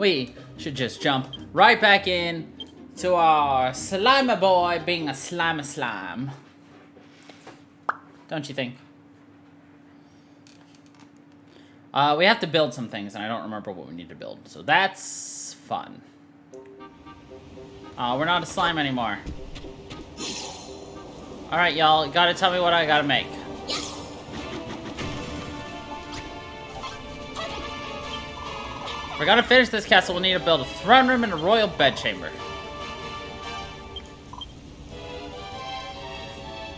we should just jump right back in to our Slimer boy being a slime. Don't you think? We have to build some things, and I don't remember what we need to build, so that's fun. We're not a slime anymore. Alright, y'all, gotta tell me what I gotta make. If we're gonna finish this castle, we'll need to build a throne room and a royal bedchamber.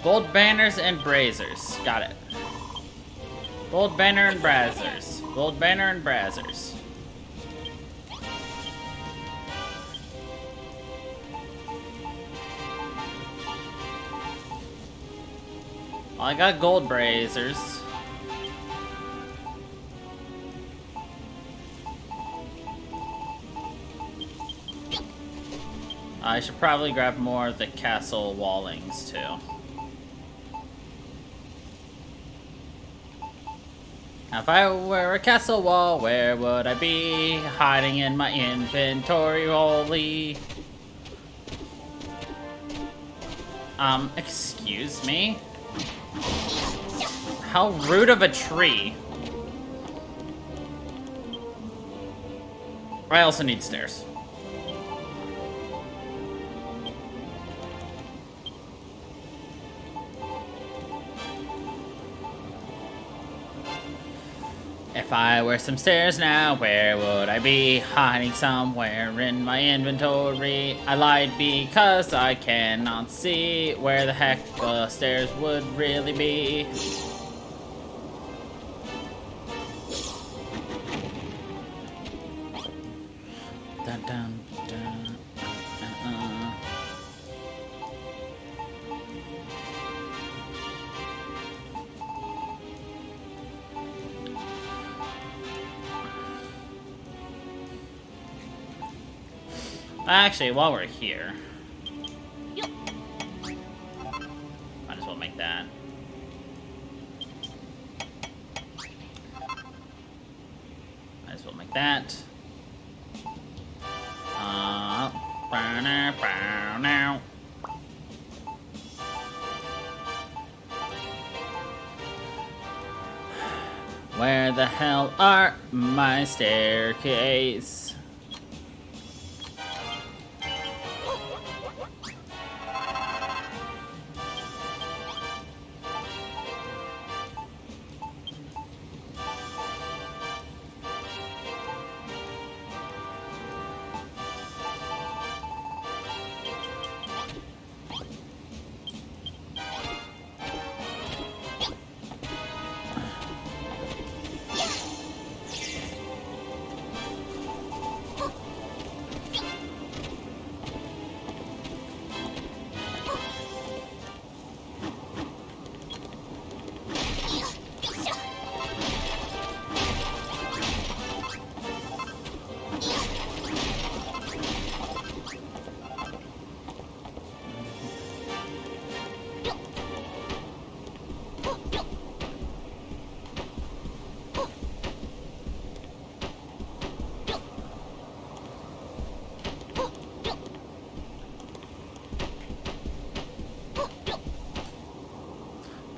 Bold banners and braziers. Got it. Bold banner and braziers. Bold banner and braziers. Well, I got gold braziers. I should probably grab more of the castle wallings too. If I were a castle wall, where would I be? Hiding in my inventory, holy. Excuse me? How rude of a tree. I also need stairs. If I were some stairs now, where would I be? Hiding somewhere in my inventory. I lied because I cannot see where the heck the stairs would really be. Dun, dun, dun, Actually, while we're here, might as well make that. Might as well make that. Now. Where the hell are my staircase?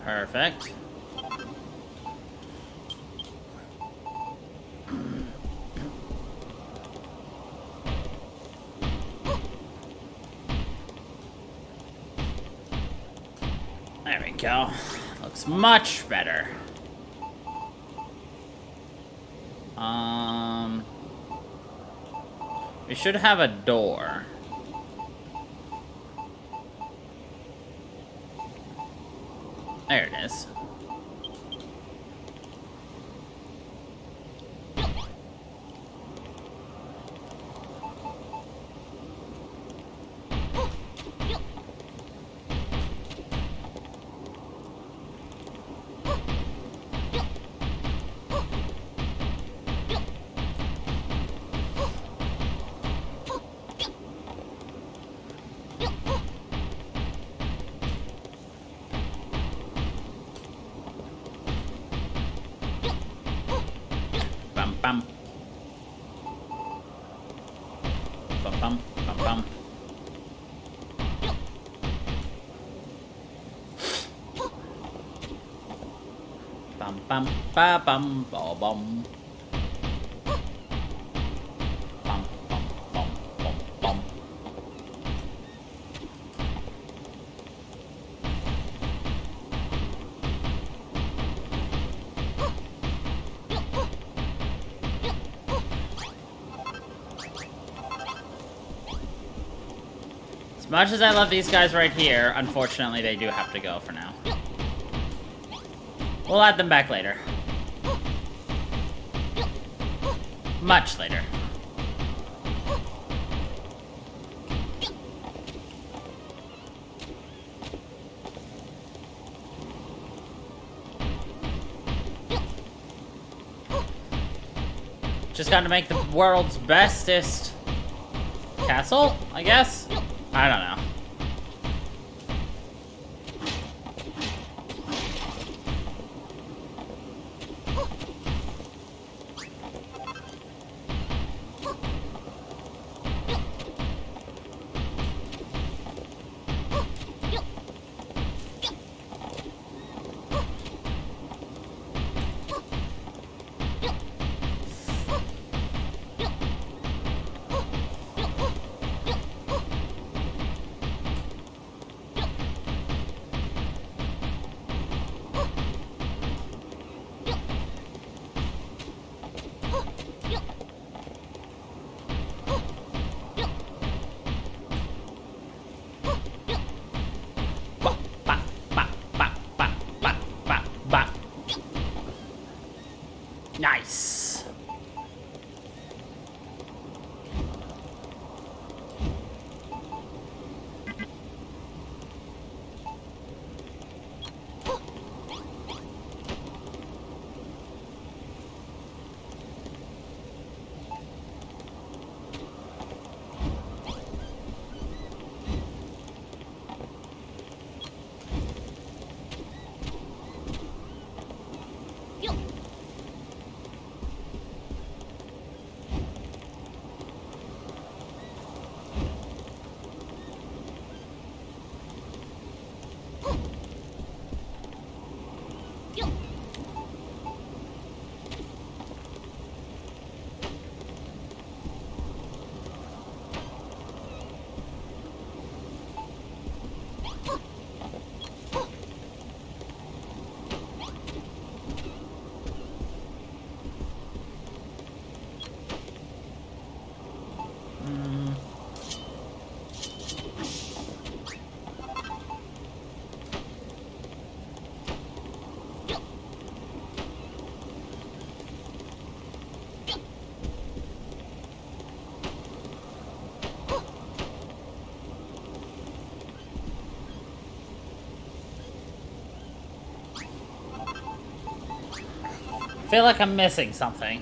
Perfect. There we go. Looks much better. We should have a door. There it is. Bum bum bum bum. Bum bum ba bum ba bum. Bum bum bum bum bum. As much as I love these guys right here, unfortunately they do have to go for now. We'll add them back later. Much later. Just got to make the world's bestest castle, I guess? I don't know. Nice. I feel like I'm missing something.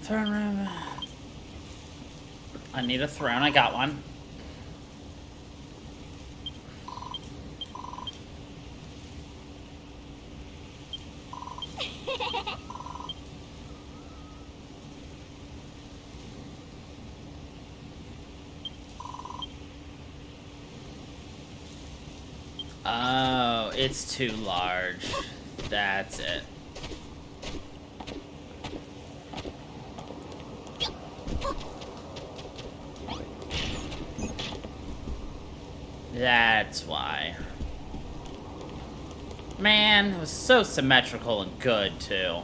Throne room. I need a throne. I got one. Oh, it's too large. That's it. That's why. Man, it was so symmetrical and good, too.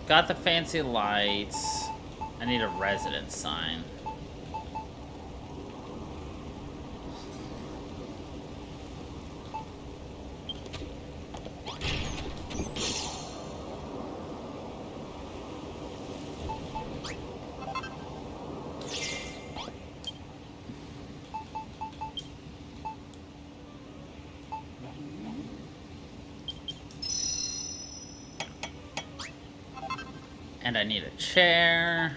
Got the fancy lights. I need a residence sign. And I need a chair.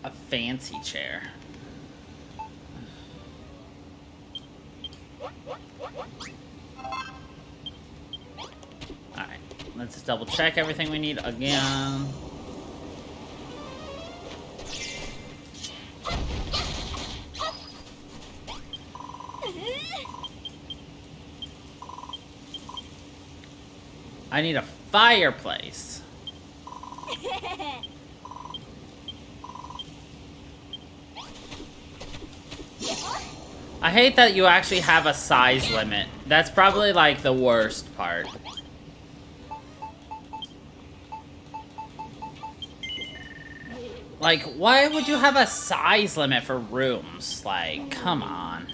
A fancy chair. Alright, let's just double check everything we need again. I need a fireplace. I hate that you actually have a size limit. That's probably like the worst part. Like, why would you have a size limit for rooms? Like, come on.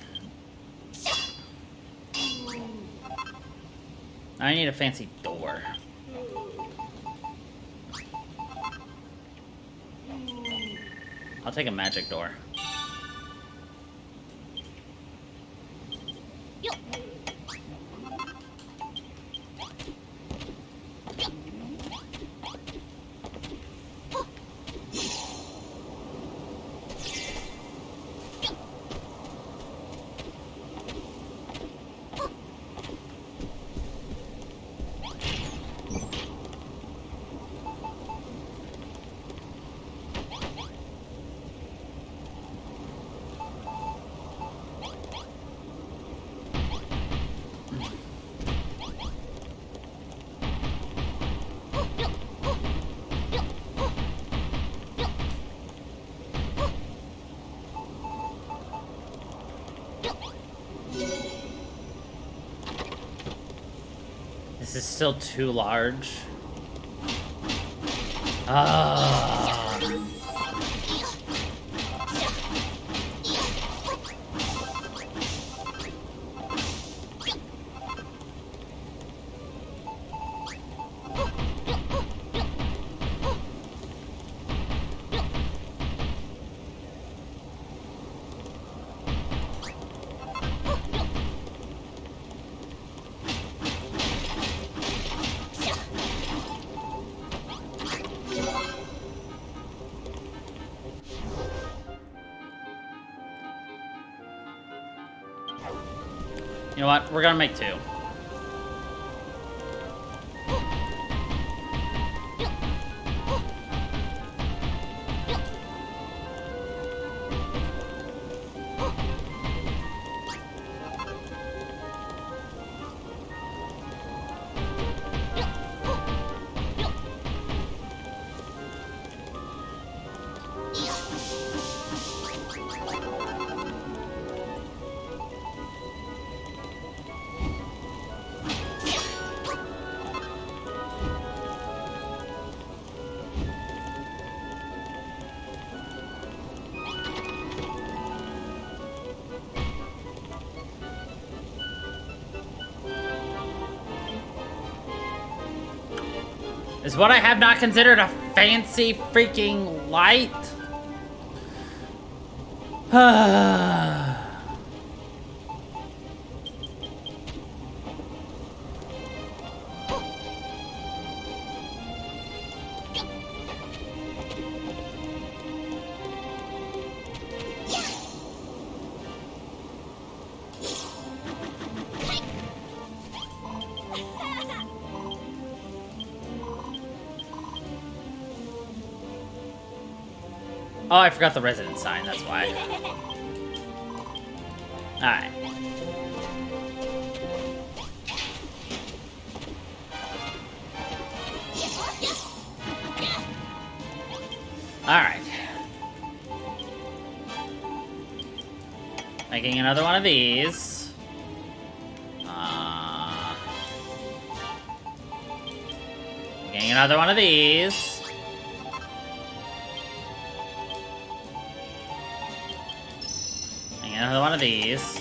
I need a fancy door. I'll take a magic door. This is still too large. You know what? We're gonna make two. Is what I have not considered a fancy freaking light? Oh, I forgot the resident sign, that's why. Alright. Alright. Making another one of these. Making another one of these. Another one of these.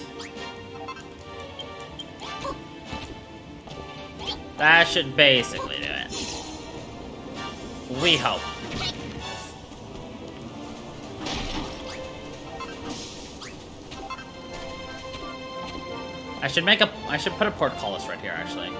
That should basically do it. We hope. I should put a portcullis right here, actually.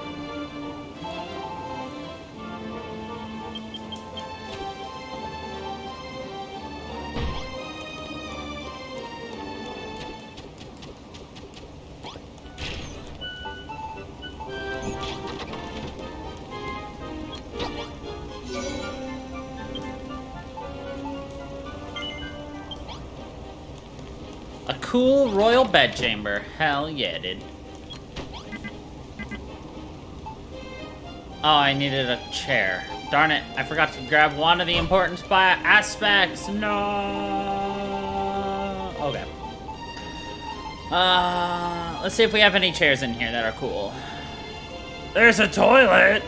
A cool royal bedchamber. Hell yeah, dude. Oh, I needed a chair. Darn it, I forgot to grab one of the important aspects. No. Okay. Let's see if we have any chairs in here that are cool. There's a toilet!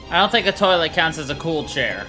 I don't think a toilet counts as a cool chair.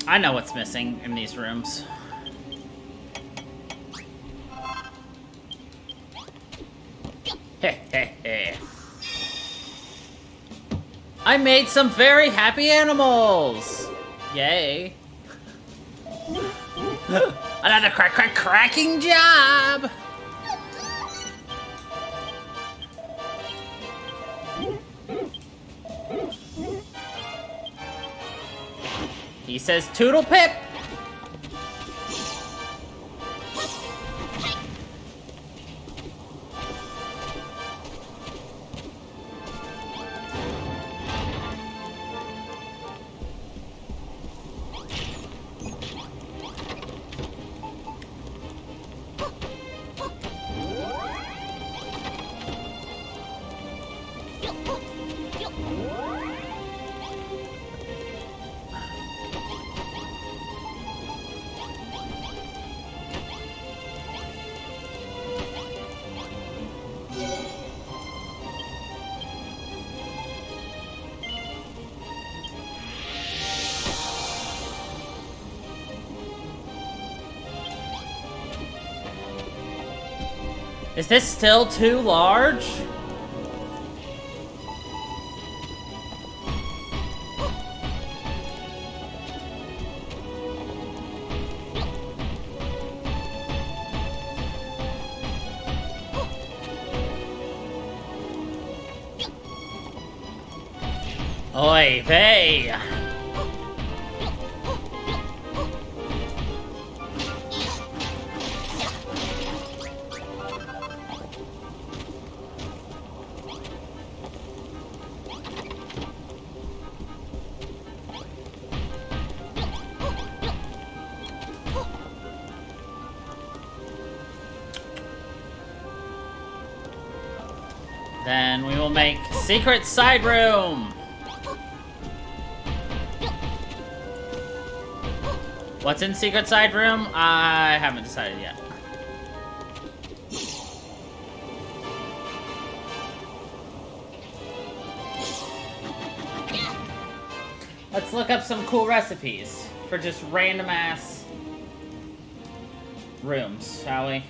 I know what's missing in these rooms. I made some very happy animals! Yay. Another cracking job! He says Toodle Pip! Is this still too large? Oy vey! Then we will make secret side room. What's in secret side room? I haven't decided yet. Let's look up some cool recipes for just random ass rooms, shall we?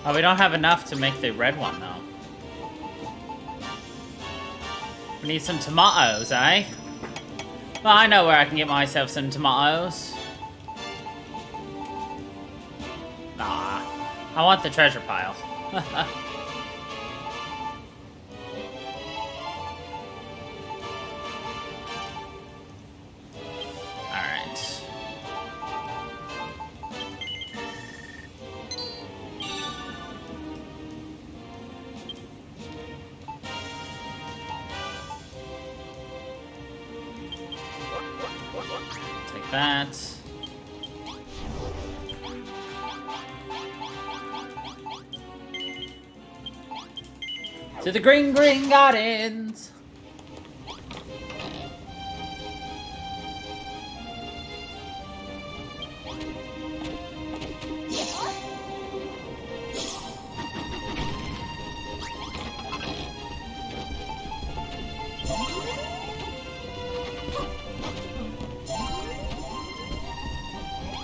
Oh, we don't have enough to make the red one, though. We need some tomatoes, eh? Well, I know where I can get myself some tomatoes. Nah, I want the treasure pile. Alright. Take that. To the Green Gardens!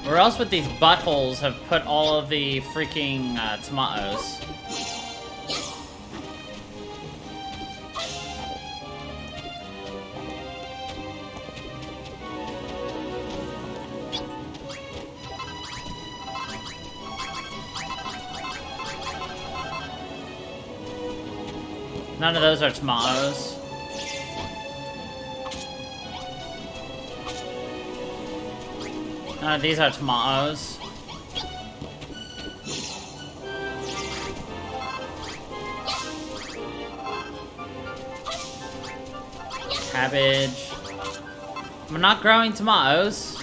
Where else would these buttholes have put all of the freaking tomatoes? None of those are tomatoes. None of these are tomatoes. Cabbage. I'm not growing tomatoes.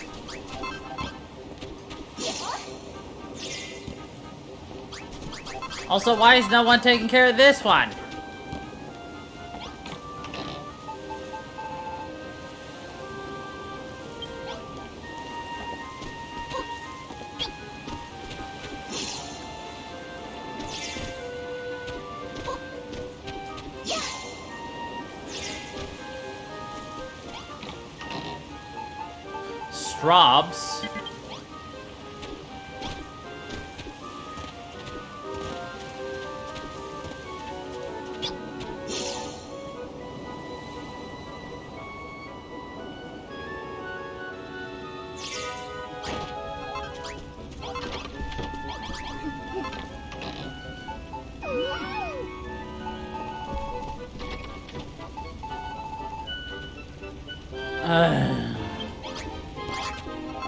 Also, why is no one taking care of this one? Strobs.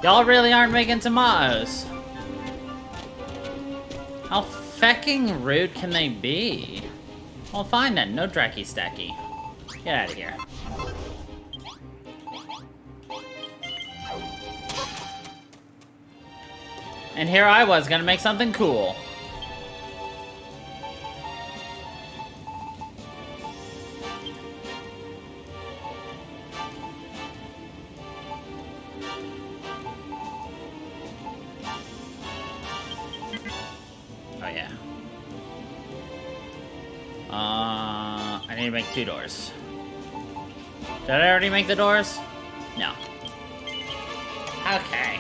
Y'all really aren't making tomatoes. How fecking rude can they be? Well, fine then. No Dracky Stacky. Get out of here. And here I was gonna make something cool. Oh yeah. I need to make 2 doors. Did I already make the doors? No. Okay.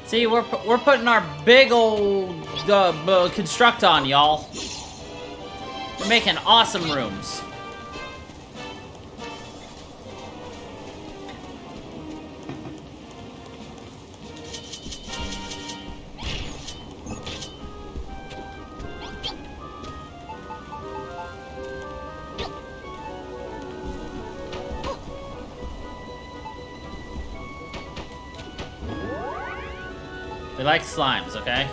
See, we're putting our big old construct on, y'all. We're making awesome rooms. We like slimes, okay?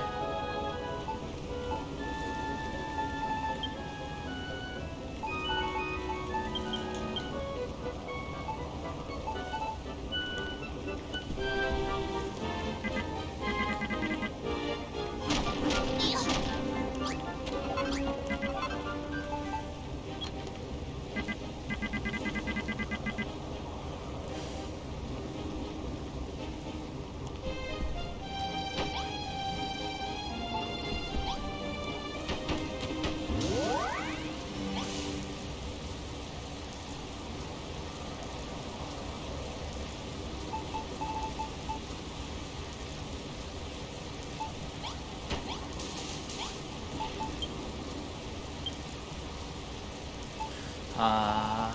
Uh...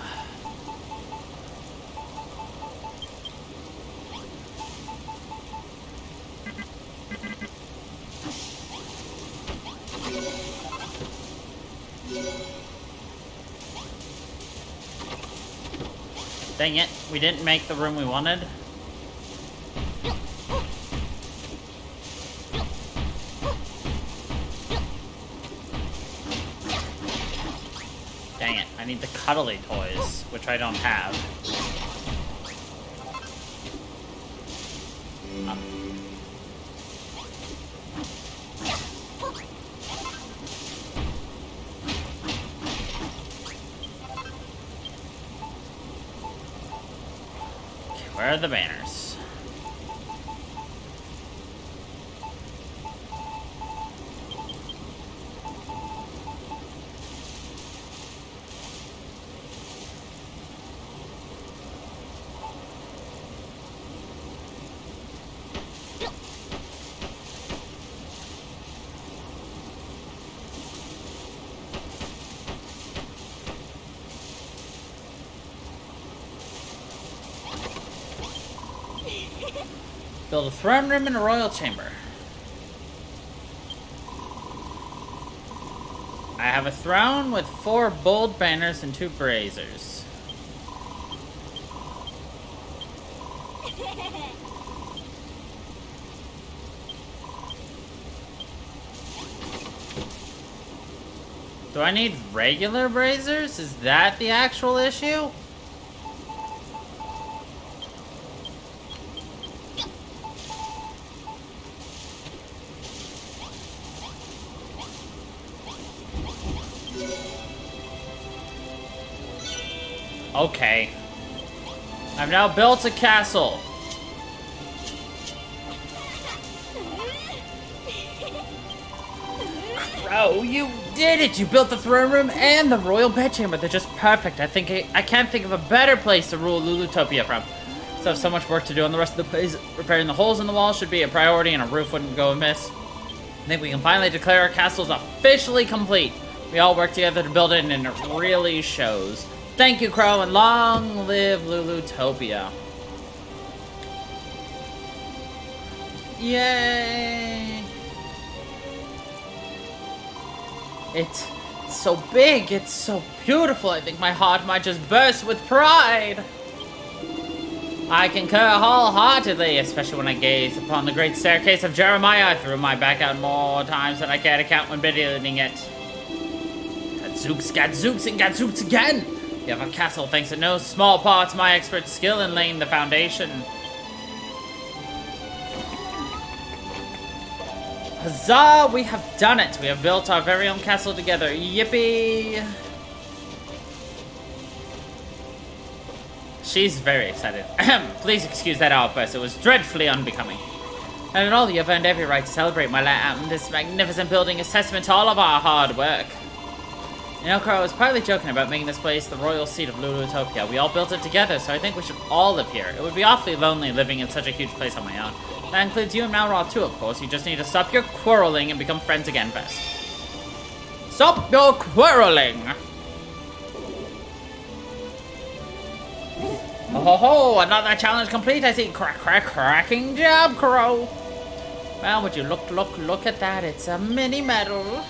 Dang it, we didn't make the room we wanted. Dang it, I need the cuddly toys, which I don't have. Where are the banners? Build a throne room and a royal chamber. I have a throne with 4 bold banners and 2 braziers. Do I need regular braziers? Is that the actual issue? Okay. I've now built a castle. Krow, you did it! You built the throne room and the royal bedchamber. They're just perfect. I can't think of a better place to rule Lulutopia from. So I have so much work to do on the rest of the place. Repairing the holes in the wall should be a priority, and a roof wouldn't go amiss. I think we can finally declare our castle's officially complete. We all work together to build it, and it really shows. Thank you, Krow, and long live Lulutopia. Yay! It's so big, it's so beautiful. I think my heart might just burst with pride. I concur wholeheartedly, especially when I gaze upon the great staircase of Jeremiah. I threw my back out more times than I care to count when building it. Gadzooks, and gadzooks again! You have a castle thanks to no small part to my expert skill in laying the foundation. Huzzah! We have done it! We have built our very own castle together. Yippee! She's very excited. Please excuse that outburst. It was dreadfully unbecoming. And in all, you have earned every right to celebrate, my lamb. This magnificent building is testament to all of our hard work. You know, Krow, I was partly joking about making this place the royal seat of Lulutopia. We all built it together, so I think we should all live here. It would be awfully lonely living in such a huge place on my own. That includes you and Malraw too, of course. You just need to stop your quarreling and become friends again first. Stop your quarreling! Oh ho ho! Another challenge complete, I see. Cracking job, Krow! Well, would you look at that? It's a mini medal.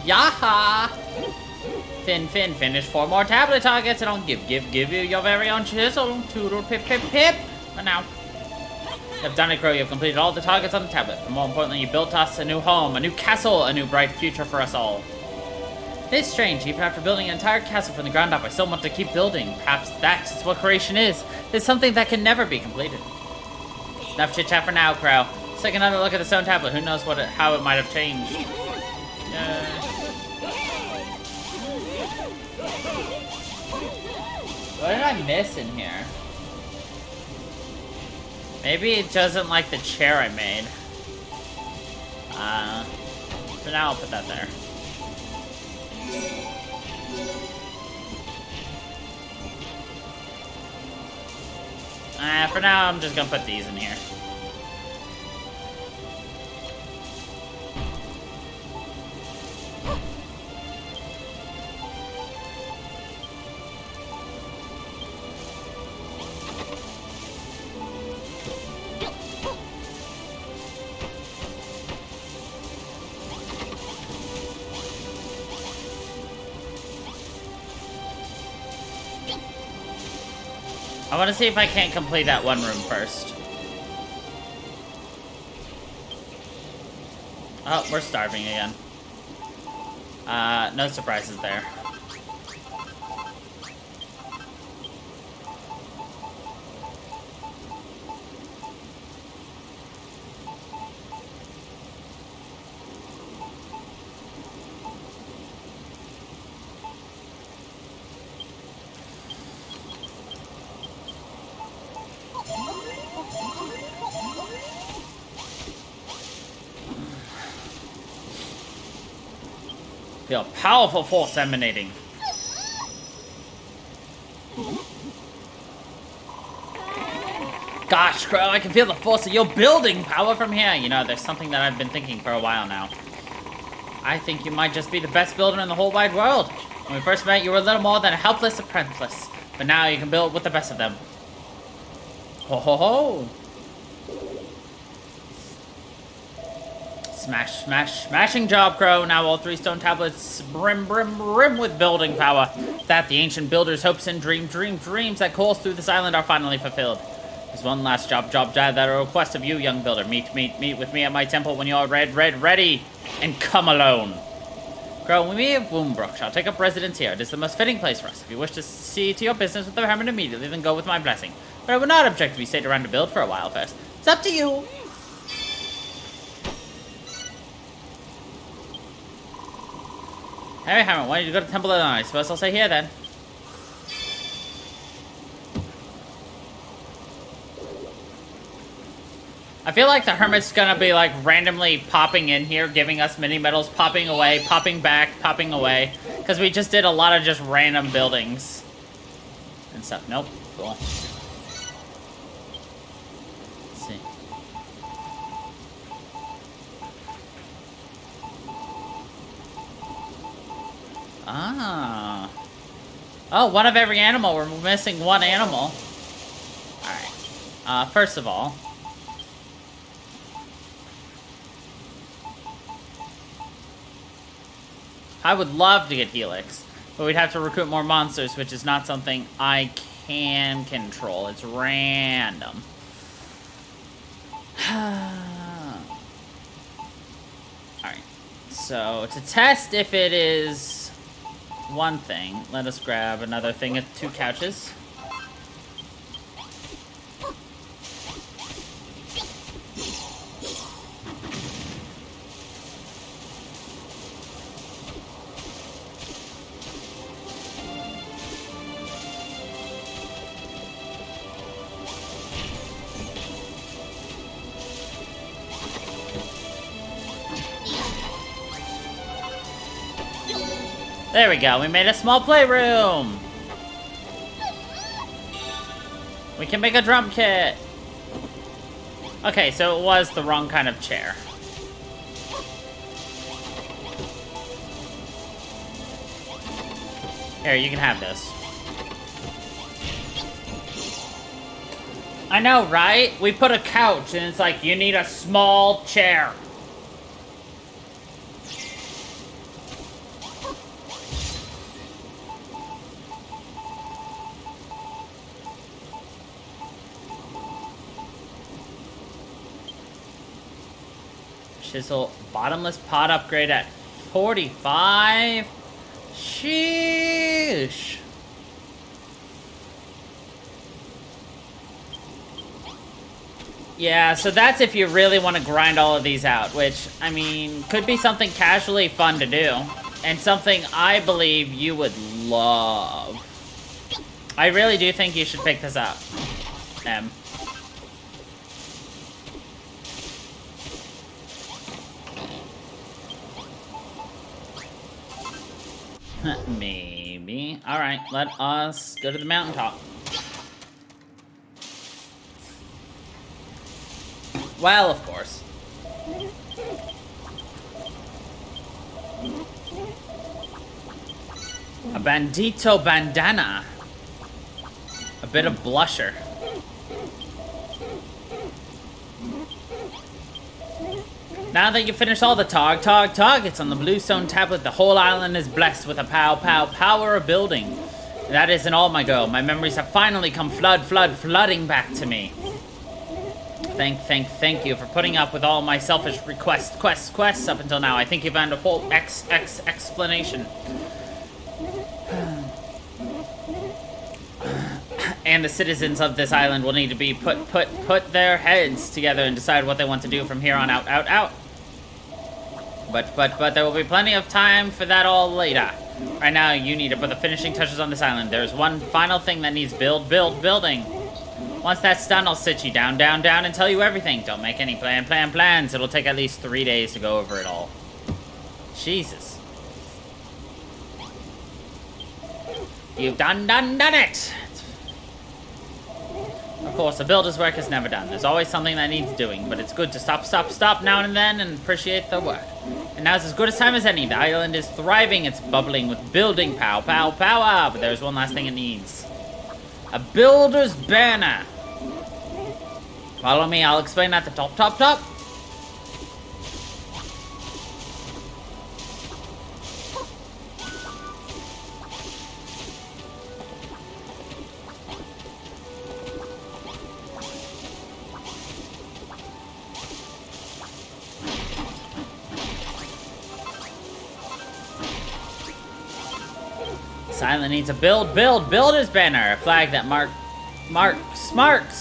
Yaha! Finish 4 more tablet targets and I'll give you your very own chisel. Toodle pip. But now, you have done it, Krow. You have completed all the targets on the tablet. But more importantly, you built us a new home, a new castle, a new bright future for us all. It's strange, even after building an entire castle from the ground up, I still want to keep building. Perhaps that's what creation is. It's something that can never be completed. Enough chit-chat for now, Krow. Let's take another look at the stone tablet. Who knows how it might have changed. What did I miss in here? Maybe it doesn't like the chair I made. For now, I'll put that there. For now, I'm just gonna put these in here. I want to see if I can't complete that one room first. Oh, we're starving again. No surprises there. Feel a powerful force emanating. Gosh, Krow, I can feel the force of your building power from here. You know, there's something that I've been thinking for a while now. I think you might just be the best builder in the whole wide world. When we first met, you were a little more than a helpless apprentice. But now you can build with the best of them. Ho ho ho! Smash, smash, smashing job, Krow. Now all 3 stone tablets brim with building power. That the ancient builder's hopes and dreams that course through this island are finally fulfilled. There's one last job that a request of you, young builder. Meet with me at my temple when you're ready, and come alone. Krow, we of Woombrook shall take up residence here. It is the most fitting place for us. If you wish to see to your business with the hermit immediately, then go with my blessing. But I would not object if you stayed around to build for a while first. It's up to you. Hey, Hermit, why don't you go to Temple alone? I suppose I'll stay here then. I feel like the Hermit's gonna be like randomly popping in here, giving us mini medals, popping away, popping back, popping away. Because we just did a lot of just random buildings and stuff. Nope. Cool. Let's see. Ah. Oh, one of every animal. We're missing one animal. Alright. First of all, I would love to get Helix, but we'd have to recruit more monsters, which is not something I can control. It's random. Alright. So, to test if it is one thing, let us grab another thing of 2 couches. There we go, we made a small playroom! We can make a drum kit! Okay, so it was the wrong kind of chair. Here, you can have this. I know, right? We put a couch and it's like, you need a small chair. Chisel bottomless pot upgrade at 45. Sheesh. Yeah, so that's if you really want to grind all of these out, which, I mean, could be something casually fun to do. And something I believe you would love. I really do think you should pick this up, Em. Maybe. Alright, let us go to the mountaintop. Well, of course. A bandito bandana. A bit of blusher. Now that you've finished all the targets on the bluestone tablet, the whole island is blessed with a power of building. That isn't all, my girl. My memories have finally come flooding back to me. Thank you for putting up with all my selfish quests up until now. I think you've earned a full explanation. And the citizens of this island will need to be put their heads together and decide what they want to do from here on out. But there will be plenty of time for that all later. Right now, you need to put the finishing touches on this island. There's one final thing that needs building. Once that's done, I'll sit you down, and tell you everything. Don't make any plans. It'll take at least 3 days to go over it all. Jesus. You've done it! Of course, the builder's work is never done. There's always something that needs doing, but it's good to stop now and then and appreciate the work. And now's as good a time as any. The island is thriving. It's bubbling with building power. But there's one last thing it needs. A builder's banner. Follow me, I'll explain at the top. This island needs a builder's banner. A flag that marks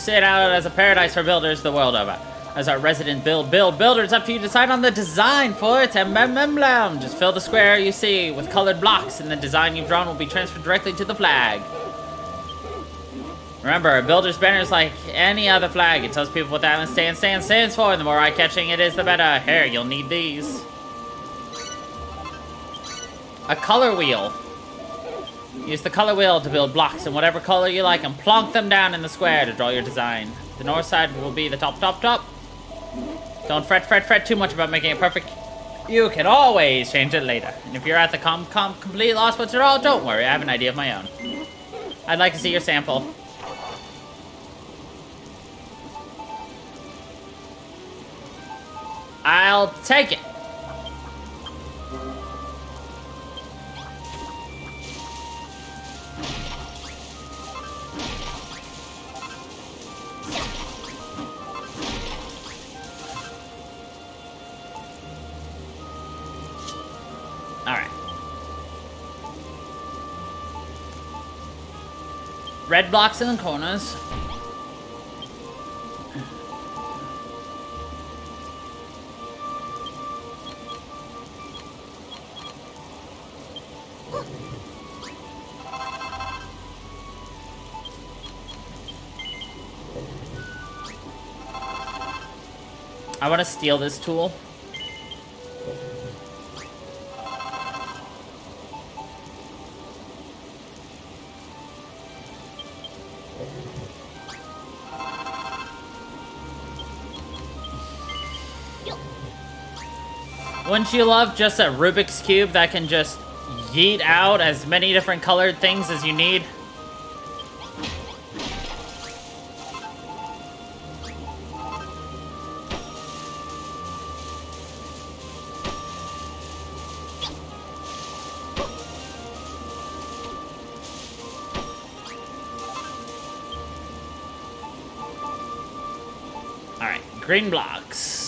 it out as a paradise for builders the world over. As our resident builder, it's up to you to decide on the design for its emblem. Just fill the square you see with colored blocks, and the design you've drawn will be transferred directly to the flag. Remember, a builder's banner is like any other flag. It tells people what the island stands for, and the more eye-catching it is, the better. Here, you'll need these. A color wheel. Use the color wheel to build blocks in whatever color you like and plonk them down in the square to draw your design. The north side will be the top. Don't fret too much about making it perfect. You can always change it later. And if you're at the complete loss with it all, don't worry, I have an idea of my own. I'd like to see your sample. I'll take it. Alright. Red blocks in the corners. I want to steal this tool. Wouldn't you love just a Rubik's Cube that can just yeet out as many different colored things as you need? Alright, green blocks.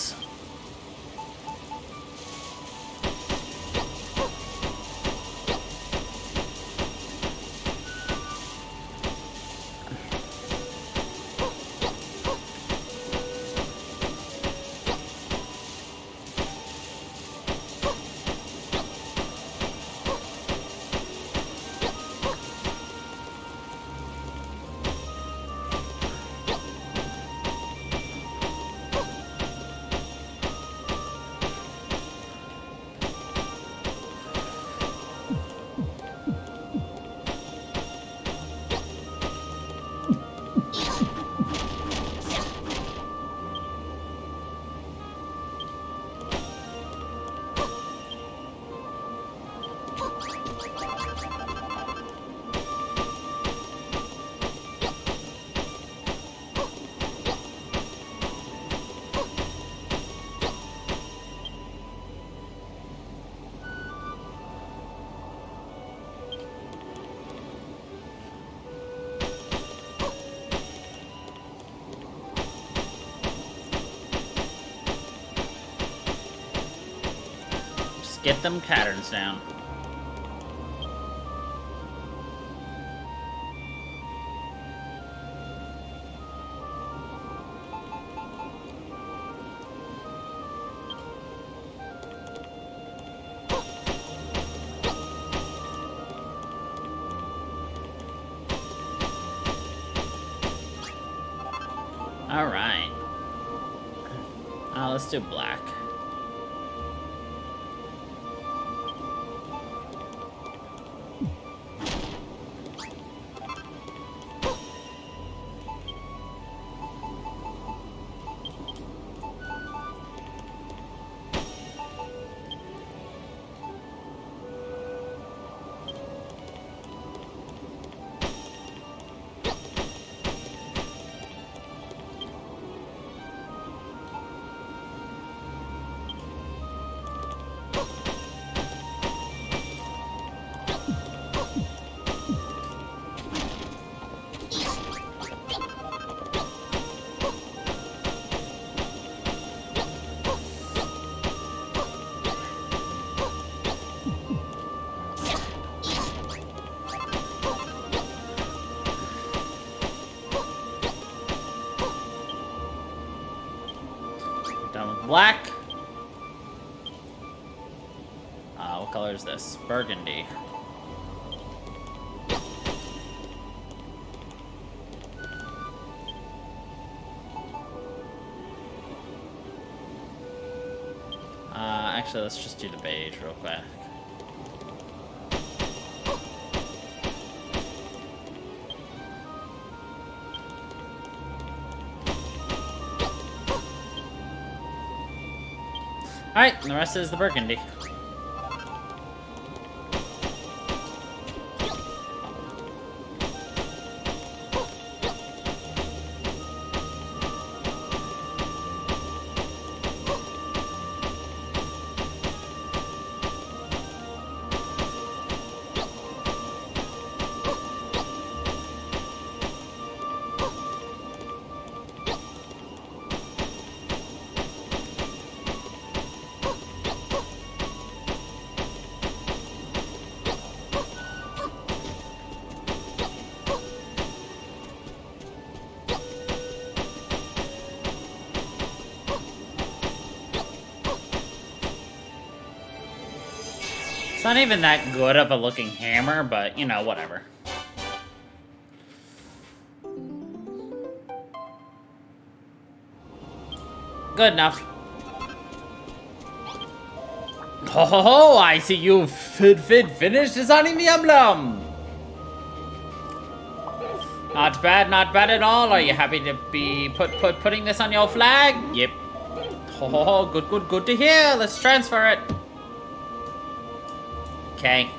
Let's get them patterns down. Alright. Let's do black. Done with black. What color is this? Burgundy. Actually, let's just do the beige real quick. Alright, and the rest is the burgundy. It's not even that good of a looking hammer, but, you know, whatever. Good enough. Ho ho ho! I see you've finished designing the emblem! Not bad at all. Are you happy to be putting this on your flag? Yep. Ho ho ho, good to hear. Let's transfer it. Okay.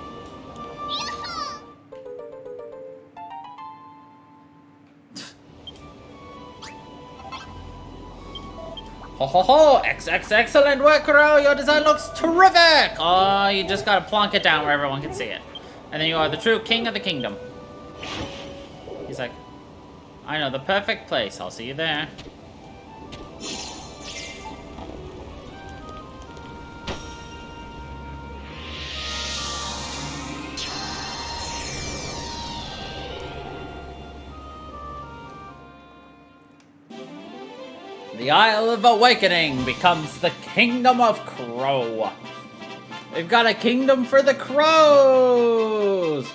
Ho ho ho! Excellent work, Krow! Your design looks terrific! Oh, you just gotta plonk it down where everyone can see it. And then you are the true king of the kingdom. He's like, I know the perfect place. I'll see you there. The Isle of Awakening becomes the Kingdom of Krow. We've got a kingdom for the Krows!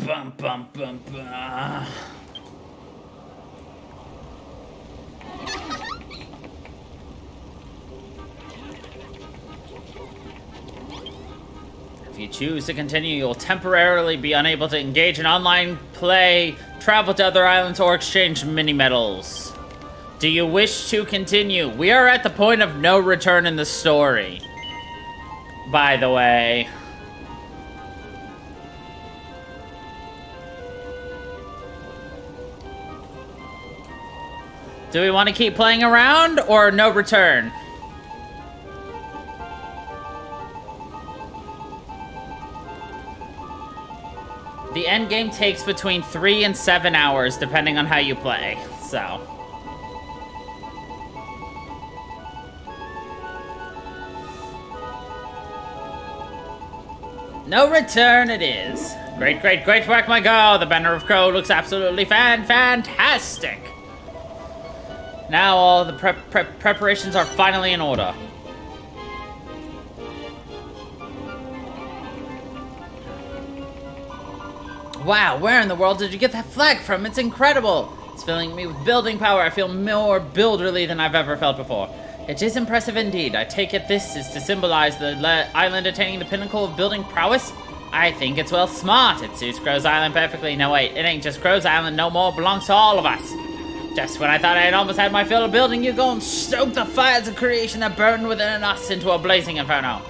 Bum bum bum bum. If you choose to continue, you'll temporarily be unable to engage in online play, travel to other islands, or exchange mini-medals. Do you wish to continue? We are at the point of no return in the story. By the way. Do we want to keep playing around, or no return? The end game takes between 3 and 7 hours, depending on how you play, so. No return it is. Great, great, great work, my girl. The banner of Krow looks absolutely fantastic. Now all the preparations are finally in order. Wow, where in the world did you get that flag from? It's incredible. It's filling me with building power. I feel more builderly than I've ever felt before. It is impressive indeed. I take it this is to symbolize the island attaining the pinnacle of building prowess? I think it's well smart. It suits Crow's Island perfectly. No, wait, it ain't just Crow's Island no more. It belongs to all of us. Just when I thought I had almost had my fill of building, you go and stoke the fires of creation that burn within us into a blazing inferno.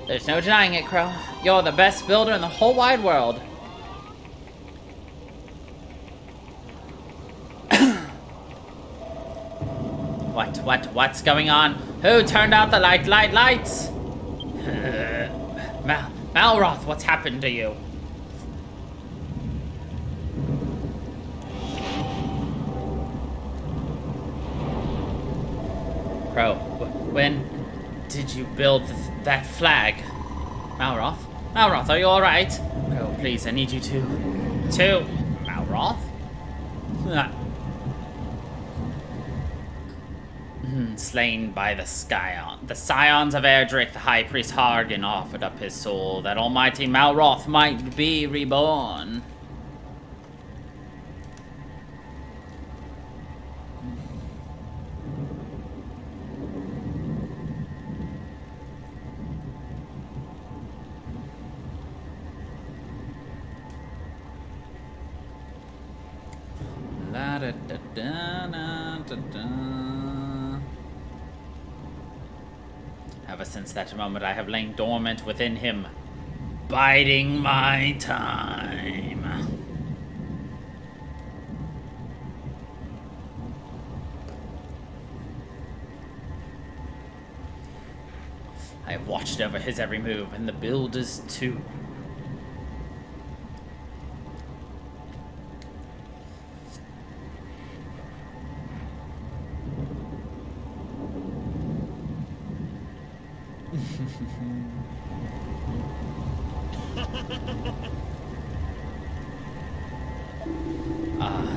There's no denying it, Krow. You're the best builder in the whole wide world. What's going on? Who turned out the lights? Malroth, what's happened to you? Krow, when did you build that flag? Malroth? Malroth, are you alright? Krow, please, I need you to... Malroth? Slain by the Scion. The Scions of Erdrick, the High Priest Hargan offered up his soul that almighty Malroth might be reborn. La da da da da da. Ever since that moment, I have lain dormant within him, biding my time. I have watched over his every move, and the builders too.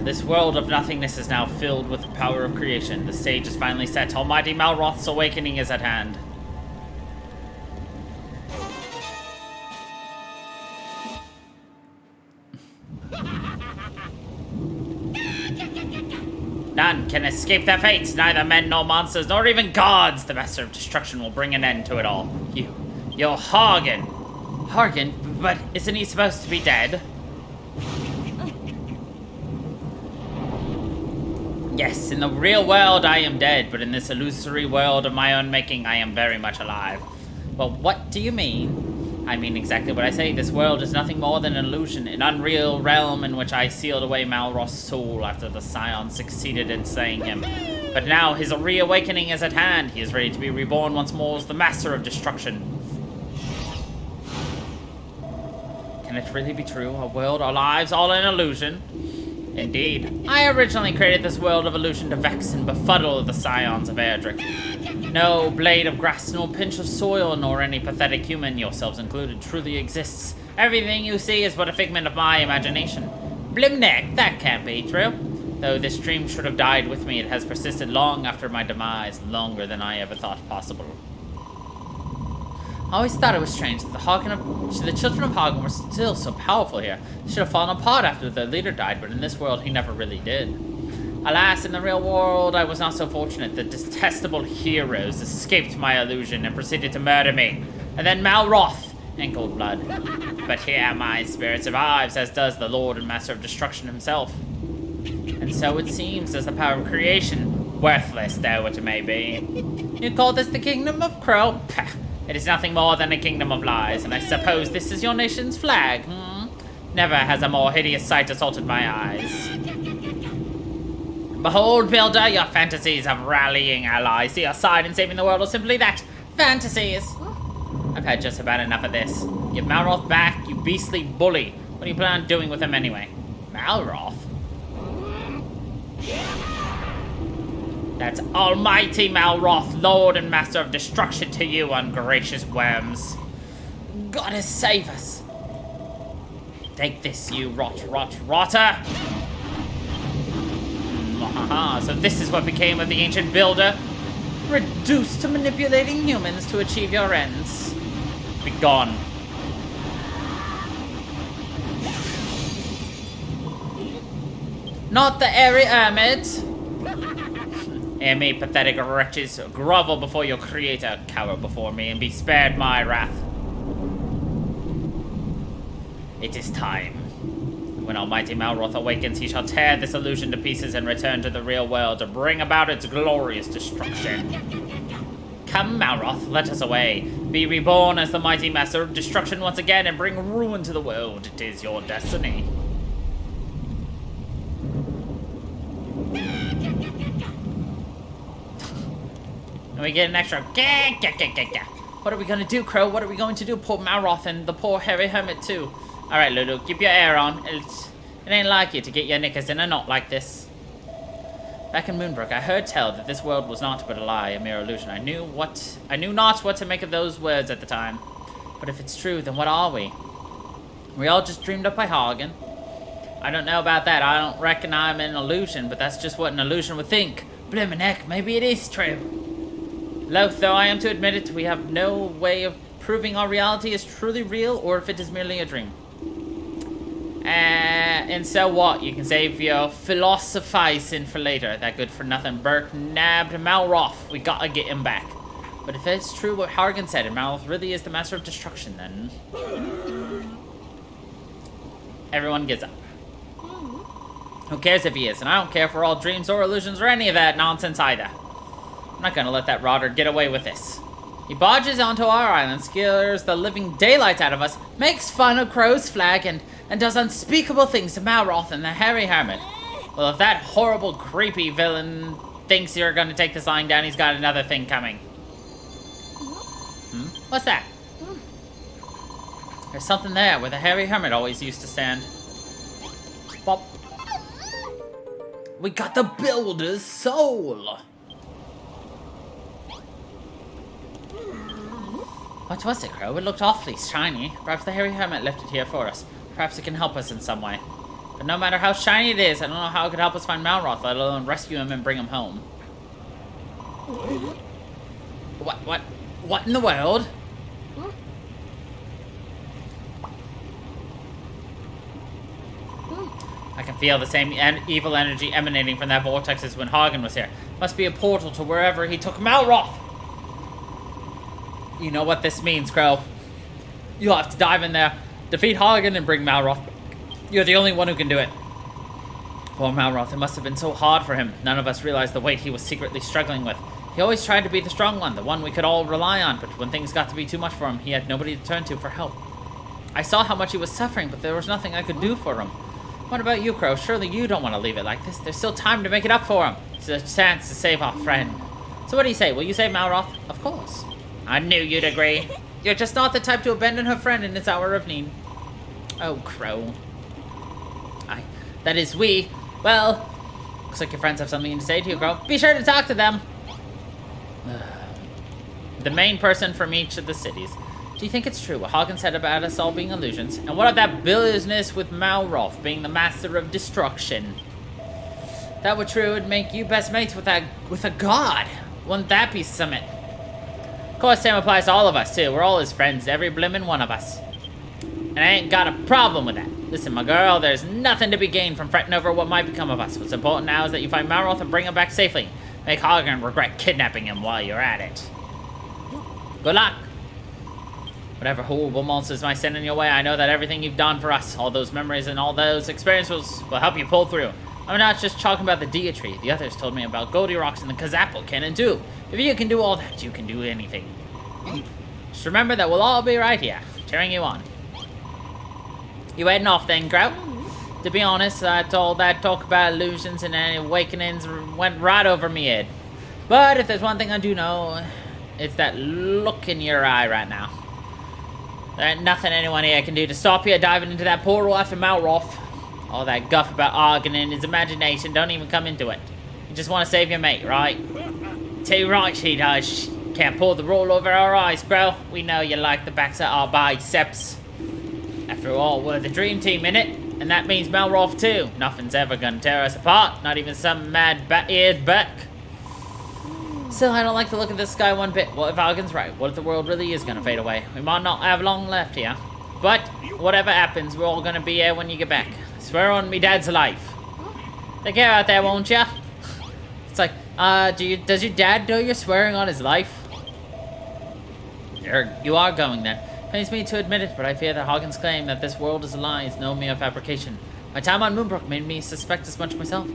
This world of nothingness is now filled with the power of creation. The stage is finally set. Almighty Malroth's awakening is at hand. None can escape their fates, neither men nor monsters, nor even gods. The Master of Destruction will bring an end to it all. You're Hargan. Hargan? But isn't he supposed to be dead? Yes, in the real world I am dead, but in this illusory world of my own making, I am very much alive. Well, what do you mean? I mean exactly what I say. This world is nothing more than an illusion, an unreal realm in which I sealed away Malroth's soul after the Scion succeeded in slaying him. But now his reawakening is at hand. He is ready to be reborn once more as the Master of Destruction. Can it really be true? A world, our lives, all an illusion? Indeed. I originally created this world of illusion to vex and befuddle the Scions of Erdrick. No blade of grass, nor pinch of soil, nor any pathetic human, yourselves included, truly exists. Everything you see is but a figment of my imagination. Blimneck, that can't be true. Though this dream should have died with me, it has persisted long after my demise, longer than I ever thought possible. I always thought it was strange that the children of Hagen were still so powerful here. They should have fallen apart after their leader died, but in this world he never really did. Alas, in the real world I was not so fortunate. The detestable heroes escaped my illusion and proceeded to murder me. And then Malroth in cold blood. But here my spirit survives, as does the Lord and Master of Destruction himself. And so it seems as the power of creation, worthless though it may be. You call this the kingdom of Krow? Pah. It is nothing more than a kingdom of lies, and I suppose this is your nation's flag, hmm? Never has a more hideous sight assaulted my eyes. Behold, Builder, your fantasies of rallying allies to your side and saving the world are simply that, fantasies. I've had just about enough of this. Give Malroth back, you beastly bully. What do you plan on doing with him anyway? Malroth? That's almighty Malroth, Lord and Master of Destruction to you, ungracious worms. Gotta save us. Take this, you rotter. So this is what became of the ancient builder? Reduced to manipulating humans to achieve your ends. Be gone. Not the airy hermit. Hear me, pathetic wretches. Grovel before your creator, cower before me, and be spared my wrath. It is time. When Almighty Malroth awakens, he shall tear this illusion to pieces and return to the real world to bring about its glorious destruction. Come, Malroth, let us away. Be reborn as the mighty Master of Destruction once again and bring ruin to the world. It is your destiny. And we get an extra What are we gonna do, Krow? What are we going to do? Poor Malroth and the poor hairy hermit too. Alright, Lulu, keep your air on. It ain't like you to get your knickers in a knot like this. Back in Moonbrook, I heard tell that this world was naught but a lie, a mere illusion. I knew not what to make of those words at the time. But if it's true, then what are we? We all just dreamed up by Hagen. I don't know about that. I don't reckon I'm an illusion, but that's just what an illusion would think. Blimmin' heck, maybe it is true. Loath though I am to admit it, we have no way of proving our reality is truly real or if it is merely a dream. And so what? You can save your philosophizing for later. That good for nothing Burke nabbed Malroth. We gotta get him back. But if it's true what Hargan said, and Malroth really is the Master of Destruction, then everyone gets up. Who cares if he is? And I don't care if we're all dreams or illusions or any of that nonsense either. I'm not gonna let that rotter get away with this. He barges onto our island, scares the living daylights out of us, makes fun of Krow's flag, and does unspeakable things to Malroth and the hairy hermit. Well, if that horrible, creepy villain thinks you're gonna take this lying down, he's got another thing coming. What's that? There's something there where the hairy hermit always used to stand. Bop. We got the builder's soul. What was it, Krow? It looked awfully shiny. Perhaps the hairy hermit left it here for us. Perhaps it can help us in some way. But no matter how shiny it is, I don't know how it could help us find Malroth, let alone rescue him and bring him home. What in the world? I can feel the same evil energy emanating from that vortex as when Hagen was here. Must be a portal to wherever he took Malroth. You know what this means, Krow. You'll have to dive in there, defeat Hagen, and bring Malroth back. You're the only one who can do it. Poor Malroth, it must have been so hard for him. None of us realized the weight he was secretly struggling with. He always tried to be the strong one, the one we could all rely on, but when things got to be too much for him, he had nobody to turn to for help. I saw how much he was suffering, but there was nothing I could do for him. What about you, Krow? Surely you don't want to leave it like this. There's still time to make it up for him. It's a chance to save our friend. So what do you say? Will you save Malroth? Of course. I knew you'd agree. You're just not the type to abandon her friend in its hour of need. Oh, Krow. That is we. Well, looks like your friends have something to say to you, Krow. Be sure to talk to them. The main person from each of the cities. Do you think it's true what Hagen said about us all being illusions? And what of that business with Malroth being the Master of Destruction? If that were true, it'd make you best mates with a god. Wouldn't that be summit? Of course, same applies to all of us, too. We're all his friends, every blimmin' one of us. And I ain't got a problem with that. Listen, my girl, there's nothing to be gained from fretting over what might become of us. What's important now is that you find Malroth and bring him back safely. Make Hagen regret kidnapping him while you're at it. Good luck. Whatever horrible monsters might send in your way, I know that everything you've done for us, all those memories and all those experiences will help you pull through. I'm not just talking about the Deity. The others told me about Goldie Rocks and the Kazapple Cannon too. If you can do all that, you can do anything. Just remember that we'll all be right here, cheering you on. You heading off then, Krow? To be honest, all that talk about illusions and awakenings went right over me head. But if there's one thing I do know, it's that look in your eye right now. There ain't nothing anyone here can do to stop you diving into that portal after Malroth. All that guff about Argon and his imagination don't even come into it. You just want to save your mate, right? Too right she does. Can't pull the wool over our eyes, Krow. We know you like the backs of our biceps. After all, we're the dream team, innit? And that means Malroth too. Nothing's ever gonna tear us apart. Not even some mad bat-eared Beck. Still, I don't like the look of this sky one bit. What if Argon's right? What if the world really is gonna fade away? We might not have long left here. But, whatever happens, we're all gonna be here when you get back. I swear on me dad's life. Take care out there, won't ya? It's like, does your dad know you're swearing on his life? You are going then. Pains me to admit it, but I fear that Hagen's claim that this world is a lie is no mere fabrication. My time on Moonbrook made me suspect as much myself.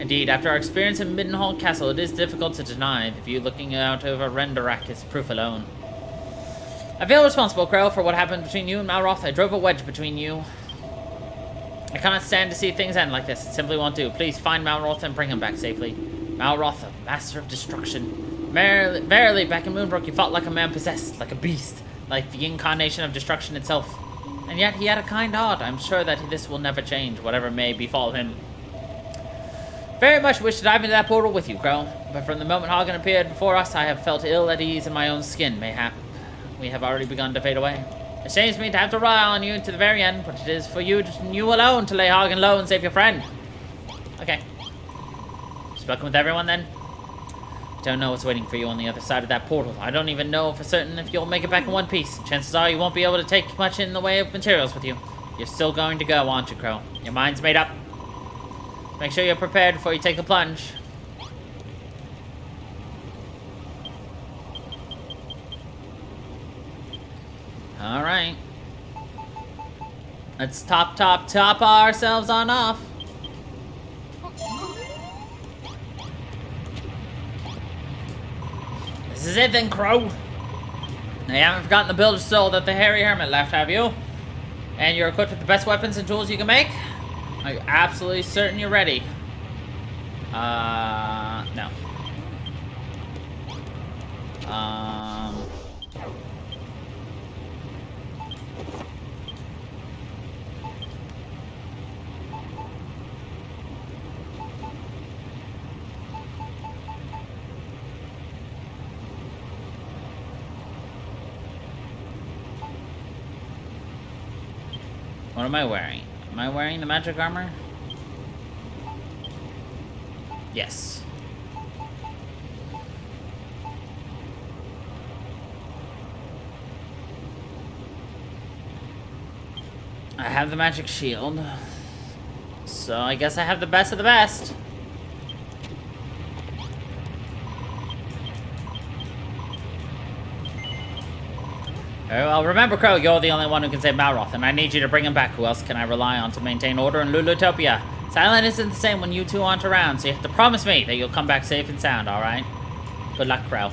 Indeed, after our experience in Middenhall Castle, it is difficult to deny the view looking out over Renderak is proof alone. I feel responsible, Krow, for what happened between you and Malroth. I drove a wedge between you. I cannot stand to see things end like this. It simply won't do. Please find Malroth and bring him back safely. Malroth, a master of destruction. Verily, back in Moonbrook, you fought like a man possessed, like a beast, like the incarnation of destruction itself. And yet he had a kind heart. I'm sure that this will never change, whatever may befall him. Very much wish to dive into that portal with you, Krow. But from the moment Hagen appeared before us, I have felt ill at ease in my own skin. Mayhap we have already begun to fade away. It shames me to have to rely on you to the very end, but it is for you alone to lay Hagen low and save your friend. Okay. Spoken with everyone then? Don't know what's waiting for you on the other side of that portal. I don't even know for certain if you'll make it back in one piece. Chances are you won't be able to take much in the way of materials with you. You're still going to go, aren't you, Krow? Your mind's made up. Make sure you're prepared before you take the plunge. Alright. Let's top ourselves on off. This is it then, Krow. Now, you haven't forgotten the builder soul that the hairy hermit left, have you? And you're equipped with the best weapons and tools you can make? Are you absolutely certain you're ready? No. What am I wearing? Am I wearing the magic armor? Yes. I have the magic shield. So I guess I have the best of the best. Very well. Remember, Krow, you're the only one who can save Malroth, and I need you to bring him back. Who else can I rely on to maintain order in Lulutopia? Silent isn't the same when you two aren't around, so you have to promise me that you'll come back safe and sound, alright? Good luck, Krow.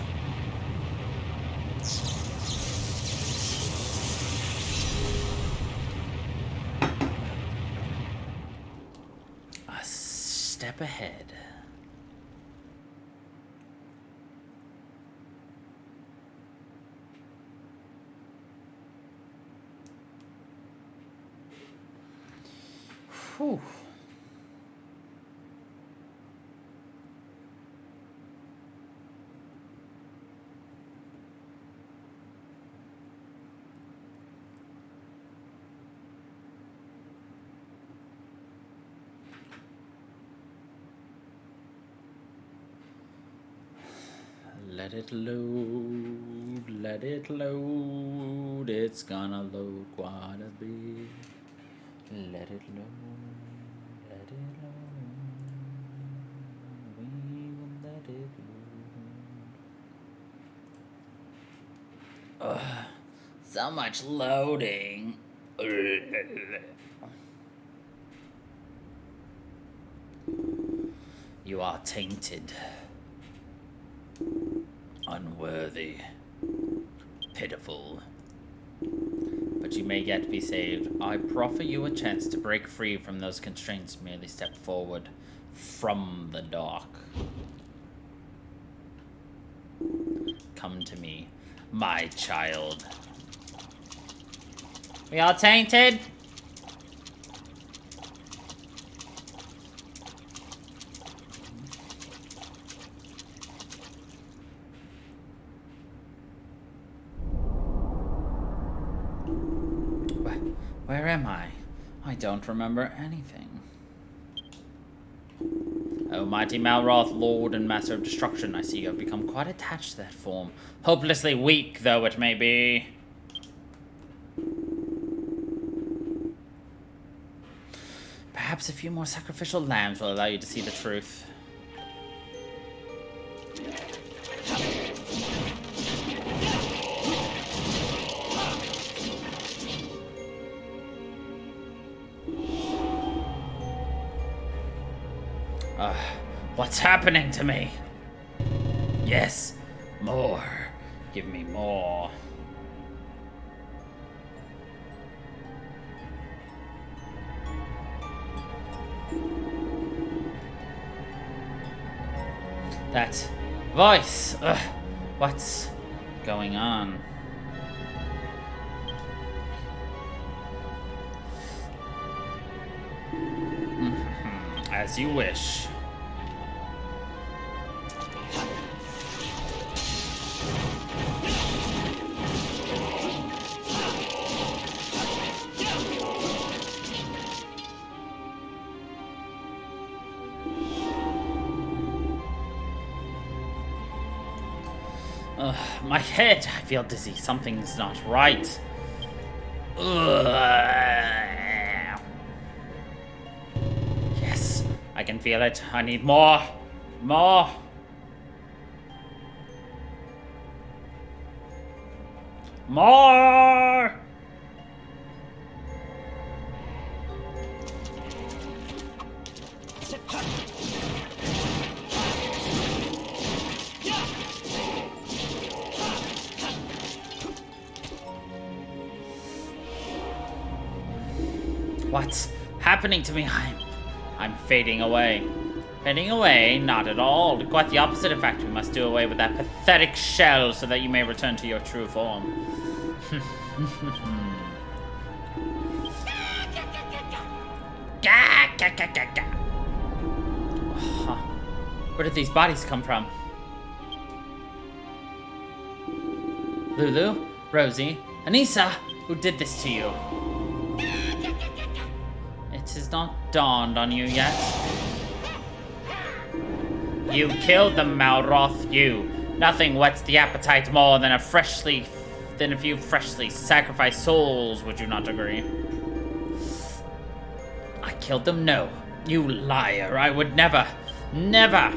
A step ahead. Whew. Let it load, let it load, it's gonna load quite a bit. Let it load, let it load, we will let it load. Ugh, so much loading. You are tainted. Unworthy. Pitiful. But you may yet be saved. I proffer you a chance to break free from those constraints. Merely step forward from the dark. Come to me, my child. We all tainted? Where am I? I don't remember anything. Oh, mighty Malroth, Lord and Master of Destruction, I see you have become quite attached to that form. Hopelessly weak, though it may be. Perhaps a few more sacrificial lambs will allow you to see the truth. What's happening to me? Yes, more. Give me more. That voice. What's going on? As you wish. My head. I feel dizzy. Something's not right. Yes, I can feel it. I need more. More. More. What's happening to me? I'm fading away. Fading away? Not at all. Quite the opposite. In fact, we must do away with that pathetic shell so that you may return to your true form. Where did these bodies come from? Lulu? Rosie? Anissa? Who did this to you? It has not dawned on you yet. You killed them, Malroth, you. Nothing whets the appetite more than a few freshly sacrificed souls, would you not agree? I killed them? No. You liar. I would never. Never.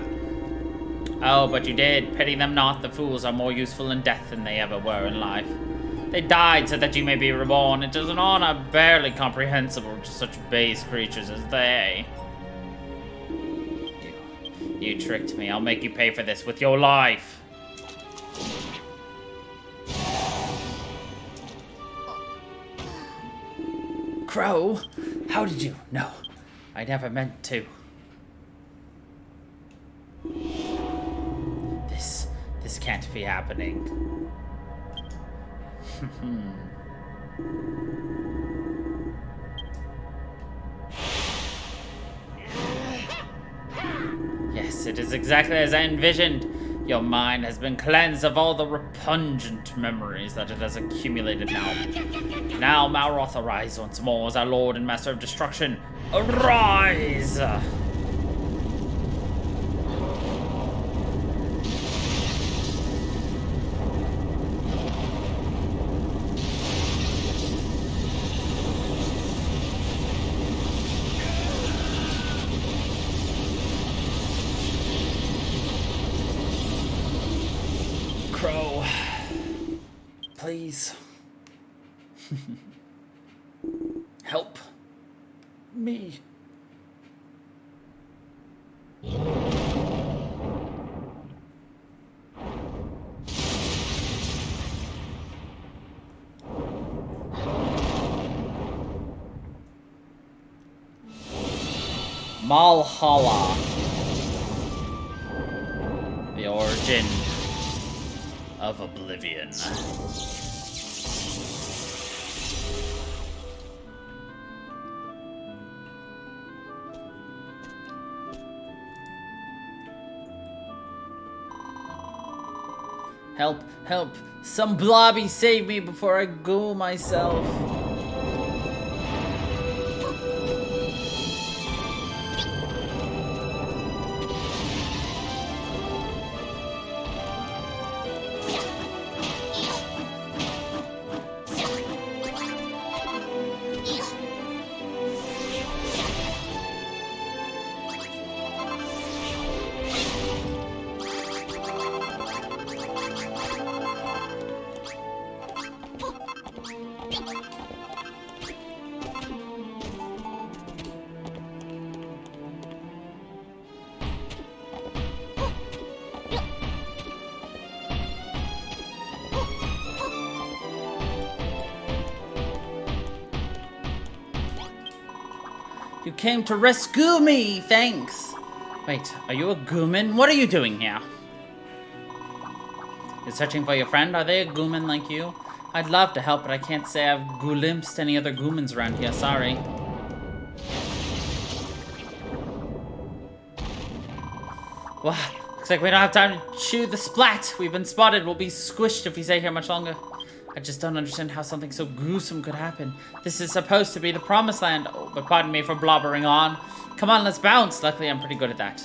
Oh, but you did. Pity them not. The fools are more useful in death than they ever were in life. They died so that you may be reborn. It is an honor barely comprehensible to such base creatures as they. You tricked me. I'll make you pay for this with your life. Krow, how did you? No, I never meant to. This can't be happening. Yes, it is exactly as I envisioned. Your mind has been cleansed of all the repugnant memories that it has accumulated now. Now, Malroth, arise once more as our Lord and Master of Destruction. Arise! Krow, please. Help me. Malhalla. The origin of oblivion. Help, help. Some blobby save me before I go myself. You came to rescue me, thanks. Wait, are you a Gooman? What are you doing here? You're searching for your friend? Are they a Gooman like you? I'd love to help, but I can't say I've glimpsed any other Goomans around here, sorry. Wow, looks like we don't have time to chew the splat. We've been spotted. We'll be squished if we stay here much longer. I just don't understand how something so gruesome could happen. This is supposed to be the promised land. Oh, but pardon me for blobbering on. Come on, let's bounce. Luckily, I'm pretty good at that.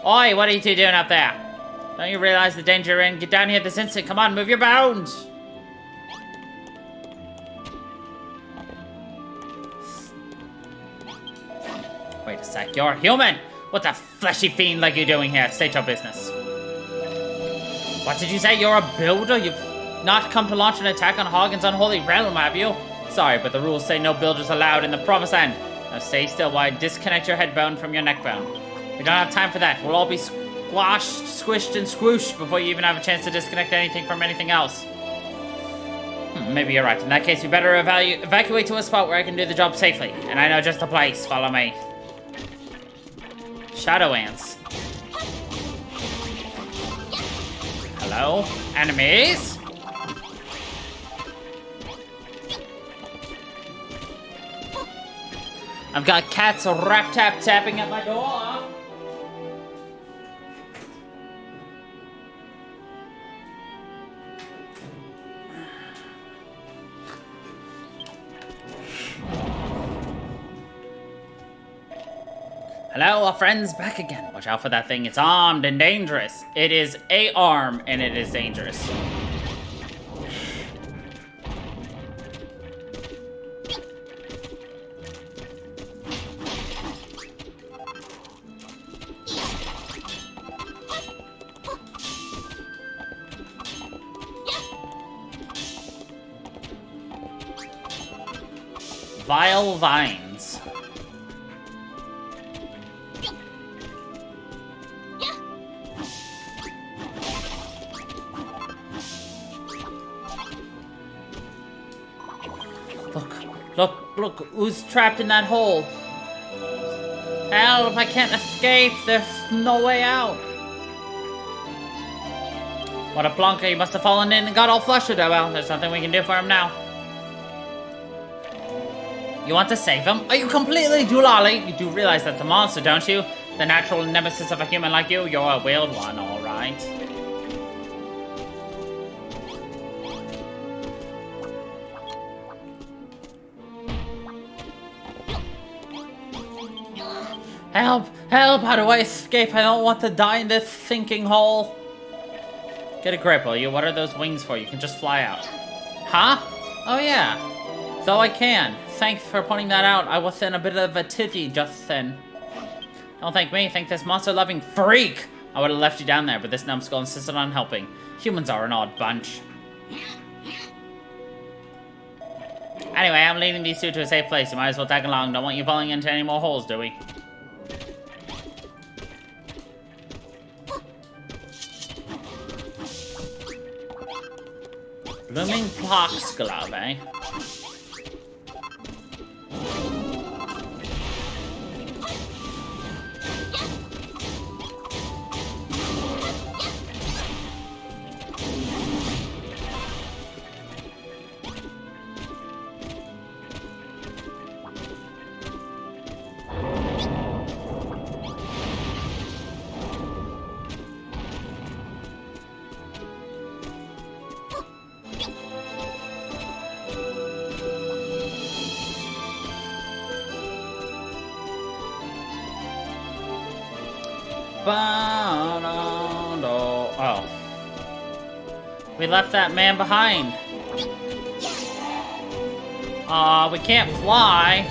Oi, what are you two doing up there? Don't you realize the danger you're in? Get down here this instant. Come on, move your bounds. Wait a sec, you're human. What the fleshy fiend like you doing here? State your business. What did you say? You're a builder? You've not come to launch an attack on Hagen's unholy realm, have you? Sorry, but the rules say no builders allowed in the promised land. Now stay still while I disconnect your head bone from your neck bone. We don't have time for that. We'll all be squashed, squished, and squooshed before you even have a chance to disconnect anything from anything else. Maybe you're right. In that case, we better evacuate to a spot where I can do the job safely. And I know just the place. Follow me. Shadow ants. Hello? Enemies? I've got cats rap-tap-tapping at my door. Hello, our friends back again. Watch out for that thing. It's armed and dangerous. It is a arm and it is dangerous. Vile vines. Look, who's trapped in that hole? Help, I can't escape, there's no way out. What a plonker, he must have fallen in and got all flustered. Oh well, there's nothing we can do for him now. You want to save him? Are you completely doolally? You do realize that's a monster, don't you? The natural nemesis of a human like you? You're a wild one, alright. Help! Help! How do I escape? I don't want to die in this sinking hole. Get a grip, will you? What are those wings for? You can just fly out. Huh? Oh yeah. Though I can. Thanks for pointing that out. I was in a bit of a tizzy just then. Don't thank me. Thank this monster-loving freak. I would have left you down there, but this numbskull insisted on helping. Humans are an odd bunch. Anyway, I'm leading these two to a safe place. You might as well tag along. Don't want you falling into any more holes, do we? Blooming Pox Glove, eh? We left that man behind. Aw, we can't fly.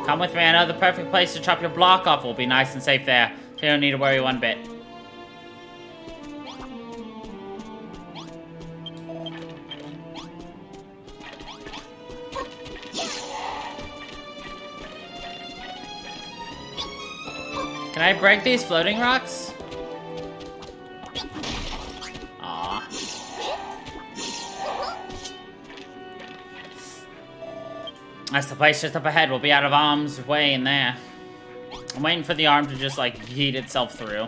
Come with me, I know the perfect place to chop your block off will be nice and safe there. So you don't need to worry one bit. Can I break these floating rocks? Aw. That's the place just up ahead. We'll be out of harm's way in there. I'm waiting for the arm to just, like, yeet itself through.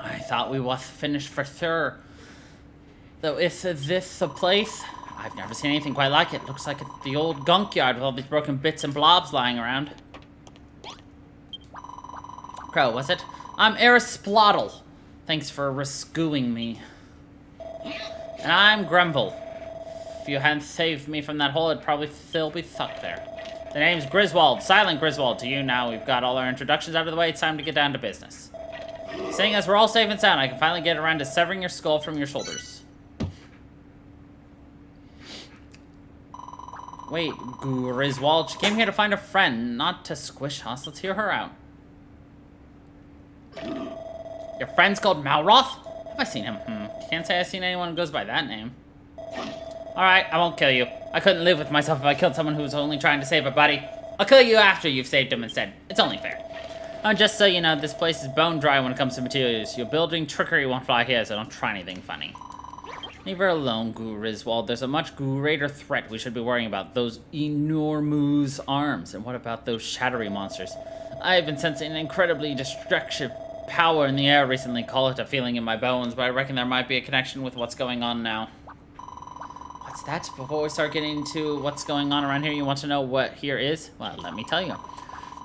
I thought we was finished for sure. Though, is this the place? I've never seen anything quite like it. Looks like it's the old gunk yard with all these broken bits and blobs lying around. Krow, was it? I'm Erisplottle. Thanks for rescuing me. And I'm Grumble. If you hadn't saved me from that hole, I'd probably still be stuck there. The name's Griswold. Silent Griswold. To you now, we've got all our introductions out of the way. It's time to get down to business. Seeing as we're all safe and sound, I can finally get around to severing your skull from your shoulders. Wait, Griswold, she came here to find a friend, not to squish us. Let's hear her out. Your friend's called Malroth? Have I seen him? Can't say I've seen anyone who goes by that name. Alright, I won't kill you. I couldn't live with myself if I killed someone who was only trying to save a buddy. I'll kill you after you've saved him instead. It's only fair. And just so you know, this place is bone dry when it comes to materials. Your building trickery won't fly here, so don't try anything funny. Leave her alone, Griswold. There's a much greater threat we should be worrying about. Those enormous arms. And what about those shadowy monsters? I've been sensing an incredibly destructive power in the air recently. Call it a feeling in my bones, but I reckon there might be a connection with what's going on now. What's that? Before we start getting into what's going on around here, you want to know what here is? Well, let me tell you.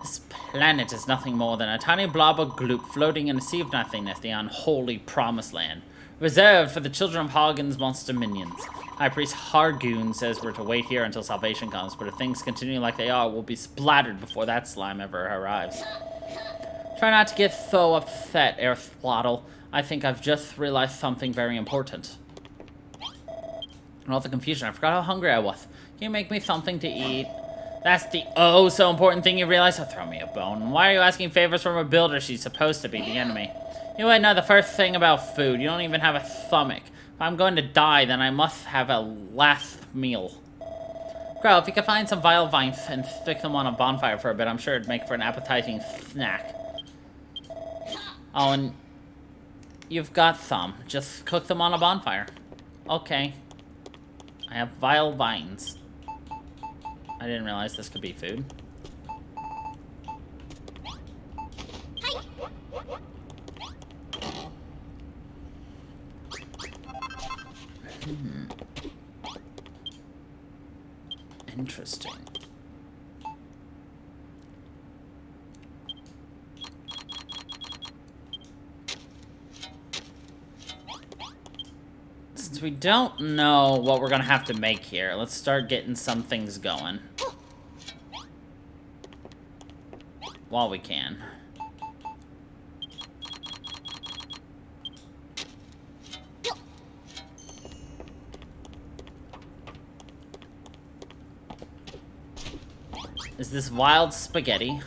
This planet is nothing more than a tiny blob of gloop floating in a sea of nothingness, the unholy promised land. Reserved for the children of Hagen's monster minions. High Priest Hargoon says we're to wait here until salvation comes, but if things continue like they are, we'll be splattered before that slime ever arrives. Try not to get so upset, Erisplottle. I think I've just realized something very important. In all the confusion, I forgot how hungry I was. Can you make me something to eat? That's the oh-so important thing you realize? Oh, throw me a bone. Why are you asking favors from a builder? She's supposed to be the enemy. You wouldn't know the first thing about food. You don't even have a stomach. If I'm going to die, then I must have a last meal. Krow, if you could find some vile vines and stick them on a bonfire for a bit, I'm sure it'd make for an appetizing snack. Oh, and you've got some. Just cook them on a bonfire. Okay. I have vile vines. I didn't realize this could be food. Interesting. Since we don't know what we're gonna have to make here, let's start getting some things going. While we can. Is this wild spaghetti?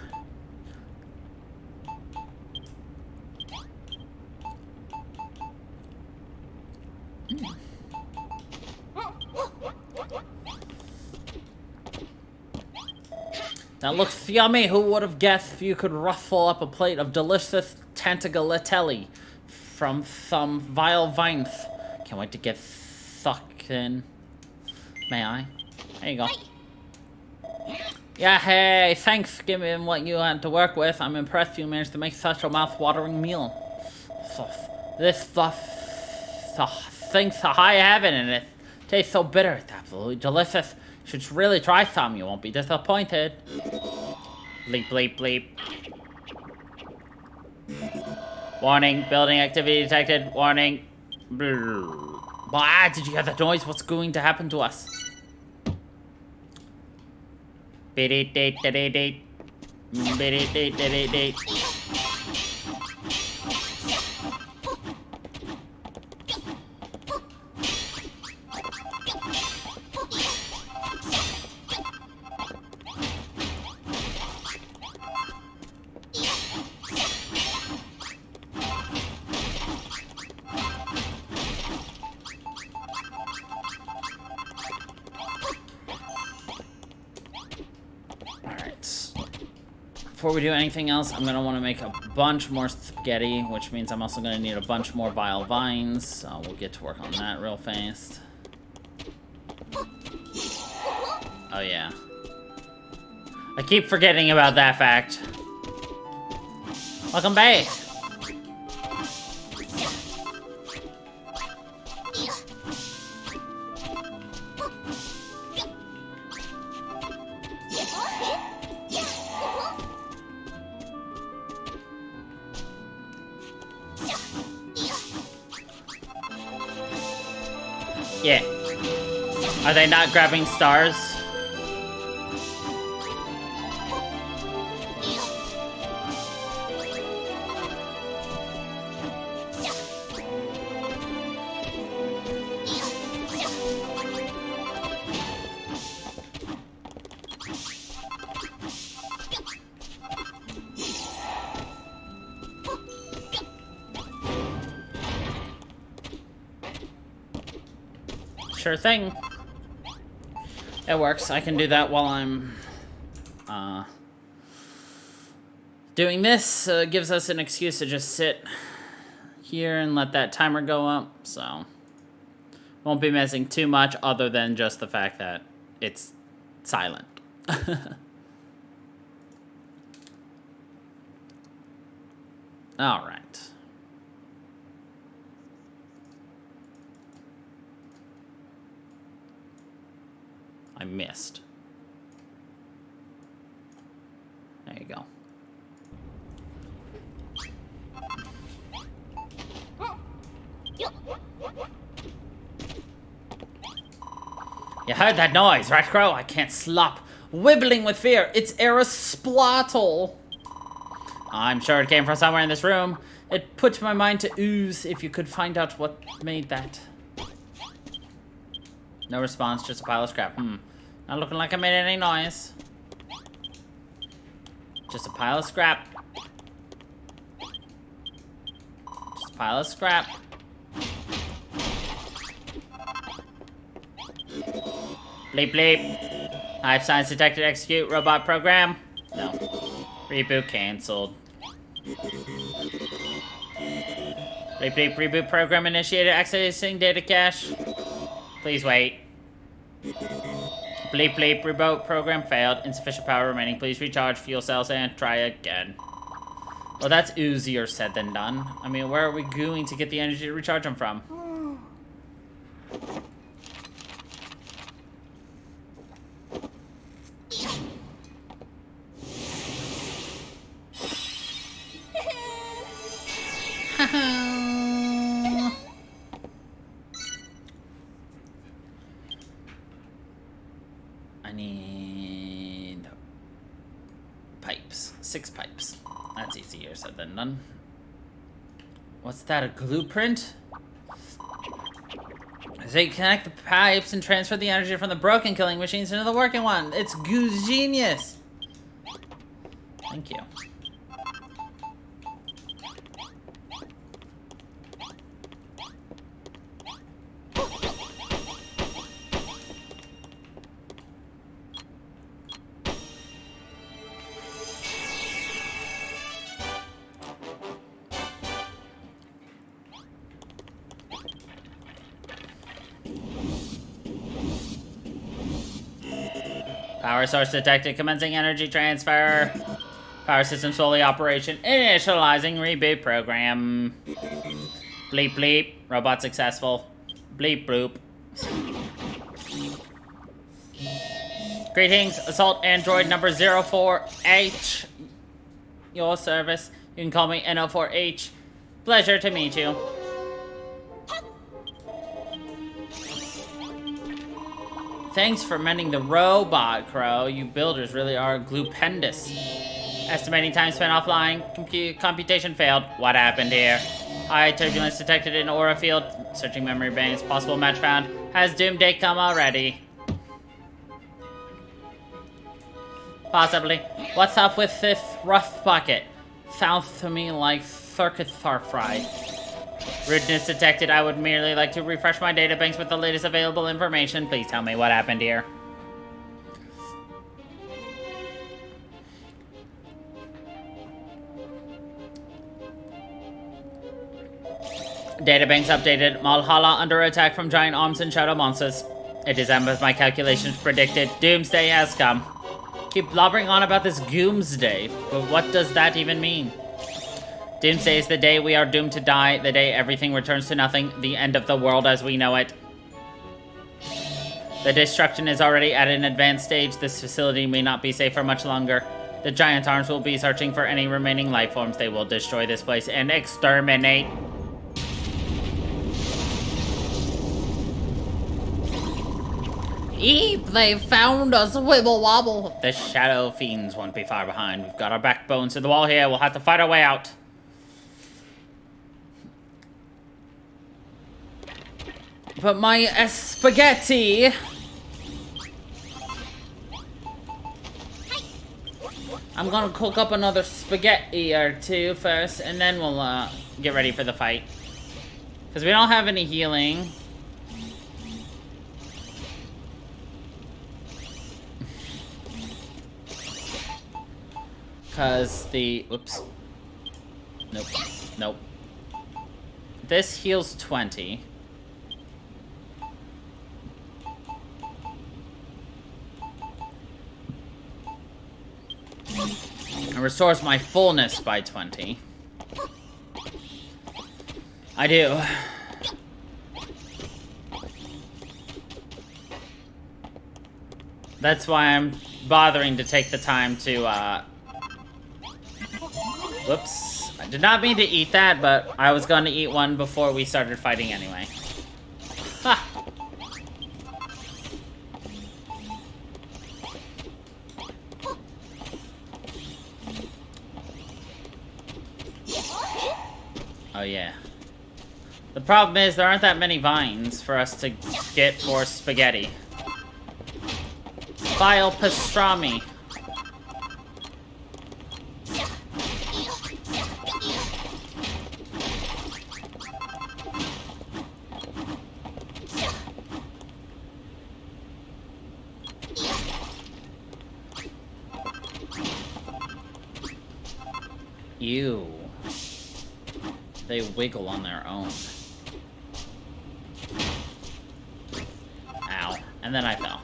That looks yummy. Who would have guessed you could ruffle up a plate of delicious tentagalatelli from some vile vines? Can't wait to get sucked in. May I? There you go. Yeah, hey, thanks given what you had to work with. I'm impressed you managed to make such a mouth-watering meal. This thing's to high heaven and it tastes so bitter. It's absolutely delicious. You should really try some. You won't be disappointed. Bleep, bleep, bleep. Warning, building activity detected. Warning. Ah, did you hear that noise? What's going to happen to us? Biddy-date-date-date. Biddy-date-date-date. Before we do anything else, I'm gonna want to make a bunch more spaghetti, which means I'm also gonna need a bunch more vile vines, so we'll get to work on that real fast. Oh yeah. I keep forgetting about that fact. Welcome back! Yeah. Are they not grabbing stars? Sure thing. It works. I can do that while I'm doing this. Gives us an excuse to just sit here and let that timer go up. So won't be missing too much other than just the fact that it's silent. All right. I missed. There you go. You heard that noise, right, Krow? I can't stop wibbling with fear. It's Aristotle. I'm sure it came from somewhere in this room. It put my mind to ooze if you could find out what made that. No response, just a pile of scrap. Not looking like I made any noise. Just a pile of scrap. Just a pile of scrap. Bleep bleep. Hive signs detected, execute, robot program. No. Reboot cancelled. Bleep bleep, reboot program initiated, accessing data cache. Please wait. Bleep bleep, reboot program failed. Insufficient power remaining. Please recharge fuel cells and try again. Well, that's easier said than done. I mean, where are we going to get the energy to recharge them from? I need pipes. 6 pipes. That's easier said than done. What's that, a blueprint? So you connect the pipes and transfer the energy from the broken killing machines into the working one. It's goose genius. Thank you. Power source detected. Commencing energy transfer. Power system fully operation. Initializing reboot program. Bleep bleep. Robot successful. Bleep bloop. Greetings, assault android number 04H. Your service. You can call me N04H. Pleasure to meet you. Thanks for mending the robot, Krow. You builders really are glupendous. Estimating time spent offline. Computation failed. What happened here? High turbulence detected in aura field. Searching memory banks. Possible match found. Has doomsday come already? Possibly. What's up with this rough bucket? Sounds to me like circuits are fried. Rudeness detected. I would merely like to refresh my databanks with the latest available information. Please tell me what happened here. Databanks updated. Malhalla under attack from giant arms and shadow monsters. It is as my calculations predicted. Doomsday has come. Keep blubbering on about this Goomsday, but what does that even mean? Doomsday is the day we are doomed to die, the day everything returns to nothing, the end of the world as we know it. The destruction is already at an advanced stage. This facility may not be safe for much longer. The giant arms will be searching for any remaining life forms. They will destroy this place and exterminate. Eep, they found us, wibble wobble. The shadow fiends won't be far behind. We've got our backbones to the wall here. We'll have to fight our way out. But my spaghetti. I'm gonna cook up another spaghetti or two first, and then we'll get ready for the fight. Because we don't have any healing. Because the... Whoops. Nope. Nope. This heals 20. It restores my fullness by 20. I do. That's why I'm bothering to take the time to, Whoops. I did not mean to eat that, but I was going to eat one before we started fighting anyway. Ha! Oh, yeah. The problem is there aren't that many vines for us to get for spaghetti. Vile pastrami. Ew. They wiggle on their own. Ow. And then I fell.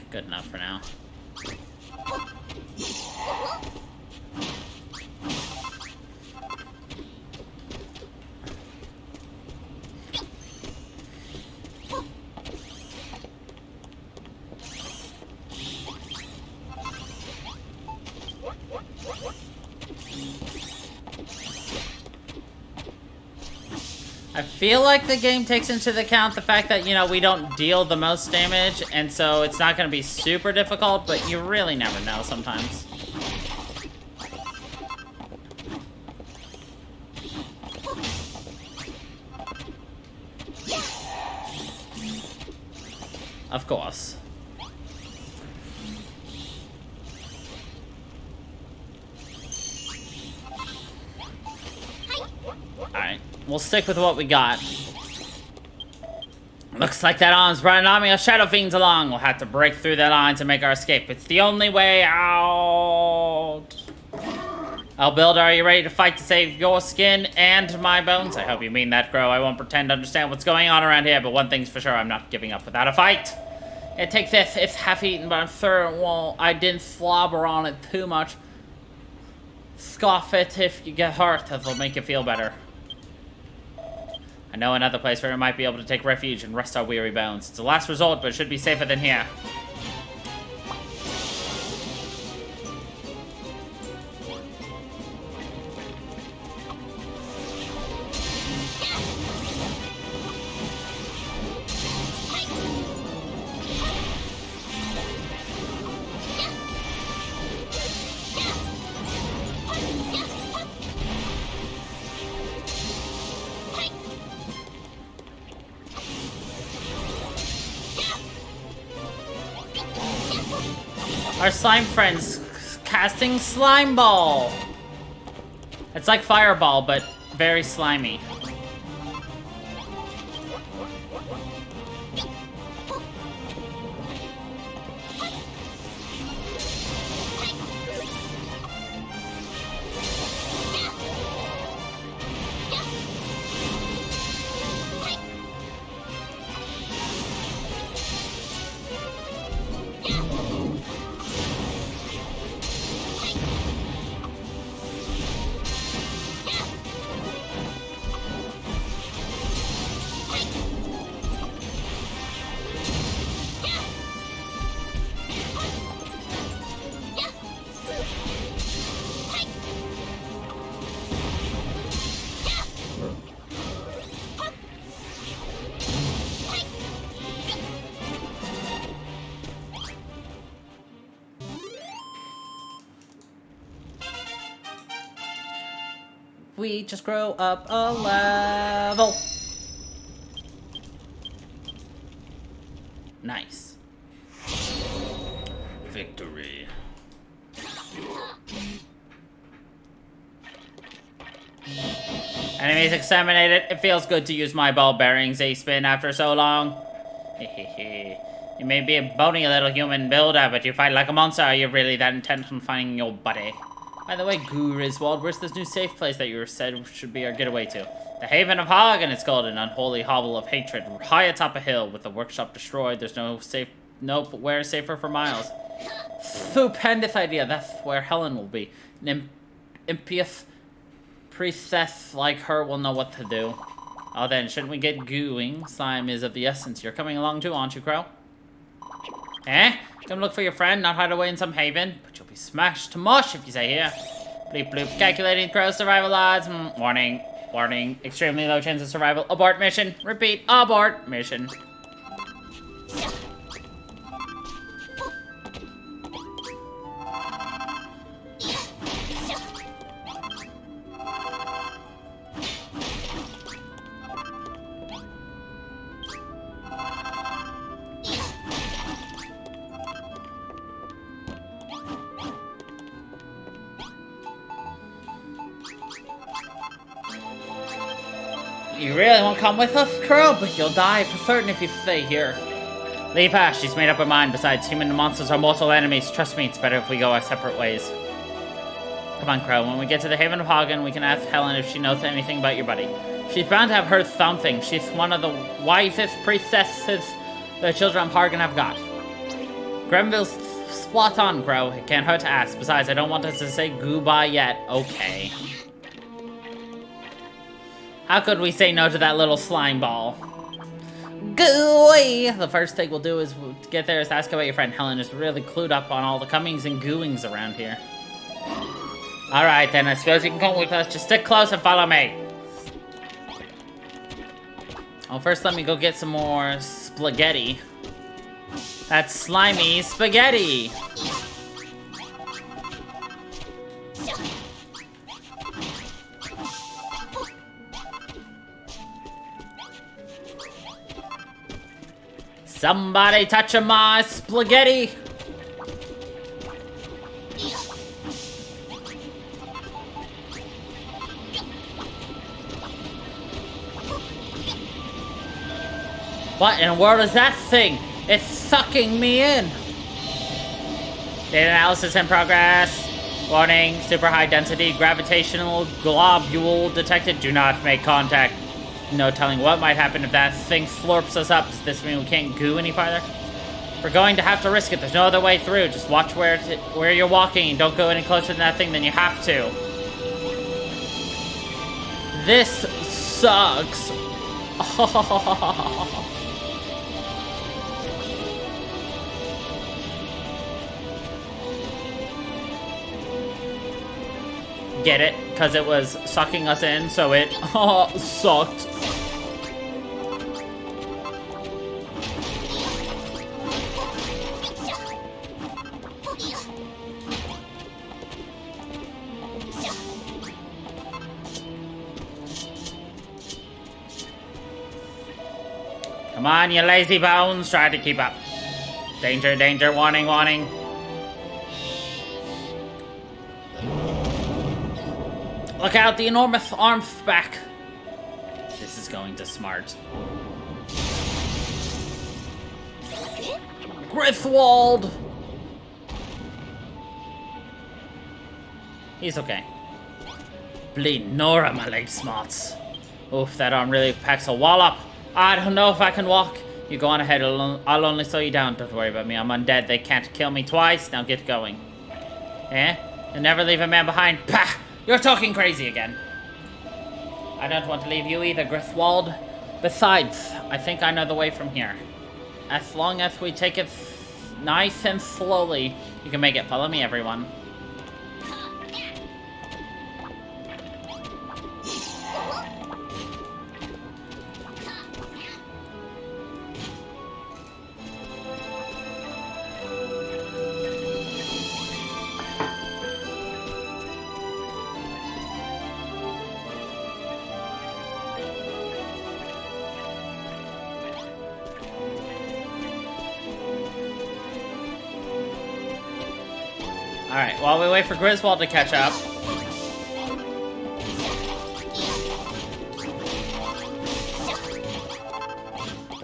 Good enough for now. I feel like the game takes into account the fact that, you know, we don't deal the most damage, and so it's not going to be super difficult, but you really never know sometimes. Of course. Alright. We'll stick with what we got. Looks like that arm's brought an army of shadow fiends along. We'll have to break through their lines and make our escape. It's the only way out. I'll build. Are you ready to fight to save your skin and my bones? I hope you mean that, Krow. I won't pretend to understand what's going on around here, but one thing's for sure, I'm not giving up without a fight. It takes this. It's half-eaten, but I'm sure, well, I didn't slobber on it too much. Scoff it if you get hurt, that'll make you feel better. I know another place where we might be able to take refuge and rest our weary bones. It's a last resort, but it should be safer than here. Our slime friend's casting slime ball. It's like fireball, but very slimy. We just grow up a level. Nice. Victory. Enemies exterminated. It feels good to use my ball bearings A-spin after so long. Hehehe. You may be a bony little human builder, but you fight like a monster. Are you really that intent on finding your buddy? By the way, Griswold, where's this new safe place that you said should be our getaway to? The Haven of Hagen, it's called, an unholy hovel of hatred, high atop a hill with the workshop destroyed. There's no safe, nope, where safer for miles. Stupendous idea, that's where Helen will be. An impious priestess like her will know what to do. Oh then, shouldn't we get gooing? Slime is of the essence. You're coming along too, aren't you, Krow? Eh? Come look for your friend, not hide away in some haven. But you'll be smashed to mush if you stay here. Bleep bloop. Calculating Krow survival odds. Warning. Warning. Extremely low chance of survival. Abort mission. Repeat. Abort mission. You really won't come with us, Krow? But you'll die for certain if you stay here. Leave her. She's made up her mind. Besides, human and monsters are mortal enemies. Trust me, it's better if we go our separate ways. Come on, Krow. When we get to the Haven of Hagen, we can ask Helen if she knows anything about your buddy. She's bound to have heard something. She's one of the wisest priestesses the children of Hagen have got. Grenville's spot on, Krow. It can't hurt to ask. Besides, I don't want us to say goodbye yet. Okay. How could we say no to that little slime ball? Gooey! The first thing we'll do is get there is ask about your friend. Helen is really clued up on all the comings and gooings around here. Alright then, I suppose you can come with us. Just stick close and follow me. Oh, first let me go get some more spaghetti. That's slimy spaghetti! Somebody touch my spaghetti! What in the world is that thing? It's sucking me in! Data analysis in progress. Warning, super high density gravitational globule detected. Do not make contact. No telling what might happen if that thing slurps us up. Does this mean we can't goo any farther? We're going to have to risk it. There's no other way through. Just watch where you're walking. Don't go any closer to that thing than you have to. This sucks. Get it? Because it was sucking us in, so it sucked. Come on, you lazy bones. Try to keep up. Danger, danger, warning, warning. Look out, the enormous arm's back. This is going to smart. Grithwald! He's okay. Bleed Nora, my leg smarts. Oof, that arm really packs a wallop. I don't know if I can walk. You go on ahead, I'll only slow you down. Don't worry about me, I'm undead. They can't kill me twice. Now get going. Eh? You'll never leave a man behind. Pah! You're talking crazy again. I don't want to leave you either, Grithwald. Besides, I think I know the way from here. As long as we take it nice and slowly, you can make it. Follow me, everyone. Alright, while we wait for Griswold to catch up.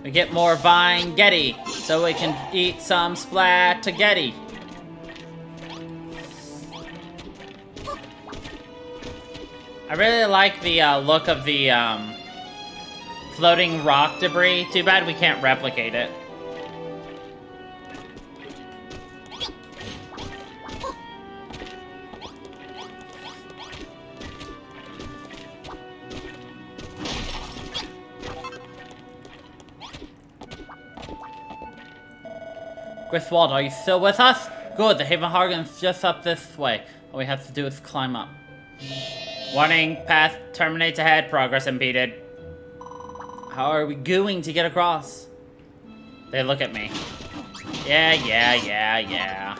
We get more Vine Getty, so we can eat some Splat-to-Getty. I really like the look of the floating rock debris. Too bad we can't replicate it. Grithwald, are you still with us? Good, the Haven Hargan's just up this way. All we have to do is climb up. Warning, path terminates ahead, progress impeded. How are we going to get across? They look at me. Yeah.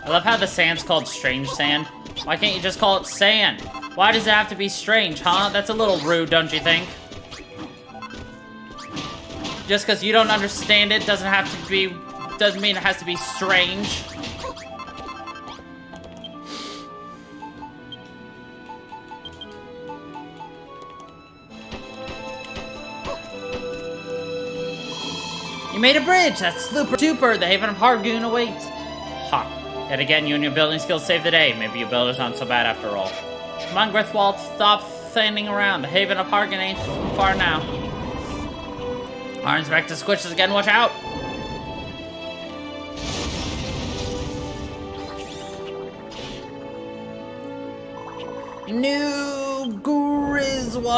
I love how the sand's called strange sand. Why can't you just call it sand? Why does it have to be strange, huh? That's a little rude, don't you think? Just because you don't understand it doesn't mean it has to be strange. You made a bridge! That's super duper! The Haven of Hargoon awaits! Ha! Yet again, you and your building skills saved the day. Maybe your builders aren't so bad after all. Come on, Grithwald, stop standing around. The Haven of Hargoon ain't far now. Arms back to squishes again, watch out! New Griswold!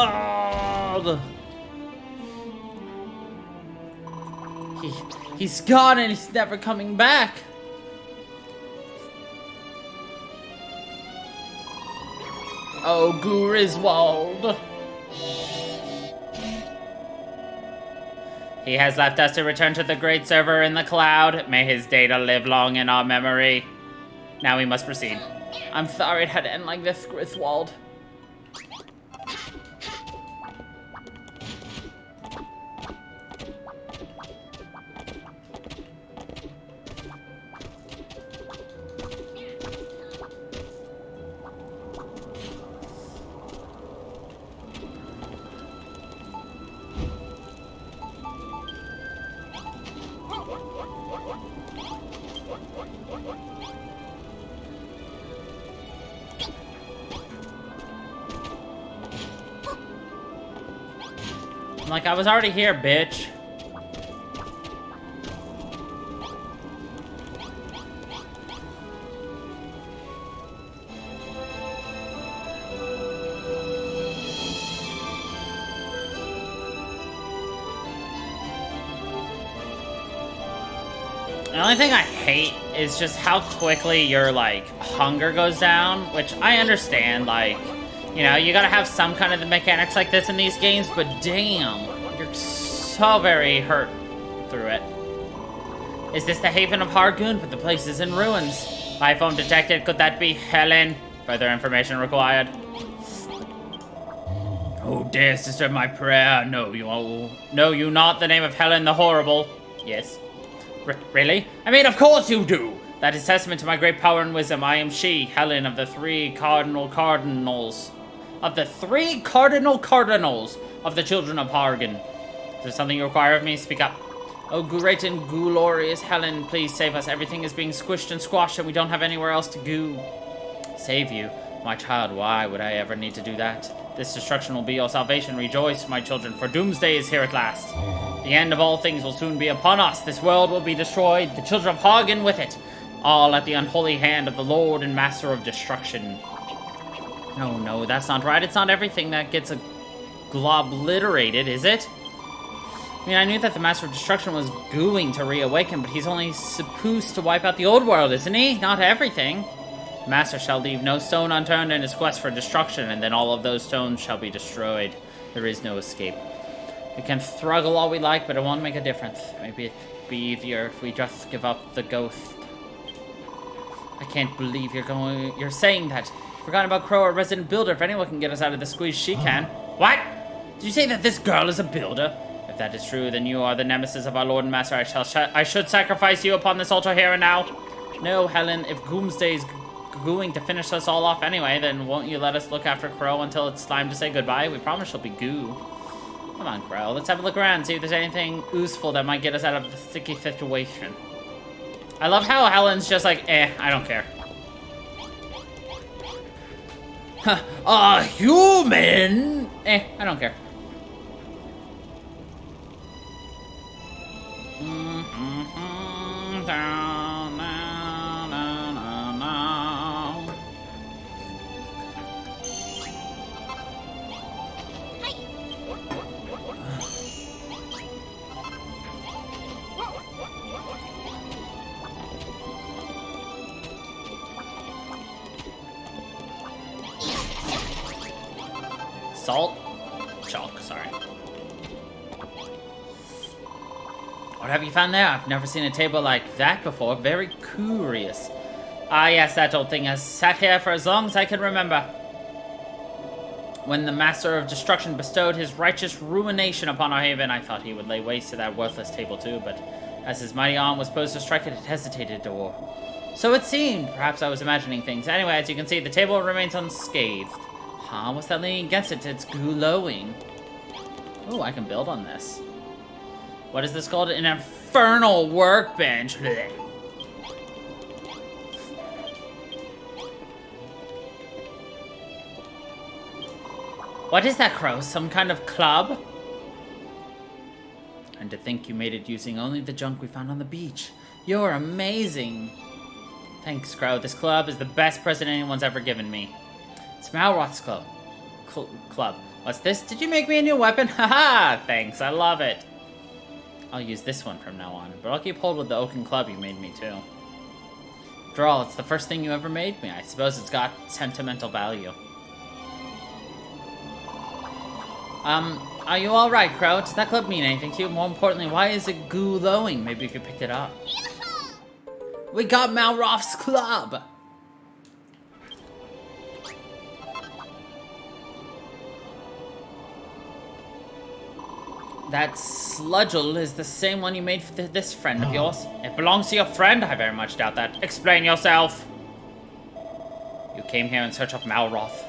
He's gone and he's never coming back. Oh, Griswold. He has left us to return to the great server in the cloud. May his data live long in our memory. Now we must proceed. I'm sorry it had to end like this, Griswold. I'm like, I was already here, bitch. The only thing I hate is just how quickly your, like, hunger goes down, which I understand, like, you know, you gotta have some kind of the mechanics like this in these games, but damn, you're so very hurt through it. Is this the haven of Hargoon? But the place is in ruins. iPhone detected, could that be Helen? Further information required. Oh, dear sister, my prayer. No, you not the name of Helen the Horrible. Yes. Really? I mean, of course you do! That is testament to my great power and wisdom. I am she, Helen of the three cardinals. Of the three cardinals of the children of Hargan. Is there something you require of me? Speak up. Oh, great and glorious Helen, please save us. Everything is being squished and squashed and we don't have anywhere else to go. Save you? My child, why would I ever need to do that? This destruction will be your salvation. Rejoice, my children, for doomsday is here at last. The end of all things will soon be upon us. This world will be destroyed, the children of Hagen with it. All at the unholy hand of the Lord and Master of Destruction. Oh no, that's not right. It's not everything that gets obliterated, is it? I mean, I knew that the Master of Destruction was going to reawaken, but he's only supposed to wipe out the old world, isn't he? Not everything. The Master shall leave no stone unturned in his quest for destruction, and then all of those stones shall be destroyed. There is no escape. We can struggle all we like, but it won't make a difference. Maybe it'd be easier if we just give up the ghost. I can't believe you're saying that. Forgotten about Krow, a resident builder. If anyone can get us out of the squeeze, she can. What? Did you say that this girl is a builder? If that is true, then you are the nemesis of our Lord and Master. I should sacrifice you upon this altar here and now. No, Helen, if Doomsday is going to finish us all off anyway, then won't you let us look after Krow until it's time to say goodbye? We promise she'll be goo. Come on, Krow. Let's have a look around, see if there's anything useful that might get us out of the sticky situation. I love how Helen's just like, I don't care. A human? I don't care. Salt? Chalk, sorry. What have you found there? I've never seen a table like that before. Very curious. Ah, yes, that old thing has sat here for as long as I can remember. When the Master of Destruction bestowed his righteous ruination upon our haven, I thought he would lay waste to that worthless table too, but as his mighty arm was posed to strike it, it hesitated or so it seemed. Perhaps I was imagining things. Anyway, as you can see, the table remains unscathed. Huh? What's that leaning against it? It's glowing. Oh, I can build on this. What is this called? An infernal workbench. Blech. What is that, Krow? Some kind of club? And to think you made it using only the junk we found on the beach. You're amazing. Thanks, Krow. This club is the best present anyone's ever given me. It's Malroth's club. What's this? Did you make me a new weapon? Haha! Thanks, I love it. I'll use this one from now on, but I'll keep hold with the oaken club you made me too. After all, it's the first thing you ever made me. I suppose it's got sentimental value. Are you alright, Krow? Does that club mean anything to you? More importantly, why is it glowing? Maybe if you picked it up. We got Malroth's club! That sludgel is the same one you made for this friend of yours. It belongs to your friend? I very much doubt that. Explain yourself. You came here in search of Malroth.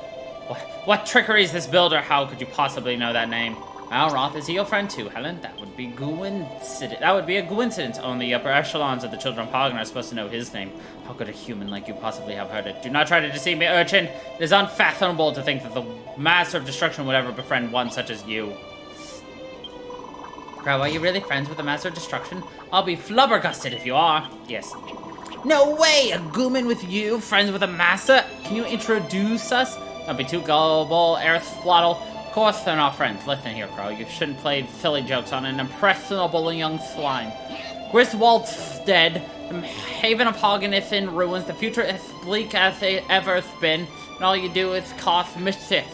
What trickery is this builder? How could you possibly know that name? Malroth, is he your friend too, Helen? That would be a coincidence. Only the upper echelons of the children of Hagen are supposed to know his name. How could a human like you possibly have heard it? Do not try to deceive me, urchin. It is unfathomable to think that the Master of Destruction would ever befriend one such as you. Krow, are you really friends with the Master of Destruction? I'll be flubbergusted if you are. Yes. No way! A Gooman with you, friends with a Master? Can you introduce us? Don't be too gullible, Earthflottle. Of course they're not friends. Listen here, Krow. You shouldn't play silly jokes on an impressionable young slime. Griswold's dead. The haven of Hagen is in ruins. The future is bleak as it ever has been. And all you do is cause mischief.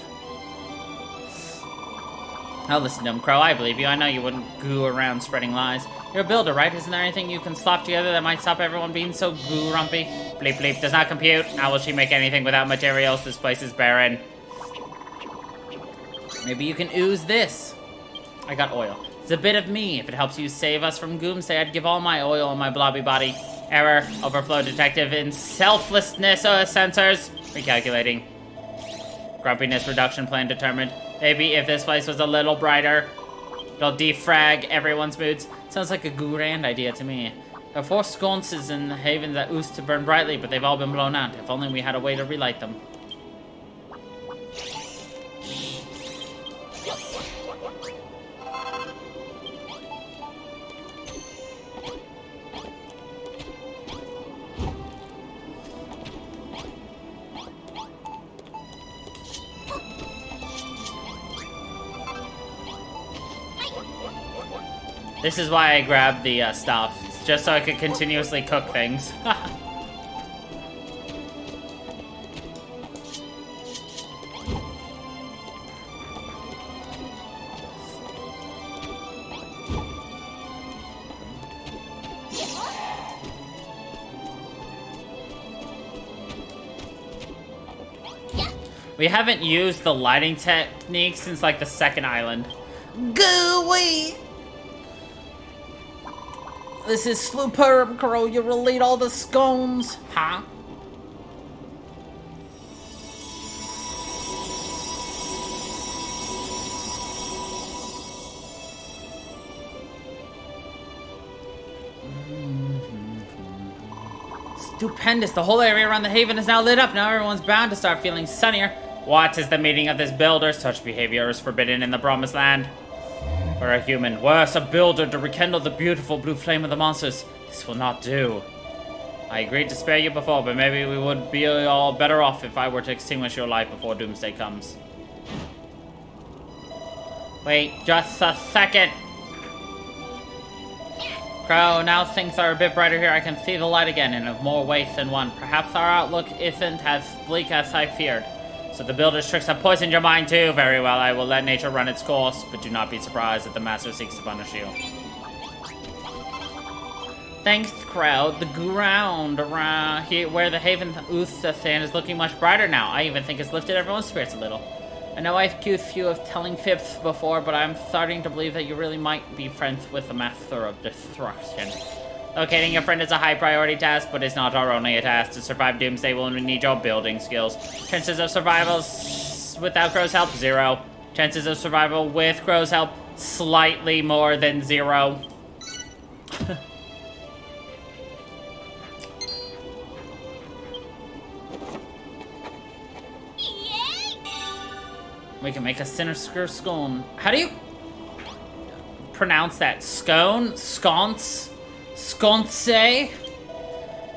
Oh, listen to him, Krow. I believe you. I know you wouldn't goo around spreading lies. You're a builder, right? Isn't there anything you can slap together that might stop everyone being so goo-rumpy? Bleep bleep does not compute. How will she make anything without materials? This place is barren. Maybe you can ooze this. I got oil. It's a bit of me. If it helps you save us from Goomsay, I'd give all my oil in my blobby body. Error. Overflow detective in selflessness sensors. Recalculating. Grumpiness reduction plan determined. Maybe if this place was a little brighter, it'll defrag everyone's moods. Sounds like a grand idea to me. There are 4 sconces in the haven that used to burn brightly, but they've all been blown out. If only we had a way to relight them. This is why I grabbed the stuff, just so I could continuously cook things. We haven't used the lighting technique since like the 2nd island. Go away! This is superb, Krow. You relate all the scones, huh? Stupendous. The whole area around the haven is now lit up. Now everyone's bound to start feeling sunnier. What is the meaning of this builder? Such behavior is forbidden in the Promised Land. For a human, worse, a builder to rekindle the beautiful blue flame of the monsters. This will not do. I agreed to spare you before, but maybe we would be all better off if I were to extinguish your light before Doomsday comes. Wait, just a second. Krow, now things are a bit brighter here. I can see the light again, and of more ways than one. Perhaps our outlook isn't as bleak as I feared. So the builder's tricks have poisoned your mind too. Very well, I will let nature run its course, but do not be surprised if the Master seeks to punish you. Thanks, Krow. The ground around here where the haven used to stand is looking much brighter now. I even think it's lifted everyone's spirits a little. I know I accused you of telling fibs before, but I'm starting to believe that you really might be friends with the Master of Destruction. Locating your friend is a high priority task, but it's not our only task. To survive Doomsday, we'll need your building skills. Chances of survival without Krow's help, 0. Chances of survival with Krow's help, slightly more than 0. We can make a sinister scone. How do you pronounce that? Scone? Sconce? Sconce?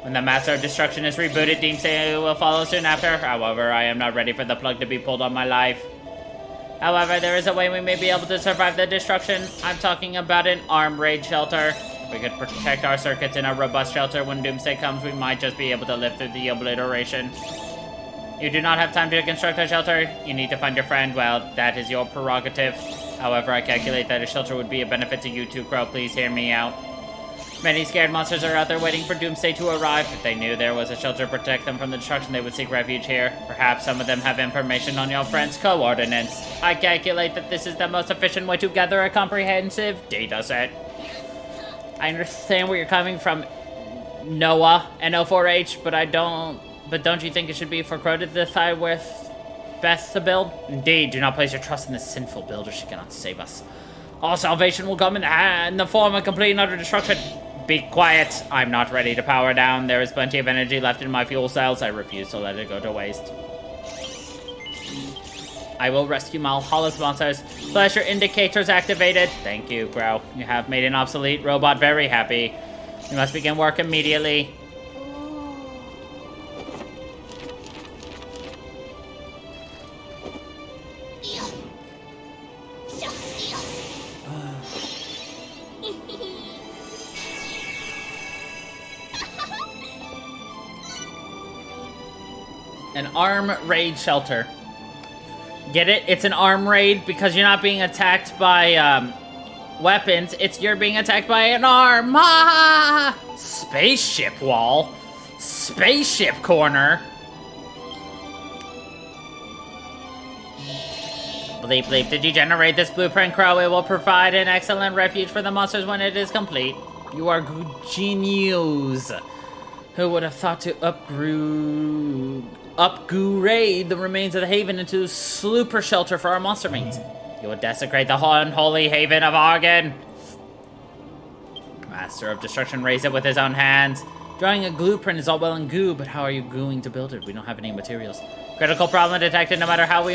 When the Master of Destruction is rebooted, Doomsday will follow soon after. However, I am not ready for the plug to be pulled on my life. However, there is a way we may be able to survive the destruction. I'm talking about an armed raid shelter. If we could protect our circuits in a robust shelter when Doomsday comes, we might just be able to live through the obliteration. You do not have time to construct a shelter. You need to find your friend. Well, that is your prerogative. However, I calculate that a shelter would be a benefit to you too, Krow. Please hear me out. Many scared monsters are out there waiting for Doomsday to arrive. If they knew there was a shelter to protect them from the destruction, they would seek refuge here. Perhaps some of them have information on your friend's coordinates. I calculate that this is the most efficient way to gather a comprehensive data set. I understand where you're coming from, Noah, NO4H, but don't you think it should be for Krow to decide where's best to build? Indeed, do not place your trust in this sinful builder. She cannot save us. All salvation will come in the form of complete and utter destruction. Be quiet. I'm not ready to power down. There is plenty of energy left in my fuel cells. I refuse to let it go to waste. I will rescue Malhala's monsters. Pleasure indicators activated. Thank you, Krow. You have made an obsolete robot very happy. You must begin work immediately. An arm raid shelter. Get it? It's an arm raid because you're not being attacked by weapons. You're being attacked by an arm. Ah! Spaceship wall. Spaceship corner. Bleep bleep. Did you generate this blueprint, Krow? It will provide an excellent refuge for the monsters when it is complete. You are good genius. Who would have thought to upgrade the remains of the haven into a slooper shelter for our monster mates? You would desecrate the unholy haven of Argon. Master of Destruction raised it with his own hands. Drawing a blueprint is all well and good, but how are you going to build it? We don't have any materials. Critical problem detected. No matter how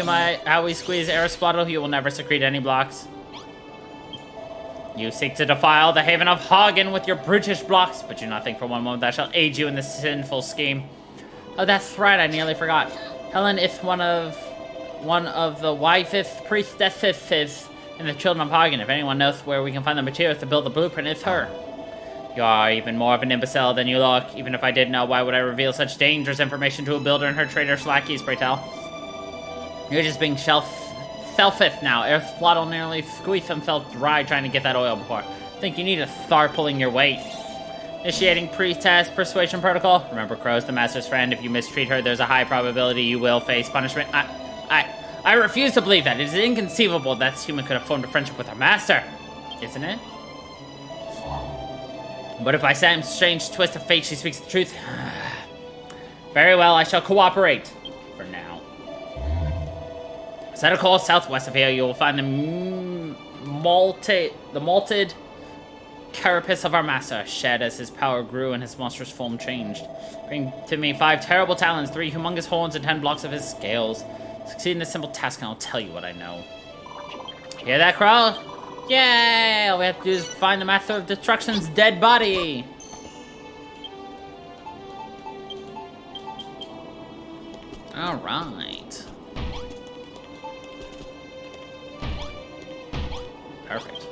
we squeeze Aristotle, you will never secrete any blocks. You seek to defile the haven of Hagen with your brutish blocks, but do not think for one moment that shall aid you in this sinful scheme. Oh, that's right, I nearly forgot. Helen is one of the wisest priestesses in the children of Hagen. If anyone knows where we can find the materials to build the blueprint, it's her. You are even more of an imbecile than you look. Even if I did know, why would I reveal such dangerous information to a builder and her traitorous lackeys, pray tell? You're just being selfish now. Aristotle nearly squeezed himself dry trying to get that oil before. I think you need to start pulling your weight. Initiating pre-test persuasion protocol. Remember, Krow's the master's friend. If you mistreat her, there's a high probability you will face punishment. I refuse to believe that. It is inconceivable that this human could have formed a friendship with her master. Isn't it? But if by some strange twist of fate she speaks the truth... Very well, I shall cooperate. For now. Set a course southwest of here. You will find the malted carapace of our master, shed as his power grew and his monstrous form changed. Bring to me 5 terrible talons, 3 humongous horns, and 10 blocks of his scales. Succeed in this simple task and I'll tell you what I know. Hear that, Krow? Yay! All we have to do is find the Master of Destruction's dead body! Alright. Perfect.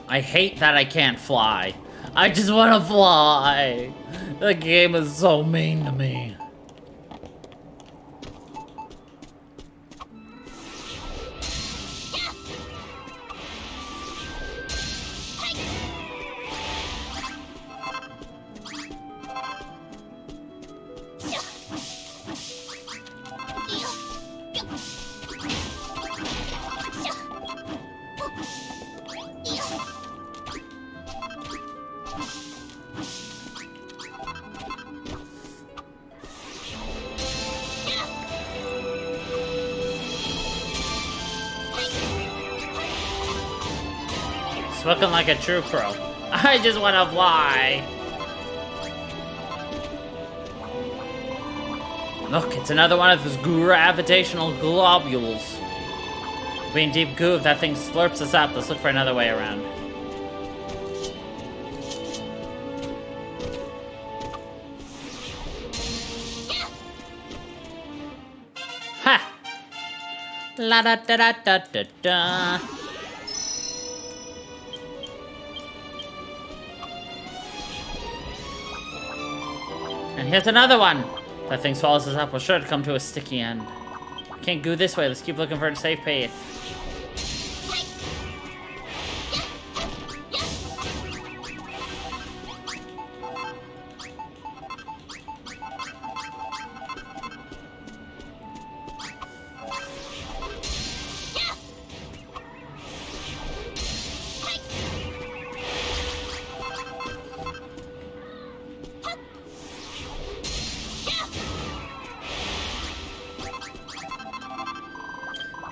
I hate that I can't fly. I just want to fly. The game is so mean to me. Looking like a true Krow. I just want to fly. Look, it's another one of those gravitational globules. Being deep goo, if that thing slurps us up, let's look for another way around. Ha! La da da da da da da. And here's another one! That thing swallows us up, we're sure to come to a sticky end. Can't go this way, let's keep looking for a safe path.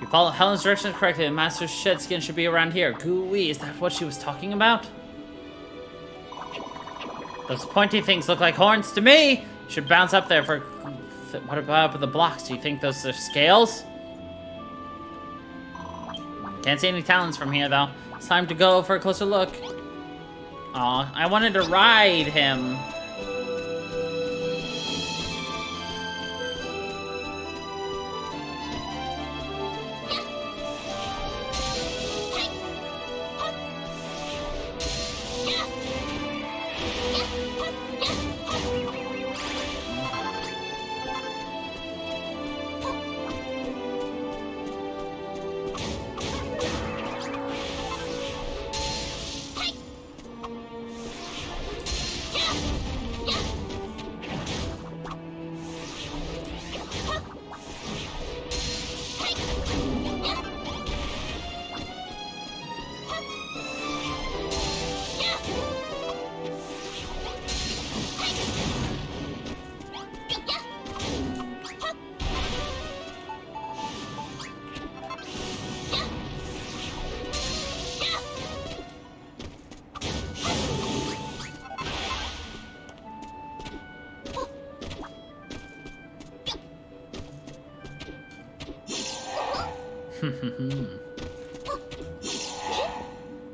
Follow Helen's directions correctly, the Master's shed skin should be around here. Gooey, is that what she was talking about? Those pointy things look like horns to me! Should bounce up there for... What about the blocks? Do you think those are scales? Can't see any talons from here, though. It's time to go for a closer look. Aw, I wanted to ride him.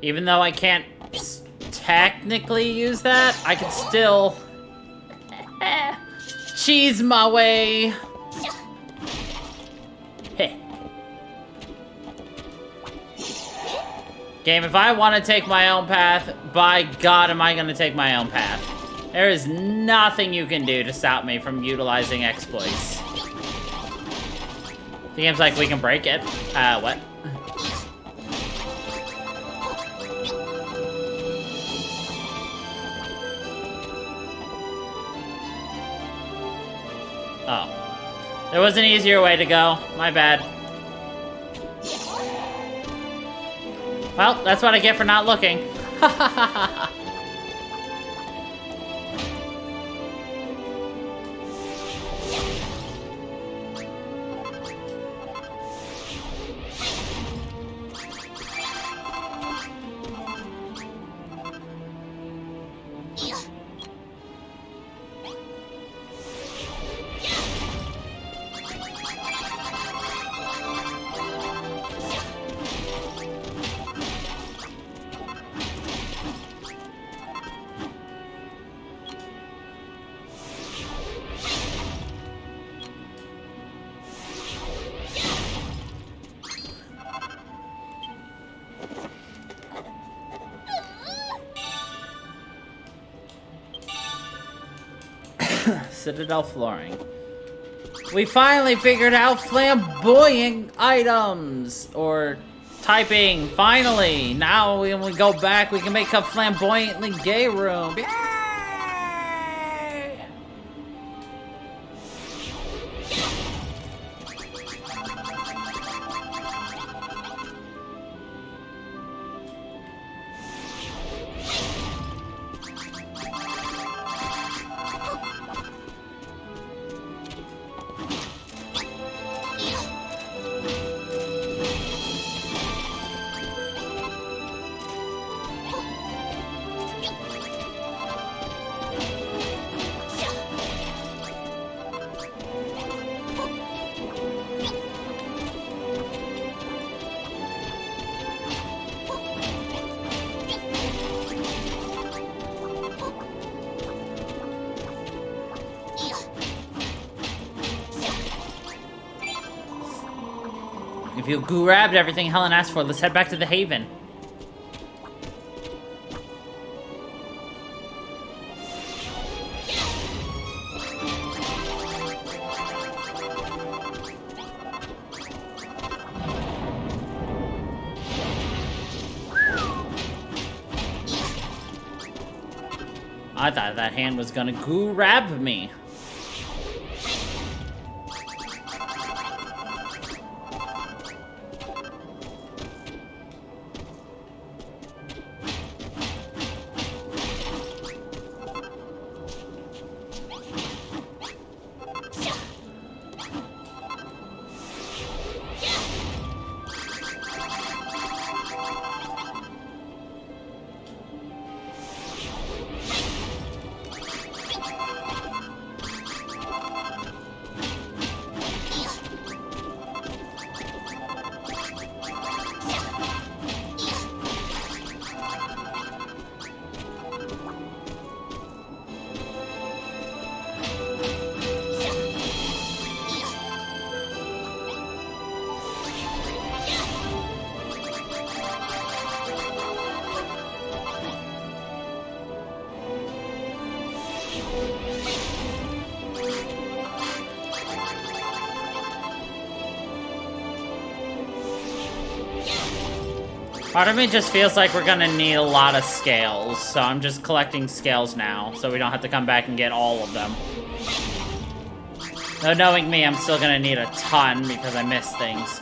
Even though I can't technically use that, I can still cheese my way. Game, if I want to take my own path, by God am I going to take my own path. There is nothing you can do to stop me from utilizing exploits. The game's like, we can break it. What? Oh. There was an easier way to go. My bad. Well, that's what I get for not looking. Citadel flooring. We finally figured out flamboyant items! Or typing, finally! Now when we go back, we can make a flamboyantly gay room. Yay! If you grabbed everything Helen asked for, let's head back to the Haven. I thought that hand was gonna grab me. Part of me just feels like we're gonna need a lot of scales, so I'm just collecting scales now, so we don't have to come back and get all of them. Though knowing me, I'm still gonna need a ton because I miss things.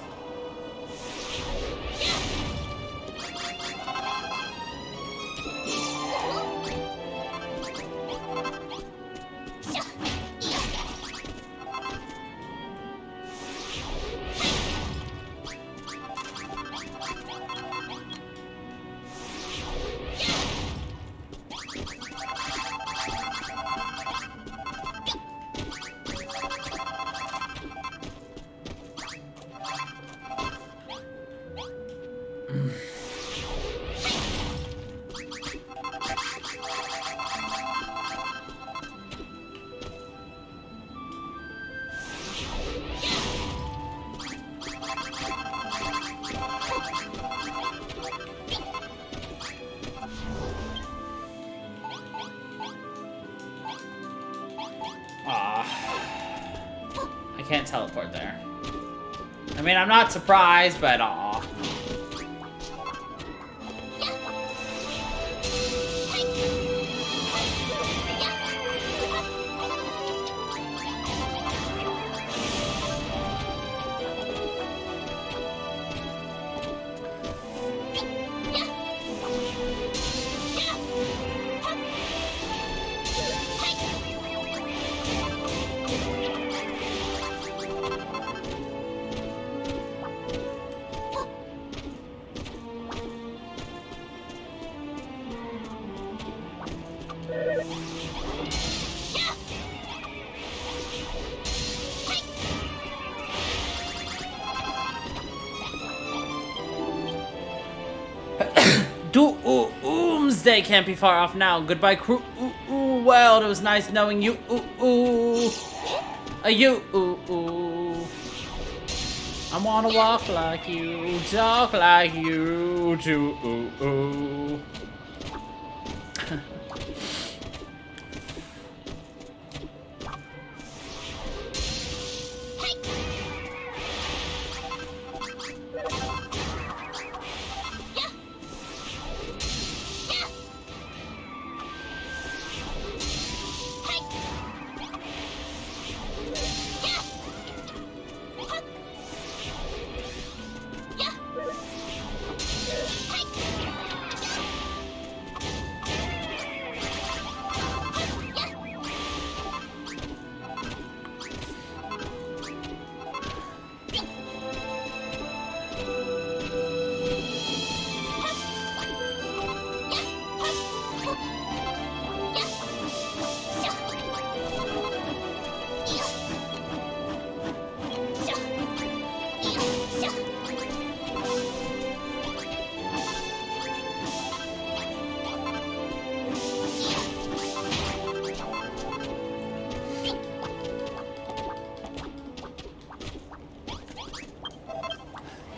I can't teleport there. I mean, I'm not surprised, but aw. Doomsday can't be far off now. Goodbye, Krow. World. It was nice knowing you. I wanna walk like you, talk like you too.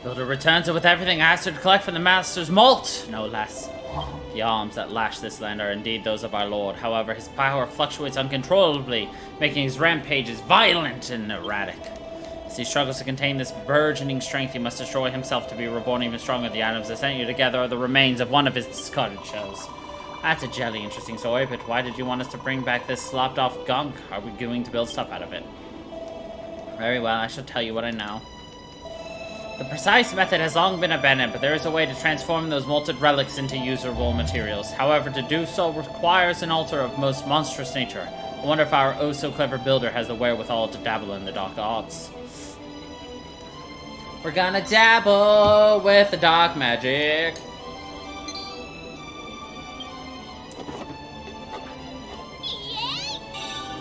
Builder returns it with everything asked her to collect from the Master's Malt, no less. The arms that lash this land are indeed those of our Lord. However, his power fluctuates uncontrollably, making his rampages violent and erratic. As he struggles to contain this burgeoning strength, he must destroy himself to be reborn even stronger. The items that sent you together are the remains of one of his discarded shells. That's a jelly interesting story, but why did you want us to bring back this slopped off gunk? Are we going to build stuff out of it? Very well, I shall tell you what I know. The precise method has long been abandoned, but there is a way to transform those molted relics into usable materials. However, to do so requires an altar of most monstrous nature. I wonder if our oh-so-clever builder has the wherewithal to dabble in the dark arts. We're gonna dabble with the dark magic.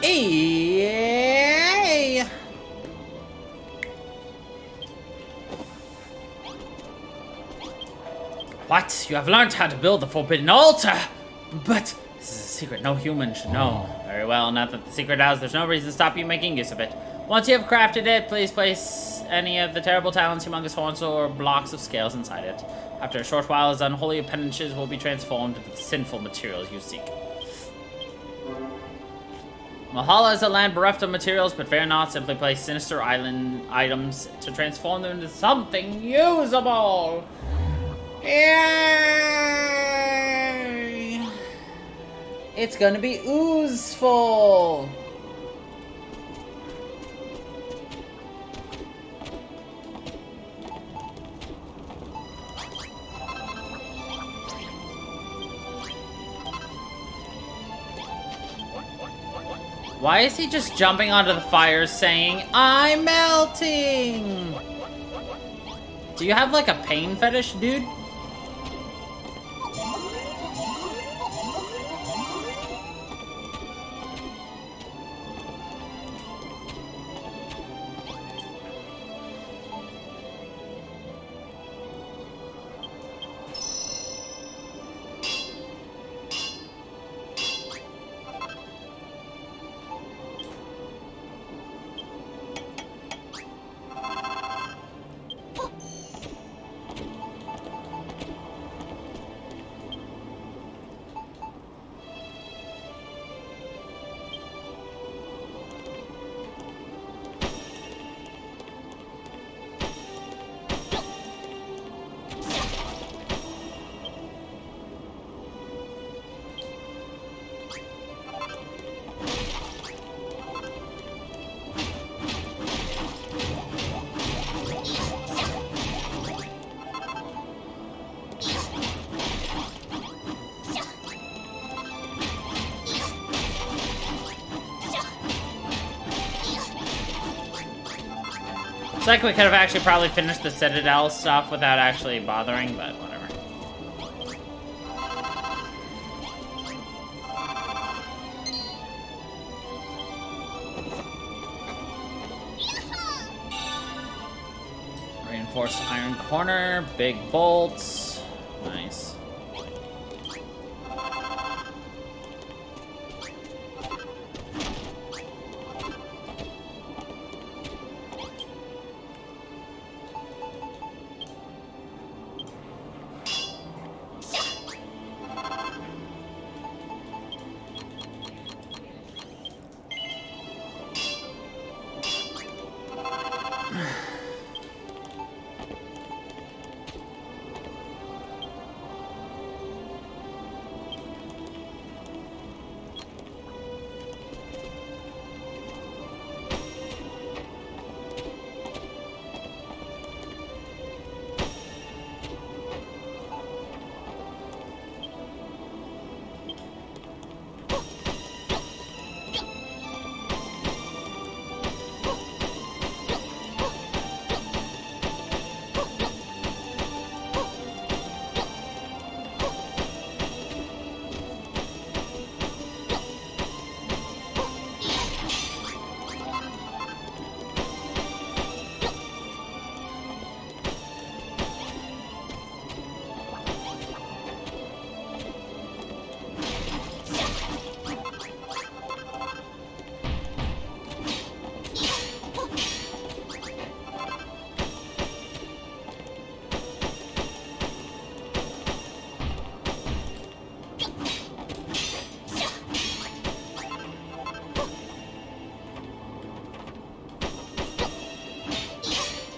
Yay! What? You have learned how to build the forbidden altar! But this is a secret no human should know. Very well, now that the secret out, there's no reason to stop you making use of it. Once you have crafted it, please place any of the terrible talons, humongous horns, or blocks of scales inside it. After a short while, his unholy appendages will be transformed into the sinful materials you seek. Valhalla is a land bereft of materials, but fear not, simply place sinister island items to transform them into something usable! Yay! It's gonna be oozeful! Why is he just jumping onto the fire saying, I'm melting? Do you have like a pain fetish, dude? It's like we could have actually probably finished the Citadel stuff without actually bothering, but whatever. Reinforced iron corner, big bolts. Nice.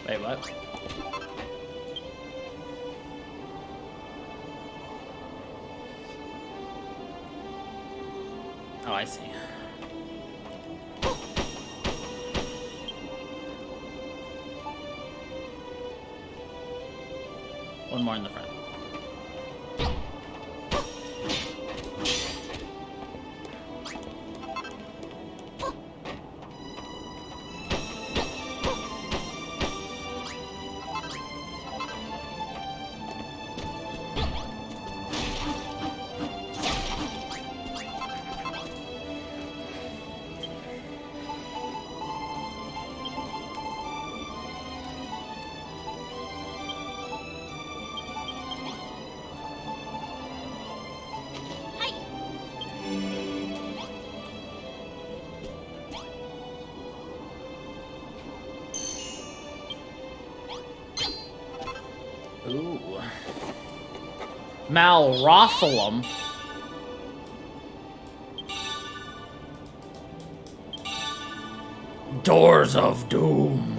Wait, what? I see. One more in the front. Ooh. Malrothalum. Doors of Doom.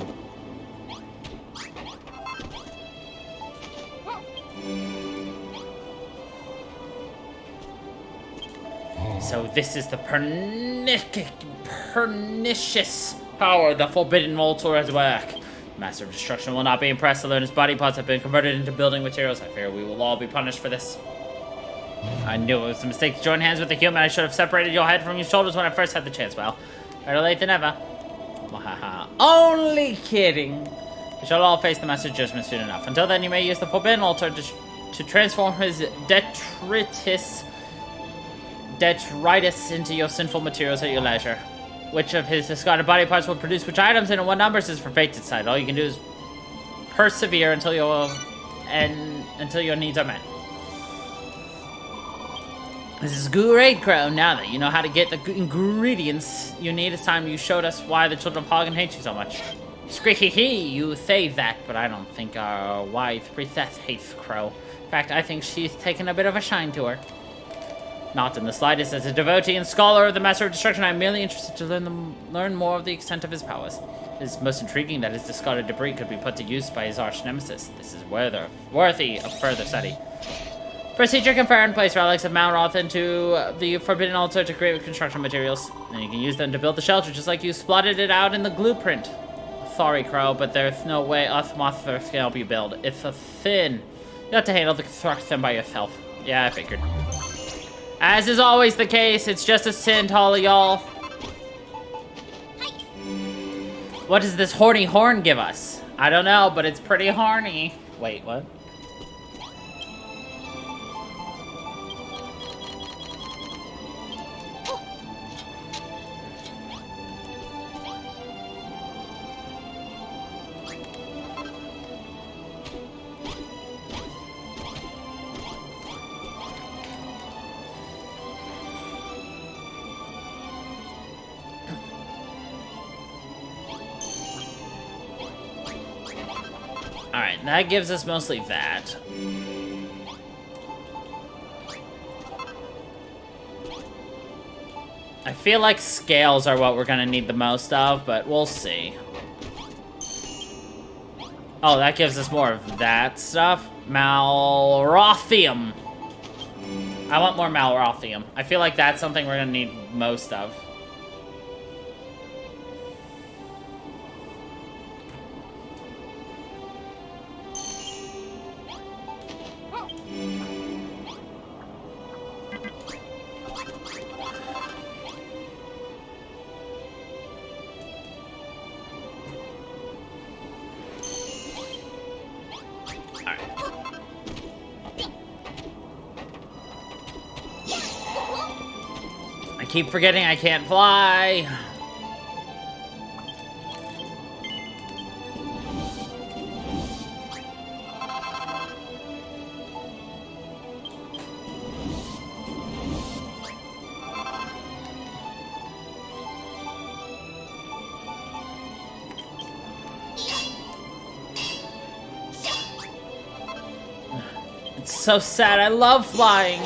So this is the pernicious power the Forbidden Mortal has work. Master of Destruction will not be impressed to learn his body parts have been converted into building materials. I fear we will all be punished for this. I knew it was a mistake to join hands with a human. I should have separated your head from your shoulders when I first had the chance. Well, better late than never. Only kidding. We shall all face the Master's judgment soon enough. Until then, you may use the Forbidden Altar to transform his detritus into your sinful materials at your leisure. Which of his discarded body parts will produce which items and in what numbers is for fate to decide. All you can do is persevere until your needs are met. This is great, Krow. Now that you know how to get the ingredients you need, it's time you showed us why the children of Hagen hate you so much. Squeaky, you say that, but I don't think our wife Princess hates Krow. In fact, I think she's taken a bit of a shine to her. Not in the slightest. As a devotee and scholar of the Master of Destruction, I am merely interested to learn more of the extent of his powers. It is most intriguing that his discarded debris could be put to use by his arch nemesis. This is worthy of further study. Procedure: confer and place relics of Mount Roth into the Forbidden Altar to create construction materials. And you can use them to build the shelter, just like you plotted it out in the blueprint. Sorry, Krow, but there's no way us monsters can help you build. It's a sin. You have to handle the construction by yourself. Yeah, I figured. As is always the case, it's just a sin to all of y'all. What does this horny horn give us? I don't know, but it's pretty horny. Wait, what? Alright, that gives us mostly that. I feel like scales are what we're gonna need the most of, but we'll see. Oh, that gives us more of that stuff. Malrothium. I want more Malrothium. I feel like that's something we're gonna need most of. Keep forgetting I can't fly. It's so sad. I love flying.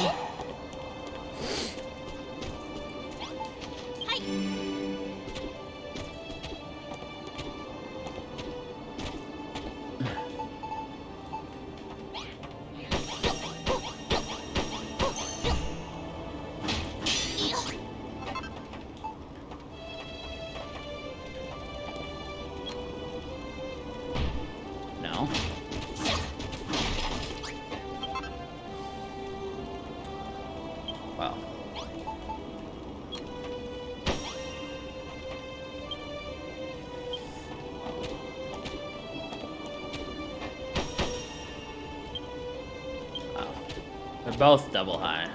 now. Well. Oh. They're both double high.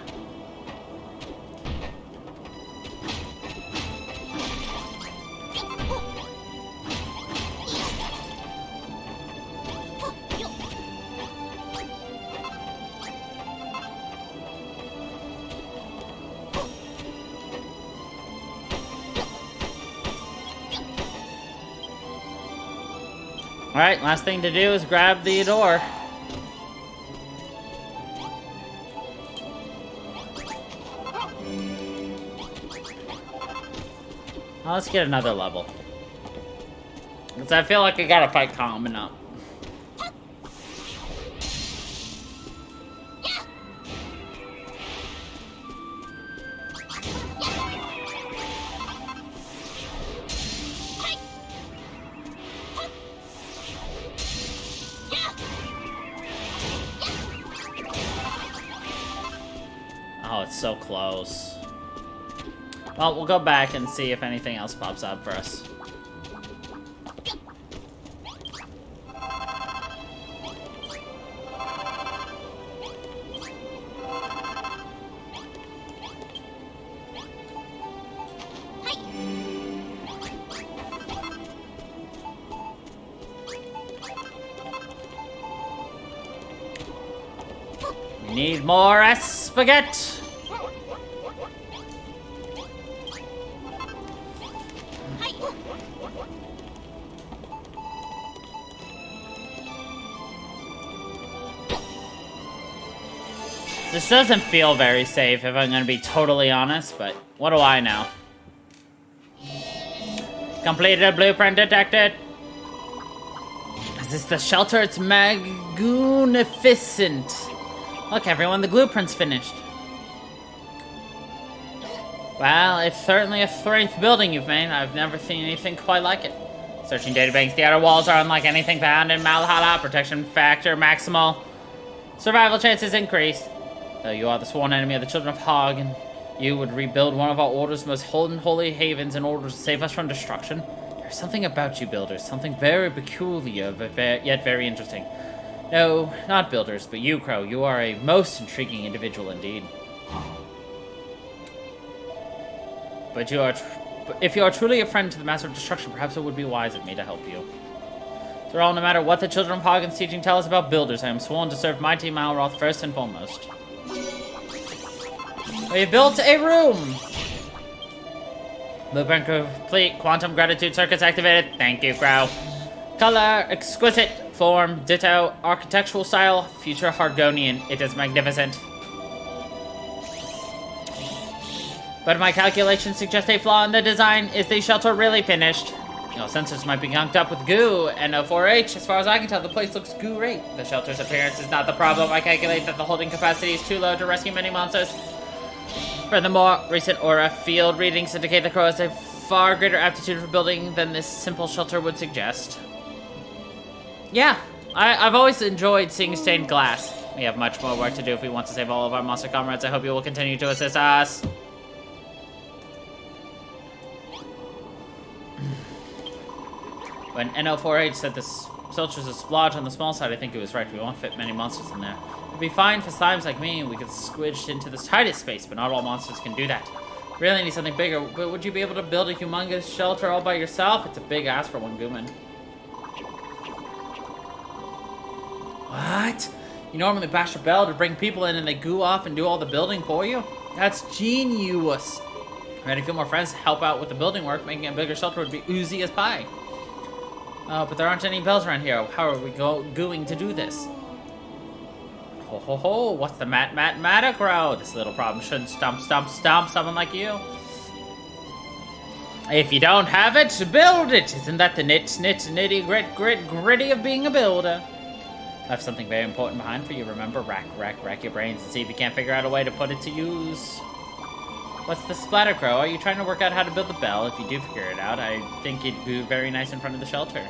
Alright, last thing to do is grab the door. Well, let's get another level. Because I feel like I gotta fight coming up. Oh, it's so close. Well, we'll go back and see if anything else pops up for us. We need more spaghetti. This doesn't feel very safe, if I'm gonna be totally honest, but what do I know? Completed blueprint detected. Is this the shelter? It's magnificent. Look, everyone, the blueprint's finished. Well, it's certainly a strength building you've made. I've never seen anything quite like it. Searching databanks, the outer walls are unlike anything found in Malhala. Protection factor maximal. Survival chances increased. Though you are the sworn enemy of the children of Hog, and you would rebuild one of our order's most holy havens in order to save us from destruction. There's something about you, builders, something very peculiar, but yet very interesting. No, not builders, but you, Krow. You are a most intriguing individual indeed. But if you are truly a friend to the Master of Destruction, perhaps it would be wise of me to help you. After all, no matter what the children of Hagen's teaching tell us about builders, I am sworn to serve mighty Malroth first and foremost. We built a room! Blueprint complete. Quantum gratitude circuits activated. Thank you, Krow. Color, exquisite. Form, ditto. Architectural style, future Hargonian. It is magnificent. But my calculations suggest a flaw in the design. Is the shelter really finished? Your sensors might be gunked up with goo. NO4H, as far as I can tell, the place looks goo-rate. The shelter's appearance is not the problem. I calculate that the holding capacity is too low to rescue many monsters. Furthermore, recent aura field readings indicate the Krow has a far greater aptitude for building than this simple shelter would suggest. Yeah, I've always enjoyed seeing stained glass. We have much more work to do if we want to save all of our monster comrades. I hope you will continue to assist us. When NO4H said this shelter's a splodge on the small side, I think it was right. We won't fit many monsters in there. It'd be fine for slimes like me. We could squidge into this tightest space, but not all monsters can do that. Really need something bigger, but would you be able to build a humongous shelter all by yourself? It's a big ask for one Gooman. What? You normally bash your bell to bring people in and they goo off and do all the building for you? That's genius. I had a few more friends to help out with the building work. Making a bigger shelter would be oozy as pie. Oh, but there aren't any bells around here. How are we going to do this? Ho ho ho, what's the matter, Krow? This little problem shouldn't stump someone like you. If you don't have it, build it. Isn't that the nitty gritty of being a builder? I have something very important behind for you, remember? Rack your brains and see if you can't figure out a way to put it to use. What's the splatter, Krow? Are you trying to work out how to build the bell? If you do figure it out, I think it'd be very nice in front of the shelter.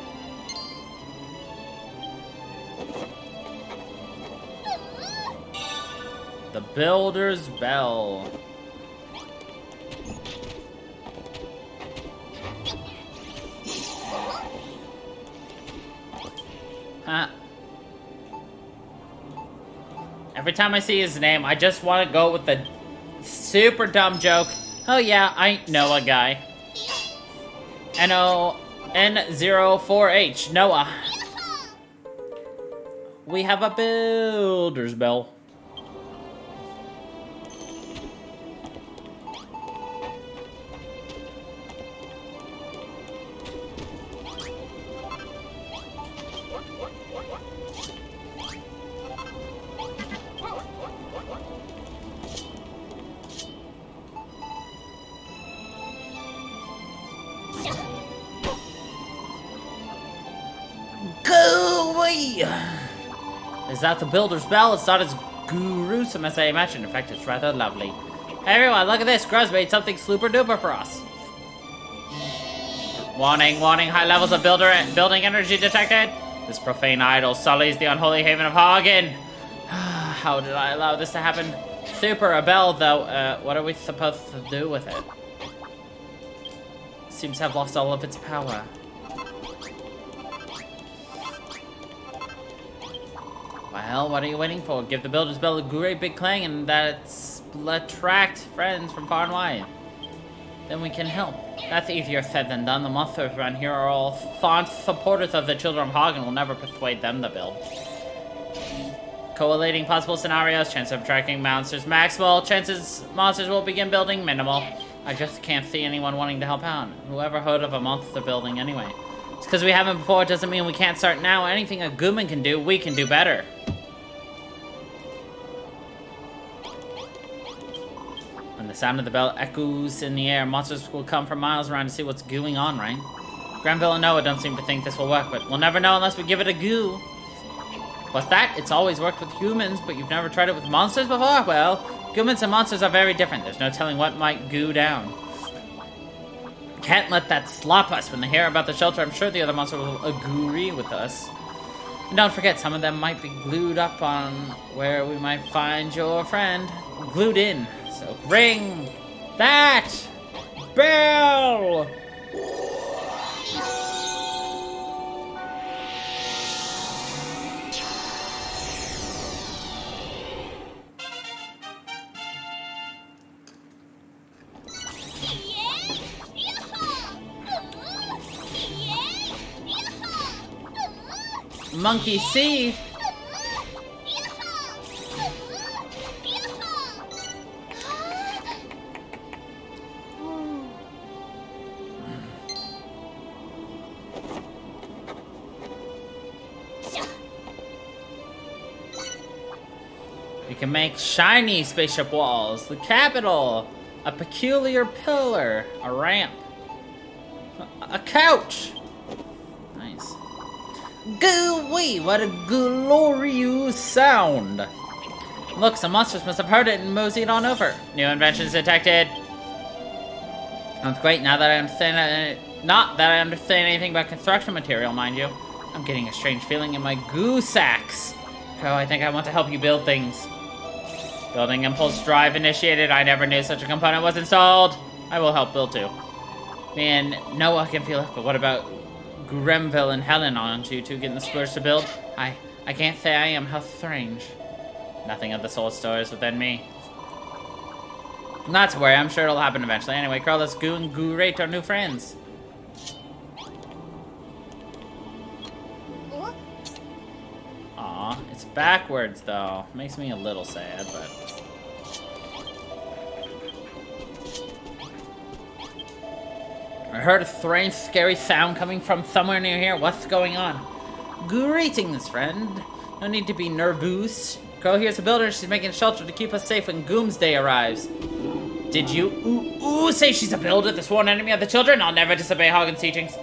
The Builder's Bell. Huh. Every time I see his name, I just want to go with the super dumb joke. Oh yeah, I know a guy. N04H, Noah. We have a Builder's Bell. Go-wee! Is that the Builder's Bell? It's not as gruesome as I imagined. In fact, it's rather lovely. Hey everyone, look at this. Crow's made something super duper for us. Warning, warning, high levels of building energy detected. This profane idol sullies the unholy haven of Hagen. How did I allow this to happen? Super, a bell though. What are we supposed to do with it? Seems to have lost all of its power. Well, what are you waiting for? Give the Builder's Bell a great big clang and that's attract friends from far and wide. Then we can help. That's easier said than done. The monsters around here are all staunch supporters of the children of Hagen. We'll never persuade them to build. Collating possible scenarios. Chance of attracting monsters maximal. Chances monsters will begin building minimal. I just can't see anyone wanting to help out. Whoever heard of a monster building anyway? It's because we haven't before. It doesn't mean we can't start now. Anything a Gooman can do, we can do better. When the sound of the bell echoes in the air, monsters will come from miles around to see what's going on, right? Granville and Noah don't seem to think this will work, but we'll never know unless we give it a go. What's that? It's always worked with humans, but you've never tried it with monsters before? Well, humans and monsters are very different. There's no telling what might go down. Can't let that slop us. When they hear about the shelter, I'm sure the other monsters will agree with us. And don't forget, some of them might be glued up on where we might find your friend. Glued in. So ring that bell! Monkey see. We can make shiny spaceship walls, the Capitol, a peculiar pillar, a ramp, a couch. Nice. Goo-wee, what a glorious sound. Look, some monsters must have heard it and moseyed on over. New inventions detected. That's great, now that I understand not that I understand anything about construction material, mind you. I'm getting a strange feeling in my goo sacks. Krow, I think I want to help you build things. Building impulse drive initiated. I never knew such a component was installed. I will help build too. Me and Noah can feel it, but what about Grenville and Helen? Aren't you two getting the spurs to build? I can't say I am. How strange. Nothing of the soul stores within me. Not to worry, I'm sure it'll happen eventually. Anyway, Krow, let's go and goo-rate our new friends. Aw, it's backwards though. Makes me a little sad, but... I heard a strange, scary sound coming from somewhere near here. What's going on? Greetings, friend. No need to be nervous. Krow here's a builder. She's making shelter to keep us safe when Doomsday arrives. Did you say she's a builder, the sworn enemy of the children? I'll never disobey Hagen's teachings.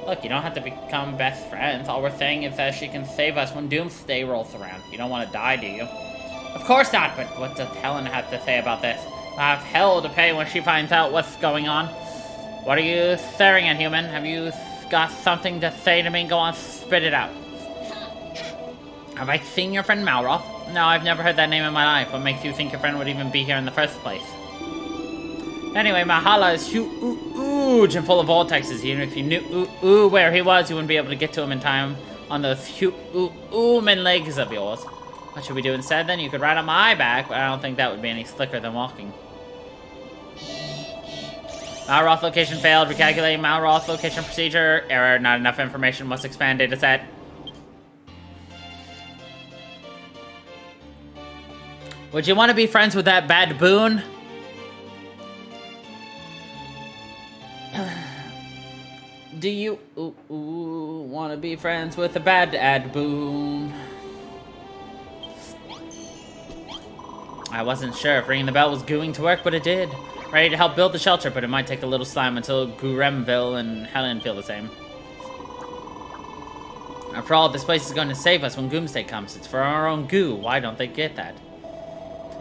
Look, you don't have to become best friends. All we're saying is that she can save us when Doomsday rolls around. You don't want to die, do you? Of course not, but what does Helen have to say about this? I'll have hell to pay when she finds out what's going on. What are you staring at, human? Have you got something to say to me? Go on, spit it out. Have I seen your friend Malroth? No, I've never heard that name in my life. What makes you think your friend would even be here in the first place? Anyway, Valhalla is huge and full of vortexes. Even if you knew where he was, you wouldn't be able to get to him in time on those human legs of yours. What should we do instead then? You could ride on my back, but I don't think that would be any slicker than walking. Malroth location failed. Recalculating Malroth location procedure. Error, not enough information. Must expand data set. Would you want to be friends with that bad boon? Do you want to be friends with a bad boon? I wasn't sure if ringing the bell was going to work, but it did. Ready to help build the shelter, but it might take a little slime until Guremville and Helen feel the same. After all, this place is going to save us when Goomsday comes. It's for our own goo. Why don't they get that?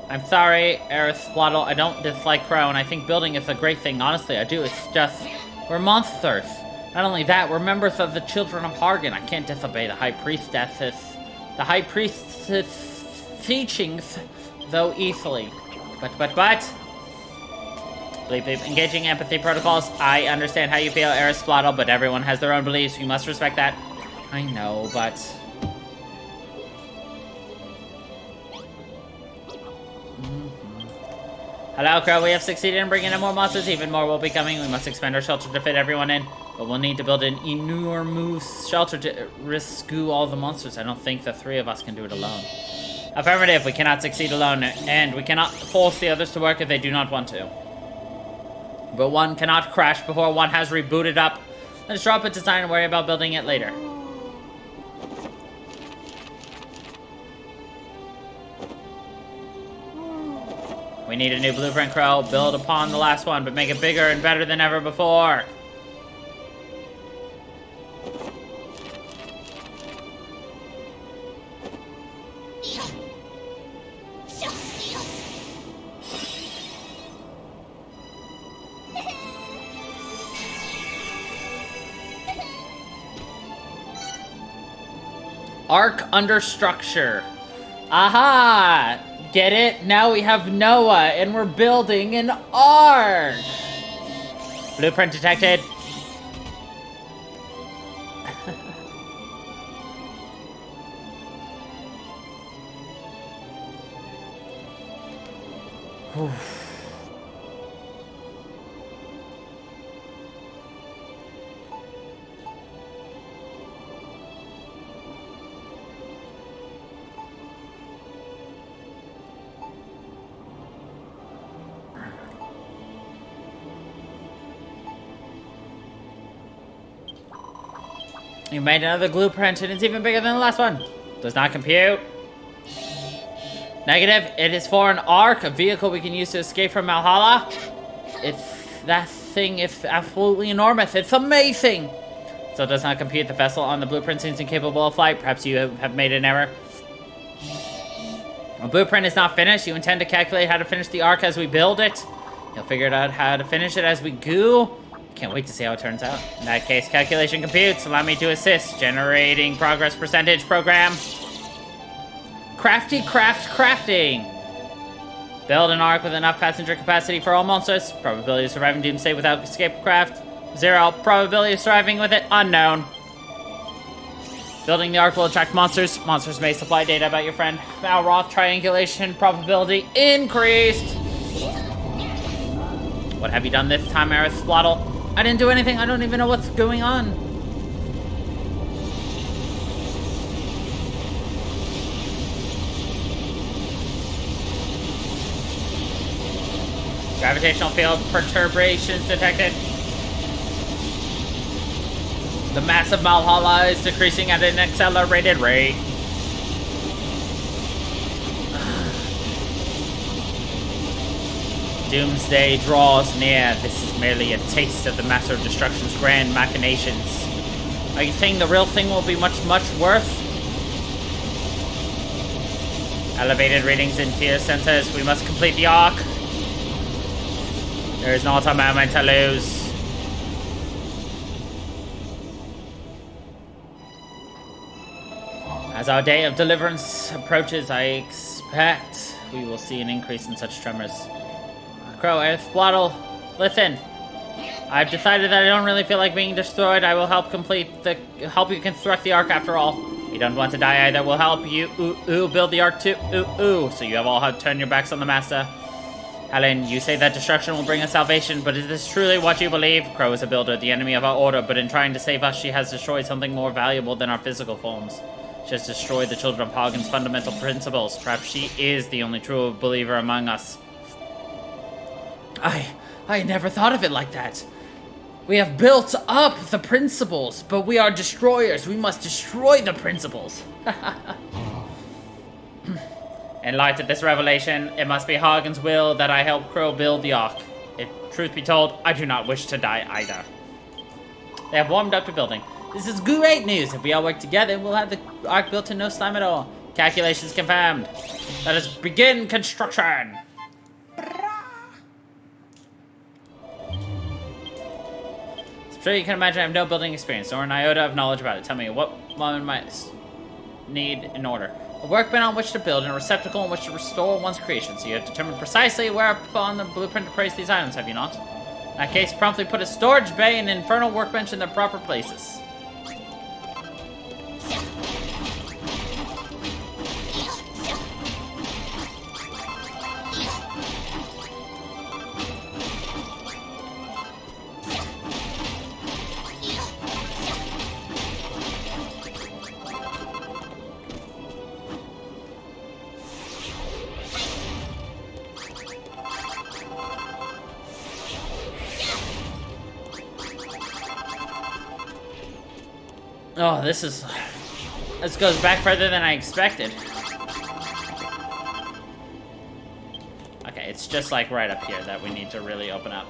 I'm sorry, Aerithwaddle. I don't dislike Krow, and I think building is a great thing. Honestly, I do. It's just, we're monsters. Not only that, we're members of the Children of Hargan. I can't disobey the High Priestess's teachings, though easily. But. Bleep, bleep. Engaging empathy protocols. I understand how you feel, Aerithwaddle, but everyone has their own beliefs. You must respect that. I know, but... Hello, Krow. We have succeeded in bringing in more monsters. Even more will be coming. We must expand our shelter to fit everyone in. But we'll need to build an enormous shelter to rescue all the monsters. I don't think the three of us can do it alone. Affirmative. We cannot succeed alone. And we cannot force the others to work if they do not want to. But one cannot crash before one has rebooted up. Let's drop a design and worry about building it later. We need a new blueprint, Krow. Build upon the last one, but make it bigger and better than ever before. Ark under structure. Aha! Get it? Now we have Noah, and we're building an ark! Blueprint detected. You made another blueprint, and it's even bigger than the last one. Does not compute. Negative. It is for an ark, a vehicle we can use to escape from Valhalla. That thing is absolutely enormous. It's amazing. So it does not compute. The vessel on the blueprint seems incapable of flight. Perhaps you have made an error. A blueprint is not finished. You intend to calculate how to finish the ark as we build it. You'll figure out how to finish it as we go. Can't wait to see how it turns out. In that case, calculation computes. Allow me to assist. Generating progress percentage program. Crafting. Build an ark with enough passenger capacity for all monsters. Probability of surviving doomsday without escape craft, 0. Probability of surviving with it, unknown. Building the ark will attract monsters. Monsters may supply data about your friend. Malroth triangulation probability increased. What have you done this time, Aerithwaddle? I didn't do anything. I don't even know what's going on. Gravitational field perturbations detected. The mass of Valhalla is decreasing at an accelerated rate. Doomsday draws near. This is merely a taste of the Master of Destruction's grand machinations. Are you saying the real thing will be much worse? Elevated readings in fear sensors. We must complete the arc. There is not a moment to lose. As our day of deliverance approaches, I expect we will see an increase in such tremors. Krow, Earth, Waddle, listen. I've decided that I don't really feel like being destroyed. I will help you construct the Ark after all. You don't want to die either. We'll help you build the Ark too. So you have all had to turn your backs on the Master. Helen, you say that destruction will bring us salvation, but is this truly what you believe? Krow is a builder, the enemy of our order, but in trying to save us, she has destroyed something more valuable than our physical forms. She has destroyed the children of Hagen's fundamental principles. Perhaps she is the only true believer among us. I never thought of it like that. We have built up the principles, but we are destroyers. We must destroy the principles. In light of this revelation, it must be Hagen's will that I help Krow build the Ark. If truth be told, I do not wish to die either. They have warmed up to building. This is great news. If we all work together, we'll have the Ark built in no time at all. Calculations confirmed. Let us begin construction. I'm sure you can imagine I have no building experience or an iota of knowledge about it. Tell me, what one might need in order? A workbench on which to build and a receptacle in which to restore one's creation. So you have determined precisely where upon the blueprint to place these items, have you not? In that case, promptly put a storage bay and an infernal workbench in their proper places. Oh, this goes back further than I expected. Okay, it's just like right up here that we need to really open up.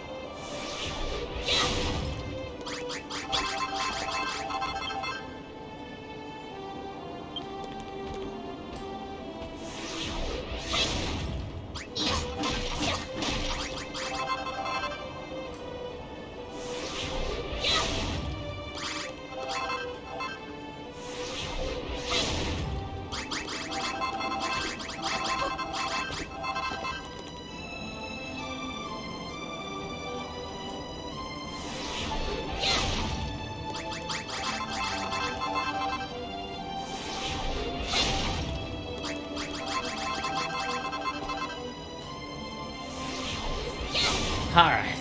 All right.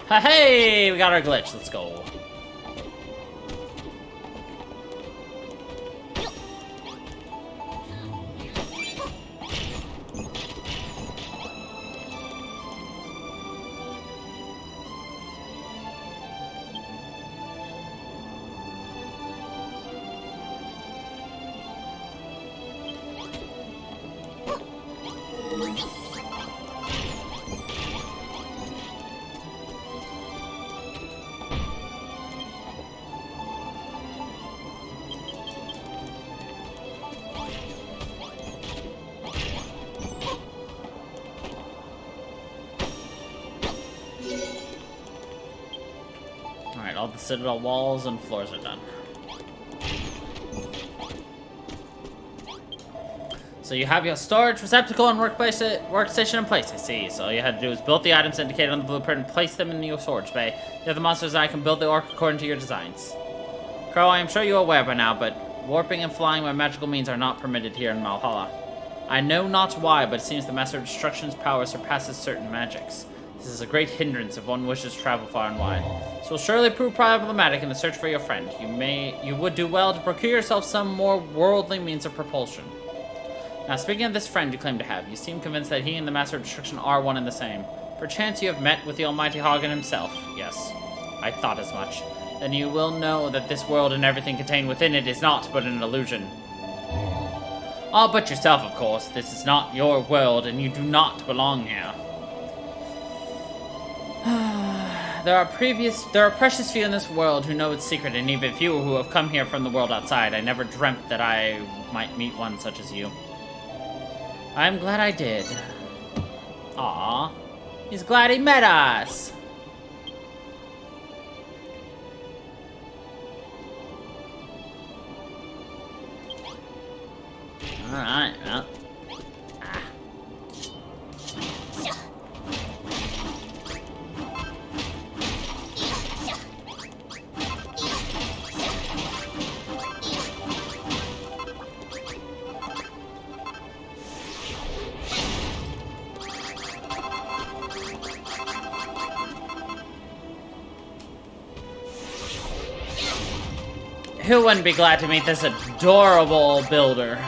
Hey, we got our glitch. Let's go. All the citadel walls and floors are done. So you have your storage, receptacle, and workstation in place, I see. So all you had to do is build the items indicated on the blueprint and place them in your storage bay. The other monsters and I can build the Ark according to your designs. Krow, I am sure you're aware by now, but warping and flying by magical means are not permitted here in Valhalla. I know not why, but it seems the Master of Destruction's power surpasses certain magics. This is a great hindrance if one wishes to travel far and wide. This will surely prove problematic in the search for your friend. You would do well to procure yourself some more worldly means of propulsion. Now, speaking of this friend you claim to have, you seem convinced that he and the Master of Destruction are one and the same. Perchance you have met with the almighty Hagen himself. Yes, I thought as much. Then you will know that this world and everything contained within it is not but an illusion. All but yourself, of course. This is not your world, and you do not belong here. There are precious few in this world who know its secret, and even few who have come here from the world outside. I never dreamt that I might meet one such as you. I'm glad I did. Aww. He's glad he met us. Alright, well. Who wouldn't be glad to meet this adorable builder?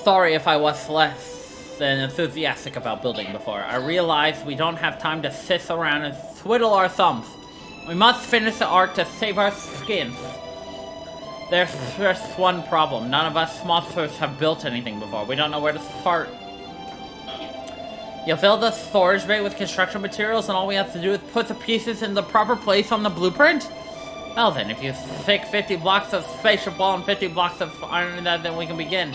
Sorry if I was less than enthusiastic about building before. I realized we don't have time to sit around and twiddle our thumbs. We must finish the art to save our skins. There's just one problem. None of us monsters have built anything before. We don't know where to start. You fill the storage bay with construction materials and all we have to do is put the pieces in the proper place on the blueprint? Well then, if you stick 50 blocks of spaceship wall and 50 blocks of iron in that, then we can begin.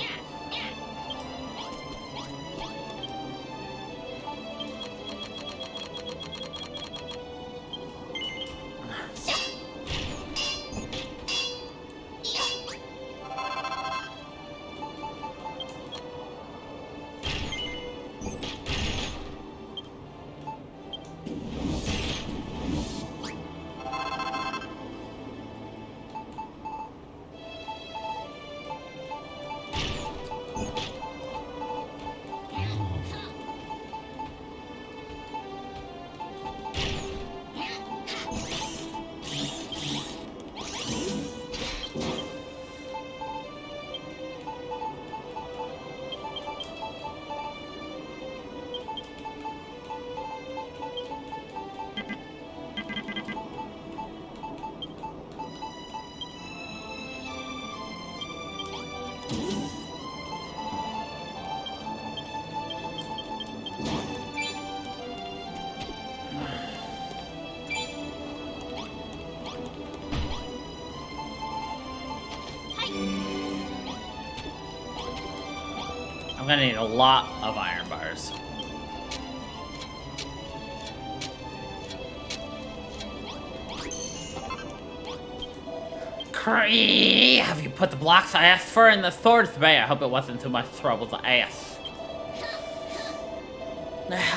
I'm gonna need a lot of iron bars. Cree, have you put the blocks I asked for in the storage bay? I hope it wasn't too much trouble to ask.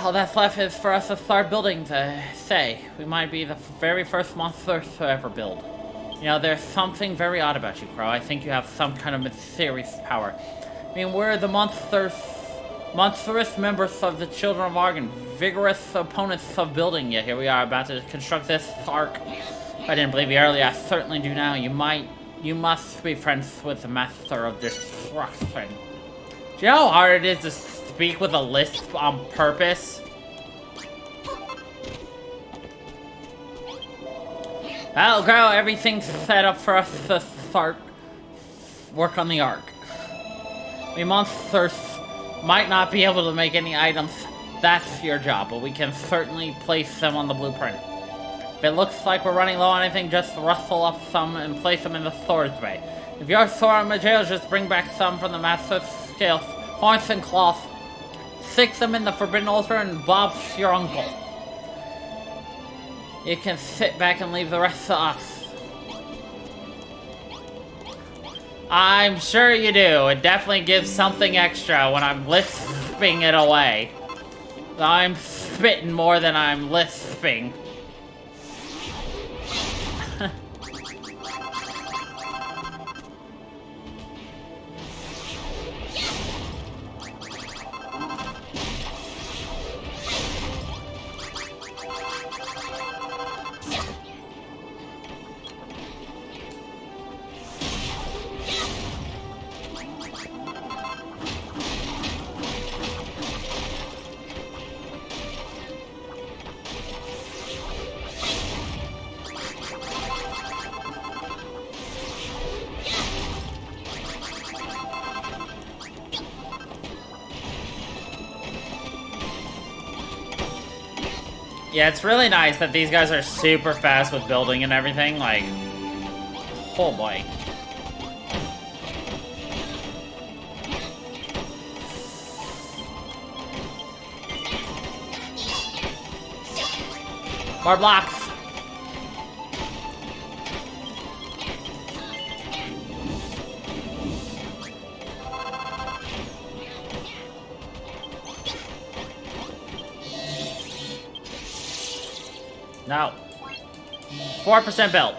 All that's left is for us to start building the say. We might be the very first monsters to ever build. You know, there's something very odd about you, Krow. I think you have some kind of mysterious power. I mean, we're the monstrous members of the Children of Argon, vigorous opponents of building. Yet here we are about to construct this ark. If I didn't believe you earlier, I certainly do now. You must be friends with the master of destruction. Do you know how hard it is to speak with a lisp on purpose? Well, Krow, everything's set up for us to start work on the ark. We monsters might not be able to make any items. That's your job, but we can certainly place them on the blueprint. If it looks like we're running low on anything, just rustle up some and place them in the storage bay. If you're sore on materials, just bring back some from the master's scales, horns and cloth. Stick them in the forbidden altar and Bob's your uncle. You can sit back and leave the rest to us. I'm sure you do. It definitely gives something extra when I'm lisping it away. I'm spitting more than I'm lisping. Yeah, it's really nice that these guys are super fast with building and everything, like, oh boy. More blocks. No. 4% built.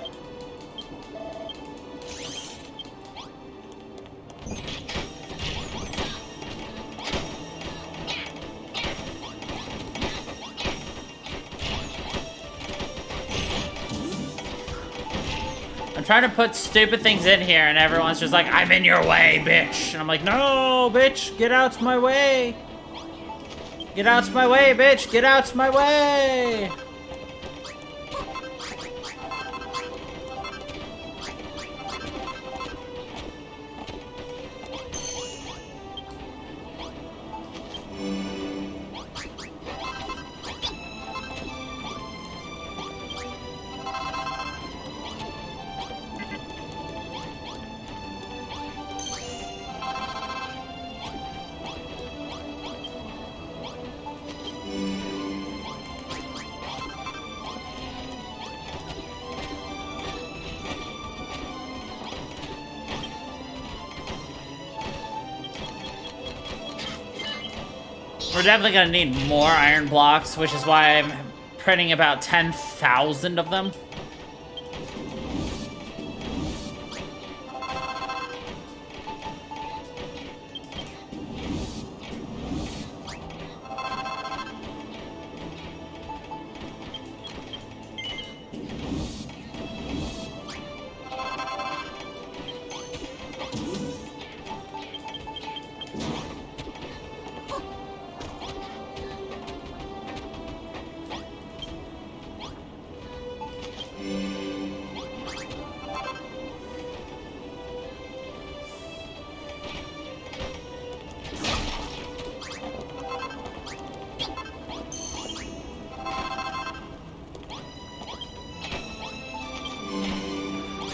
I'm trying to put stupid things in here and everyone's just like, I'm in your way, bitch. And I'm like, no, bitch, get out my way. Get out my way, bitch, get out my way. We're definitely gonna need more iron blocks, which is why I'm printing about 10,000 of them.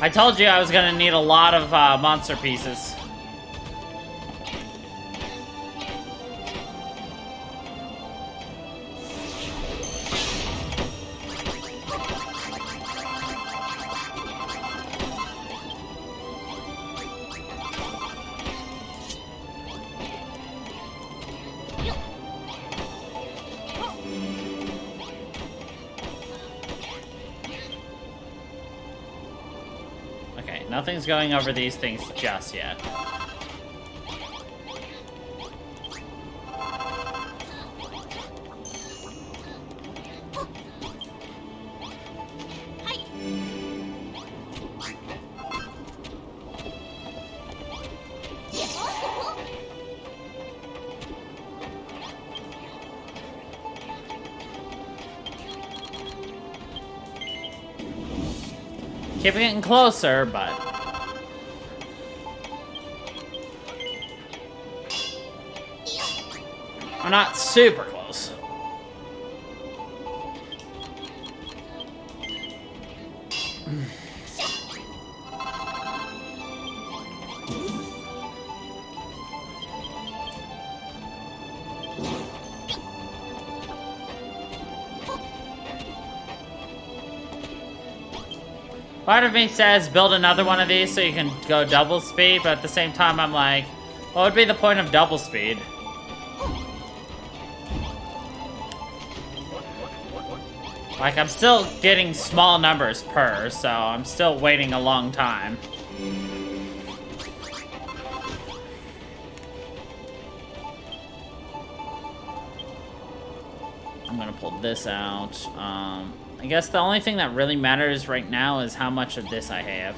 I told you I was gonna need a lot of monster pieces. Nothing's going over these things just yet. Keep getting closer, but... we're not super close. Part of me says build another one of these so you can go double speed, but at the same time I'm like, what would be the point of double speed? Like, I'm still getting small numbers per, so I'm still waiting a long time. I'm gonna pull this out. I guess the only thing that really matters right now is how much of this I have.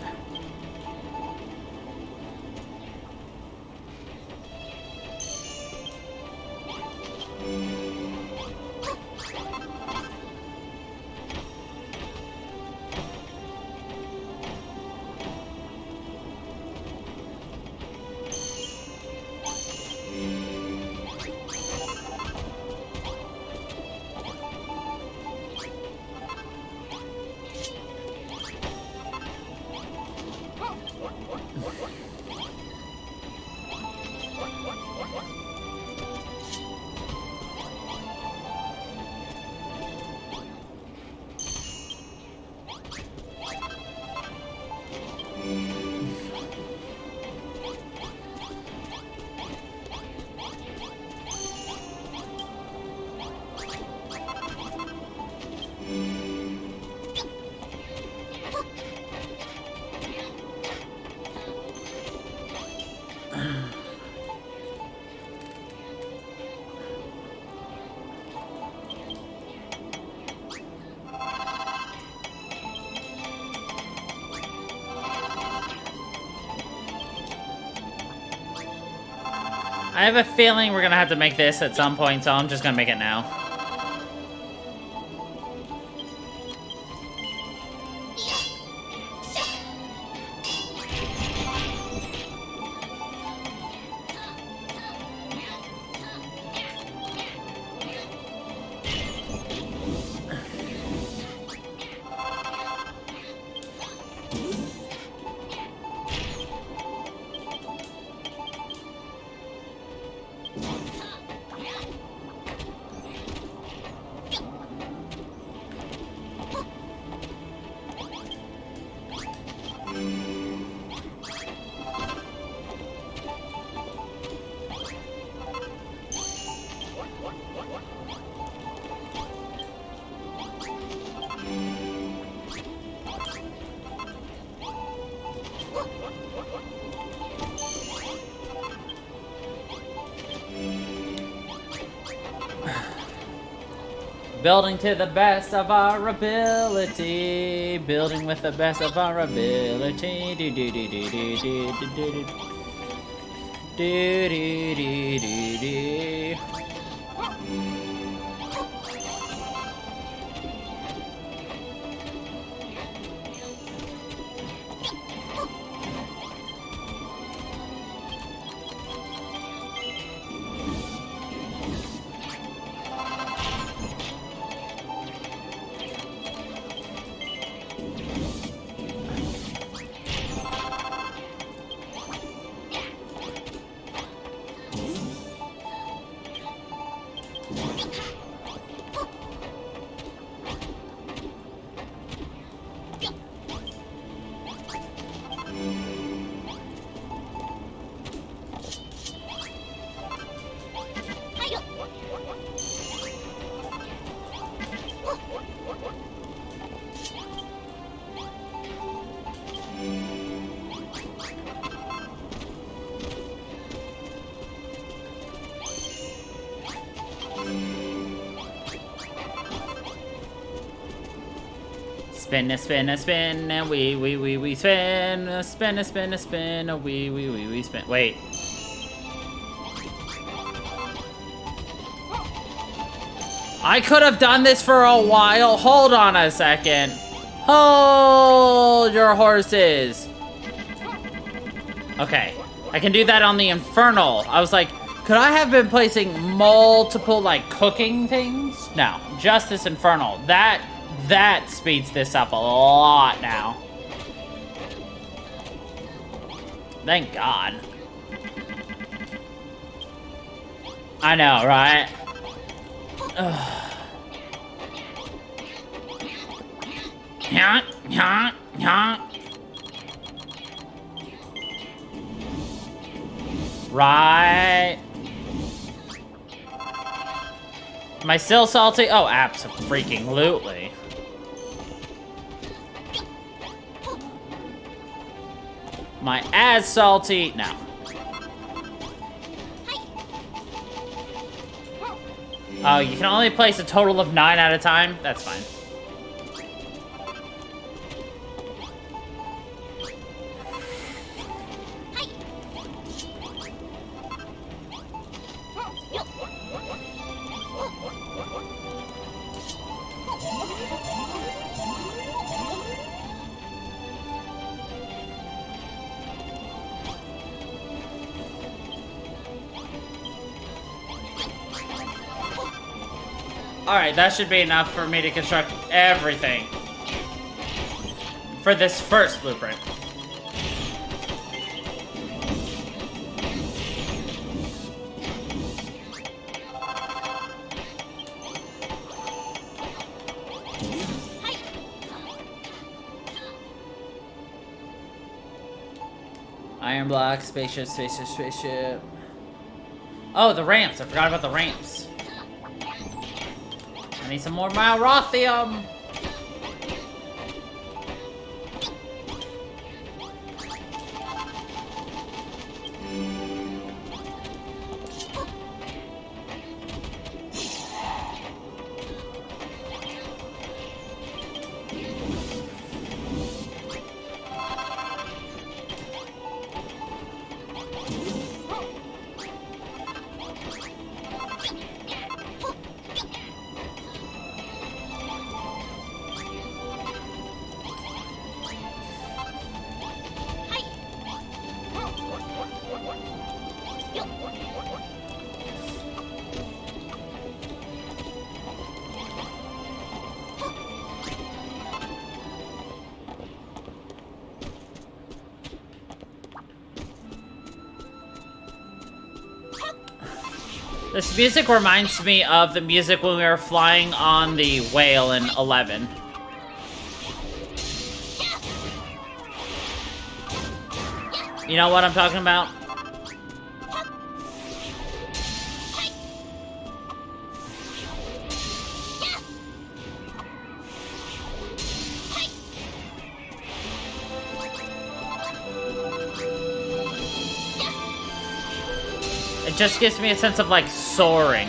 I have a feeling we're gonna have to make this at some point, so I'm just gonna make it now. Building to the best of our ability. Building with the best of our ability. Do do do do do do do do do do do do do. Spin a spin a spin and we spin a spin a spin a spin a we spin. Wait. I could have done this for a while. Hold on a second. Hold your horses. Okay, I can do that on the Infernal. I was like, could I have been placing multiple, like, cooking things? No, just this Infernal. That speeds this up a lot now. Thank God. I know, right? Ugh. Right. Am I still salty? Oh, abso-freaking-lutely. Am I as salty? No. Oh, you can only place a total of 9 at a time? That's fine. Alright, that should be enough for me to construct everything for this first blueprint. Iron block, spaceship, spaceship, spaceship. Oh, the ramps. I forgot about the ramps. I need some more Malrothium. This music reminds me of the music when we were flying on the whale in 11. You know what I'm talking about? It just gives me a sense of, like, soaring.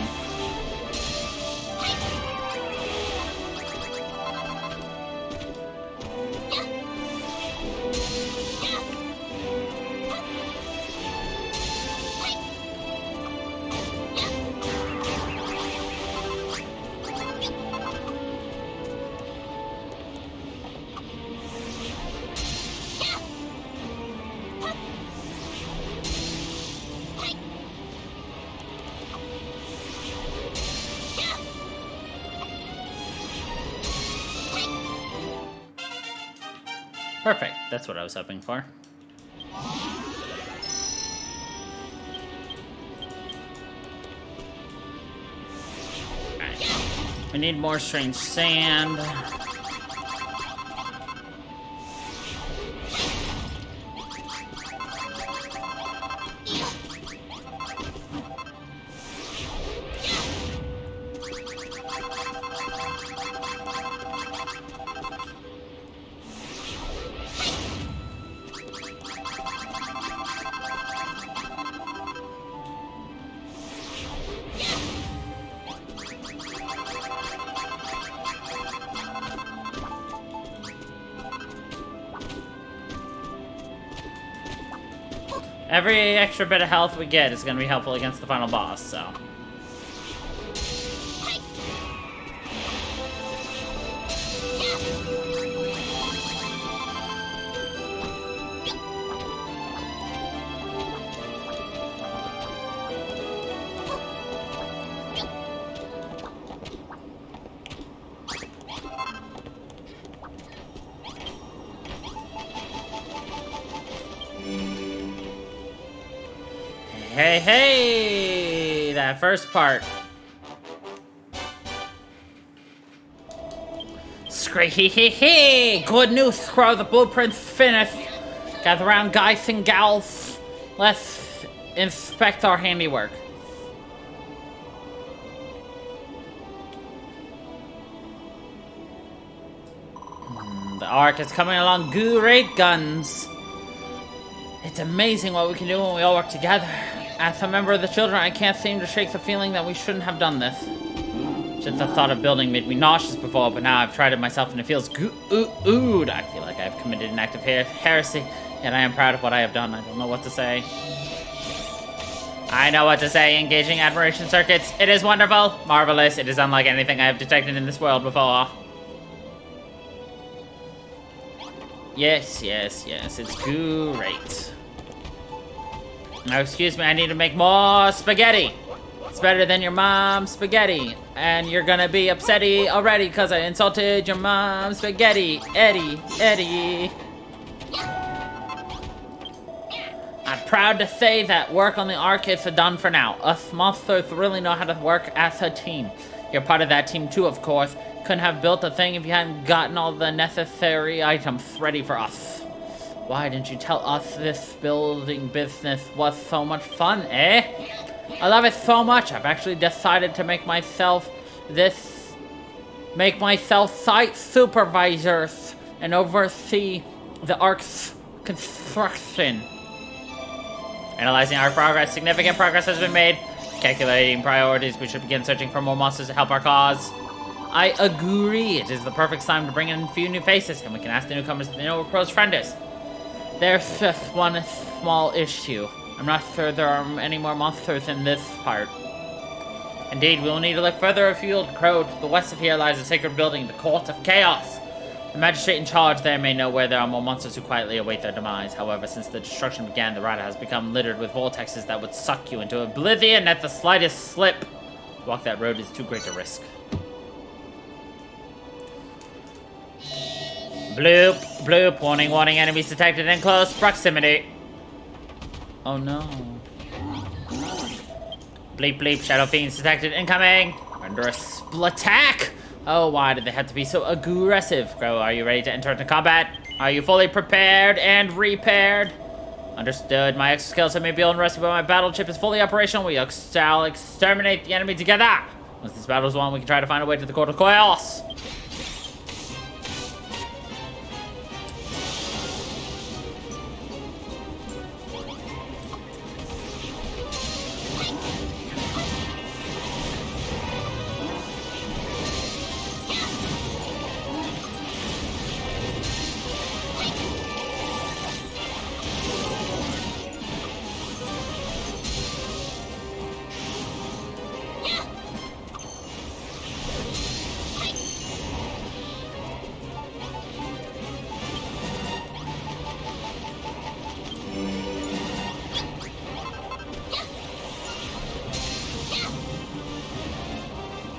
Perfect. That's what I was hoping for. Alright. We need more strange sand. Every extra bit of health we get is going to be helpful against the final boss, so... Hey, hey! That first part. Scree-hee-hee-hee! Good news, Krow, the blueprint's finished. Gather around, guys and gals. Let's inspect our handiwork. The Ark is coming along great guns. It's amazing what we can do when we all work together. As a member of the children, I can't seem to shake the feeling that we shouldn't have done this. Just the thought of building made me nauseous before, but now I've tried it myself and it feels good. I feel like I've committed an act of heresy, yet I am proud of what I have done. I don't know what to say. I know what to say. Engaging admiration circuits. It is wonderful. Marvelous. It is unlike anything I have detected in this world before. Yes, yes, yes. It's great. Now, excuse me. I need to make more spaghetti. It's better than your mom's spaghetti. And you're gonna be upsetty already because I insulted your mom's spaghetti. Eddie. I'm proud to say that work on the Ark is done for now. Us monsters really know how to work as a team. You're part of that team too, of course. Couldn't have built a thing if you hadn't gotten all the necessary items ready for us. Why didn't you tell us this building business was so much fun, eh? I love it so much. I've actually decided to make myself site supervisors and oversee the Ark's construction. Analyzing our progress, significant progress has been made. Calculating priorities, we should begin searching for more monsters to help our cause. I agree. It is the perfect time to bring in a few new faces, and we can ask the newcomers if they know where Crow's friend is. There's just one small issue. I'm not sure there are any more monsters in this part. Indeed, we will need to look further afield. Krow, to the west of here lies a sacred building, the Court of Chaos. The magistrate in charge there may know where there are more monsters who quietly await their demise. However, since the destruction began, the ride has become littered with vortexes that would suck you into oblivion at the slightest slip. To walk that road is too great a risk. Bloop, bloop, warning, warning, enemies detected in close proximity. Oh no. Bleep, bleep, shadow fiends detected incoming. We're under a split attack. Oh, why did they have to be so aggressive? Krow, are you ready to enter into combat? Are you fully prepared and repaired? Understood. My exoskeleton may be old and rusty, but my battle chip is fully operational. We shall exterminate the enemy together. Once this battle is won, we can try to find a way to the Court of Chaos.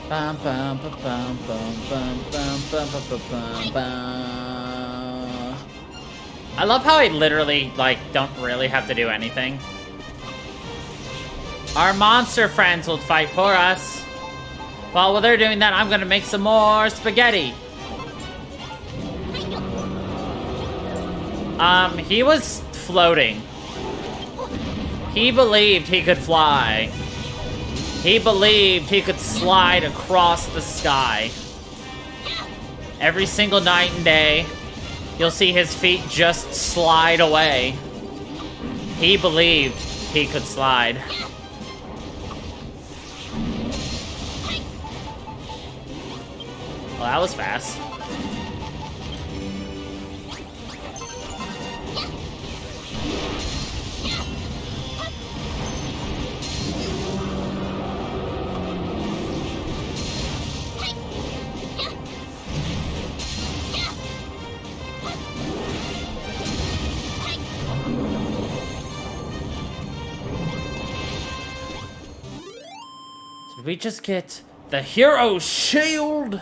Bum, bum, bum, bum, bum, bum, bum, bum, bum, bum, bum. I love how I literally, like, don't really have to do anything. Our monster friends will fight for us. While they're doing that, I'm gonna make some more spaghetti. He was floating. He believed he could fly. He believed he could slide across the sky. Every single night and day, you'll see his feet just slide away. He believed he could slide. Well, that was fast. We just get the hero shield.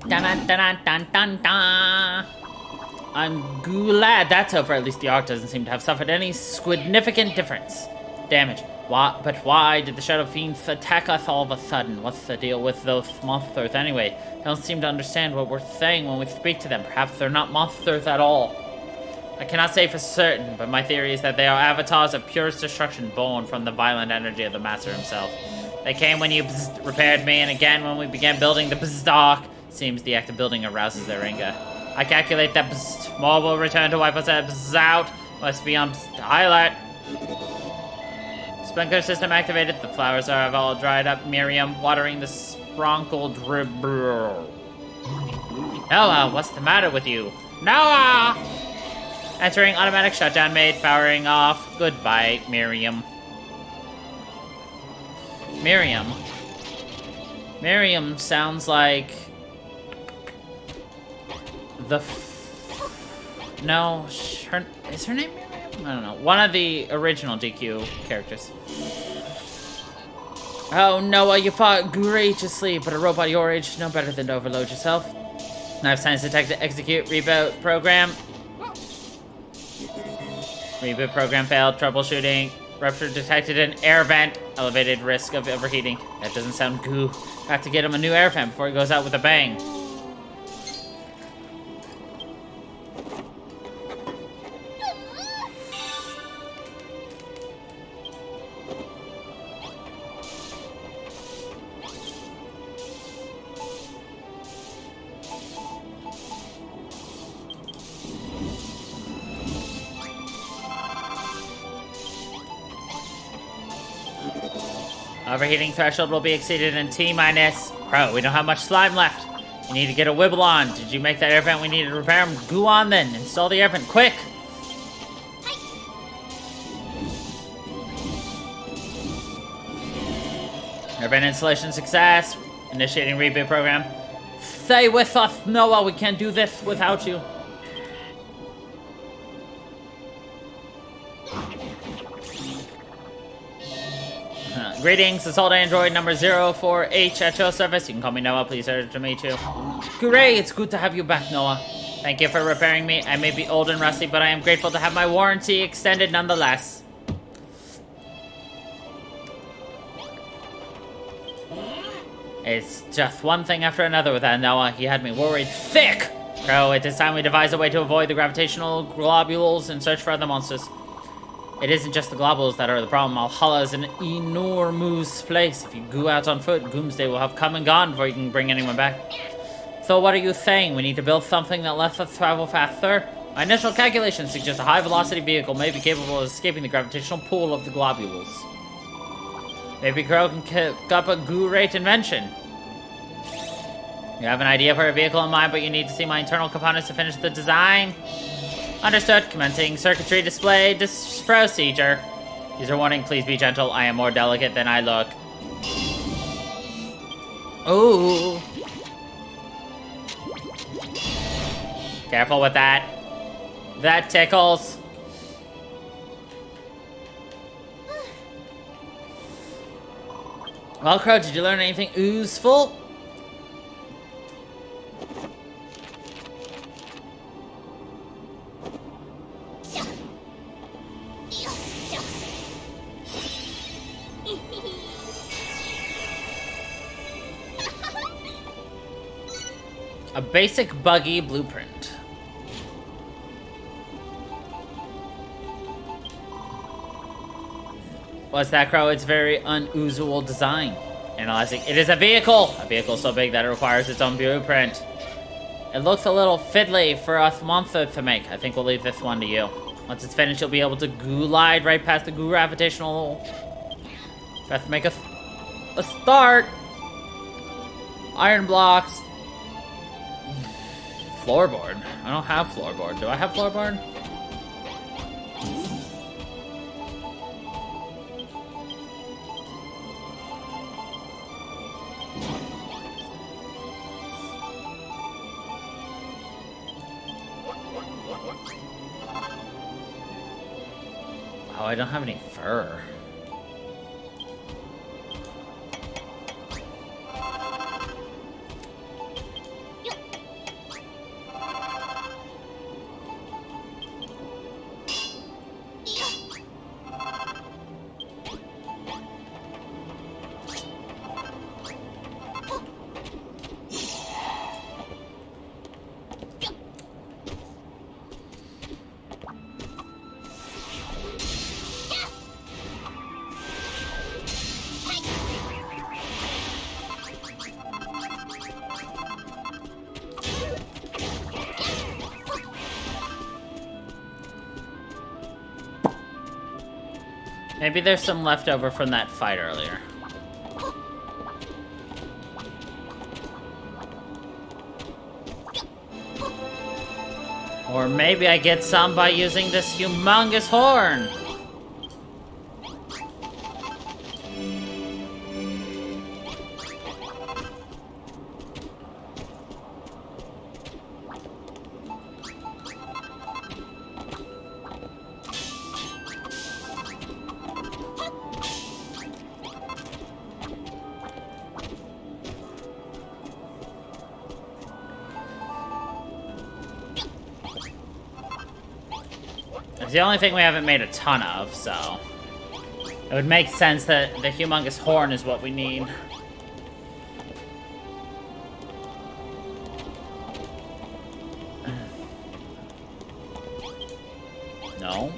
Dun, dun, dun, dun, dun, dun. I'm glad that's over. At least the arc doesn't seem to have suffered any significant difference. Damage. But why did the Shadow Fiends attack us all of a sudden? What's the deal with those monsters anyway? They don't seem to understand what we're saying when we speak to them. Perhaps they're not monsters at all. I cannot say for certain, but my theory is that they are avatars of purest destruction born from the violent energy of the Master himself. They came when you repaired me, and again when we began building the arc. Seems the act of building arouses their anger. I calculate that more will return to wipe us out. Must be on highlight. Sprinkler system activated. The flowers have all dried up. Miriam watering the spronkled river. Noah, what's the matter with you? Noah! Entering automatic shutdown mode, powering off. Goodbye, Miriam. Miriam sounds like the. No, is her name Miriam? I don't know. One of the original DQ characters. Oh, Noah, you fought courageously, but a robot your age is no better than to overload yourself. I have science detect to execute reboot program. Reboot program failed. Troubleshooting. Rupture detected an air vent. Elevated risk of overheating. That doesn't sound goo. I have to get him a new air vent before he goes out with a bang. Overheating threshold will be exceeded in T-minus. Krow, we don't have much slime left. You need to get a wibble on. Did you make that air vent we needed to repair him? Goo on then. Install the air vent, quick. Air vent installation success. Initiating reboot program. Stay with us, Noah. We can't do this without you. Greetings, Assault Android number 04H at your service. You can call me Noah, please urge to meet you. Hooray, it's good to have you back, Noah. Thank you for repairing me. I may be old and rusty, but I am grateful to have my warranty extended nonetheless. It's just one thing after another with that Noah. He had me worried thick. Krow, it is time we devise a way to avoid the gravitational globules and search for other monsters. It isn't just the globules that are the problem. Valhalla is an enormous place. If you go out on foot, Doomsday will have come and gone before you can bring anyone back. So what are you saying? We need to build something that lets us travel faster? My initial calculations suggest a high-velocity vehicle may be capable of escaping the gravitational pull of the globules. Maybe Krow can cook up a great invention. You have an idea for a vehicle in mind, but you need to see my internal components to finish the design. Understood. Commencing circuitry display procedure. User warning, please be gentle. I am more delicate than I look. Ooh. Careful with that. That tickles. Well, Krow, did you learn anything useful? A basic buggy blueprint. What's that, Krow? It's very unusual design. Analyzing. It is a vehicle! A vehicle so big that it requires its own blueprint. It looks a little fiddly for us monsters to make. I think we'll leave this one to you. Once it's finished, you'll be able to glide right past the gravitational. Have to make a start. Iron blocks. Floorboard. I don't have floorboard. Do I have floorboard? Oh, I don't have any fur. Maybe there's some leftover from that fight earlier. Or maybe I get some by using this humongous horn. It's the only thing we haven't made a ton of, so it would make sense that the humongous horn is what we need. No.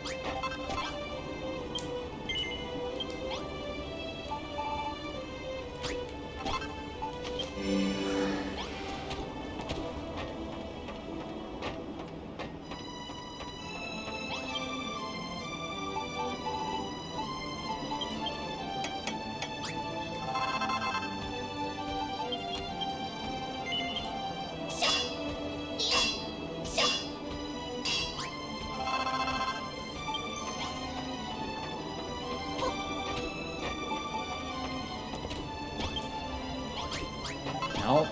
Nope.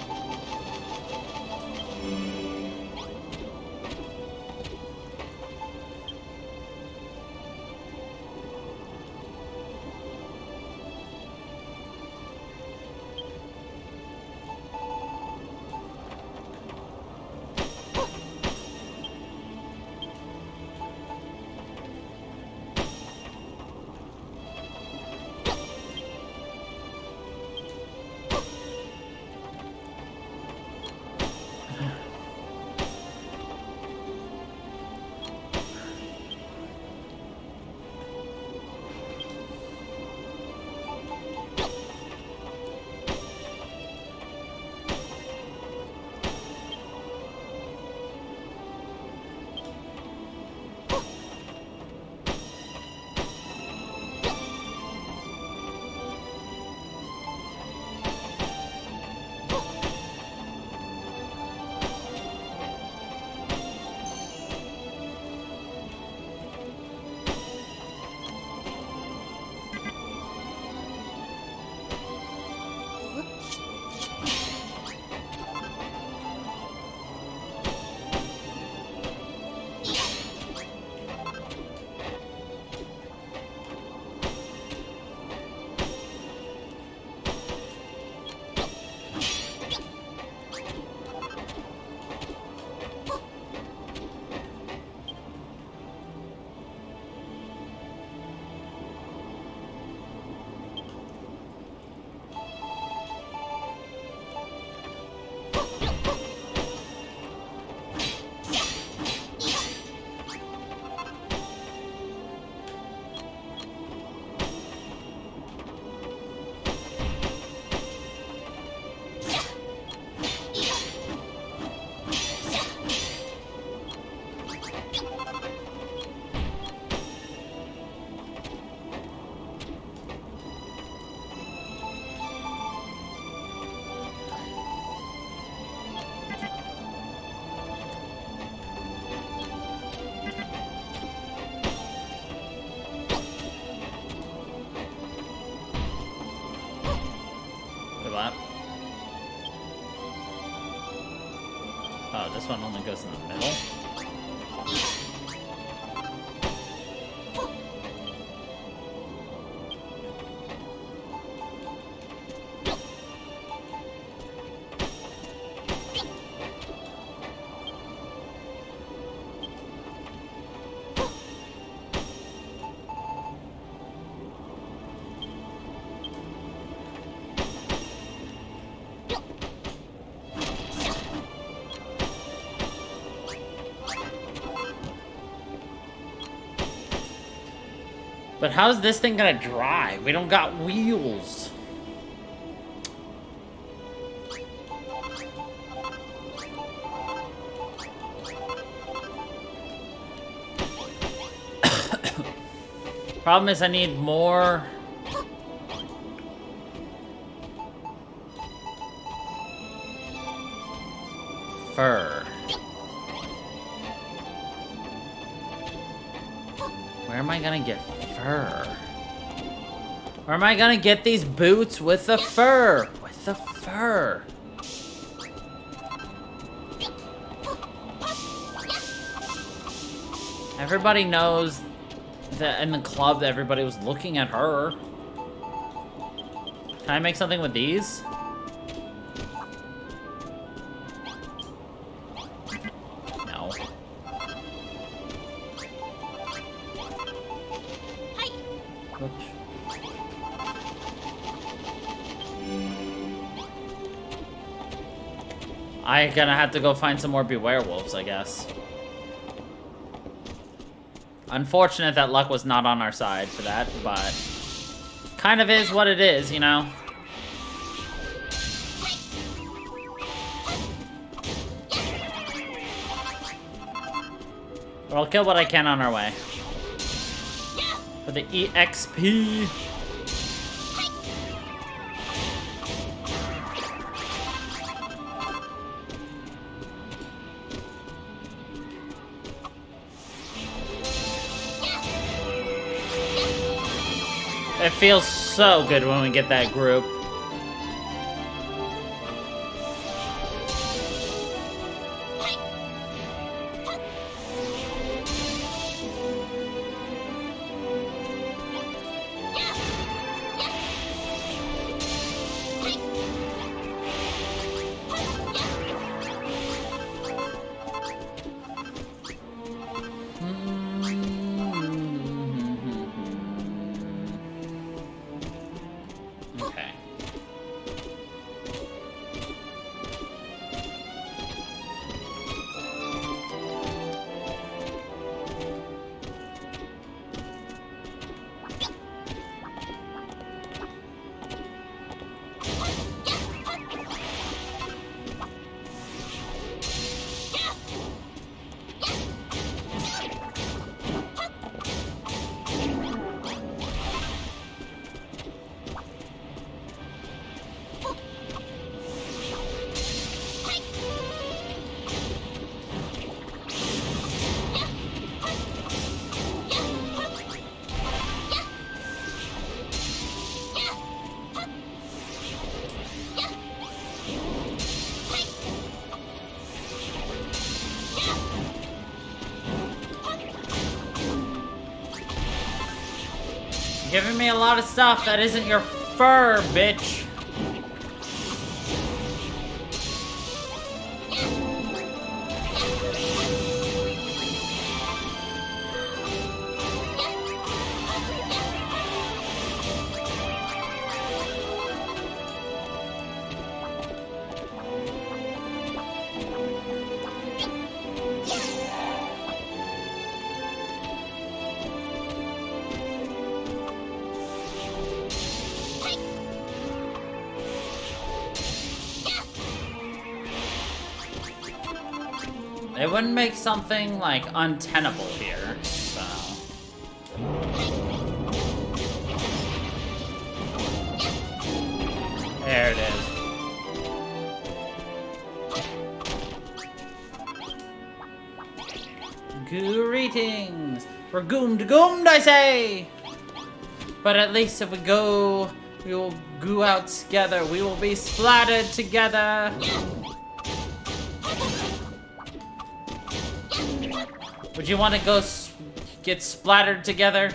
What? Oh, this one only goes in the middle? But how's this thing gonna drive? We don't got wheels. Problem is I need more... fur. Where am I gonna get fur? Where am I gonna get these boots with the fur? With the fur. Everybody knows that in the club that everybody was looking at her. Can I make something with these? No. Oops. I'm gonna have to go find some more beware wolves, I guess. Unfortunate that luck was not on our side for that, but kind of is what it is, you know? But I'll kill what I can on our way. For the EXP. It feels so good when we get that group. Giving me a lot of stuff that isn't your fur, bitch. It wouldn't make something, like, untenable here, so... There it is. Greetings! We're goomed, I say! But at least if we go, we will goo out together. We will be splattered together. Would you want to go get splattered together?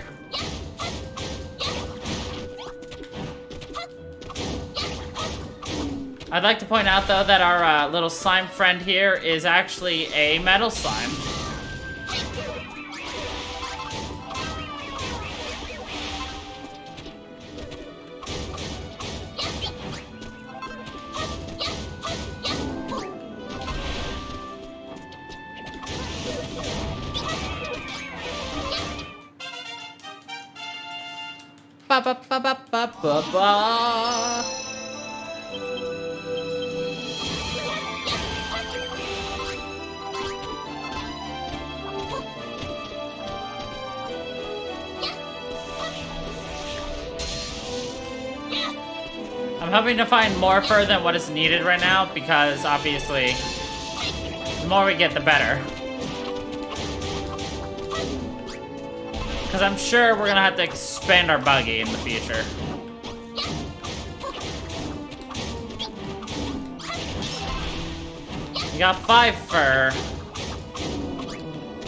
I'd like to point out, though, that our little slime friend here is actually a metal slime. Ba ba ba ba ba ba ba. I'm hoping to find more fur than what is needed right now, because obviously, the more we get, the better. Because I'm sure we're gonna have to expand our buggy in the future. We got 5 fur.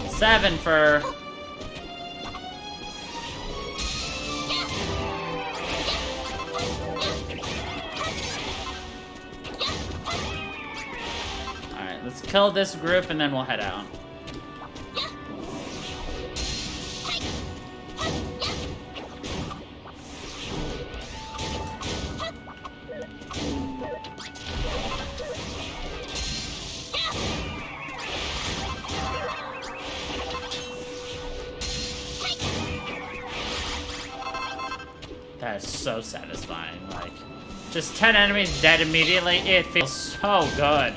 7 fur. Alright, let's kill this group and then we'll head out. That is so satisfying, like, just 10 enemies dead immediately, it feels so good.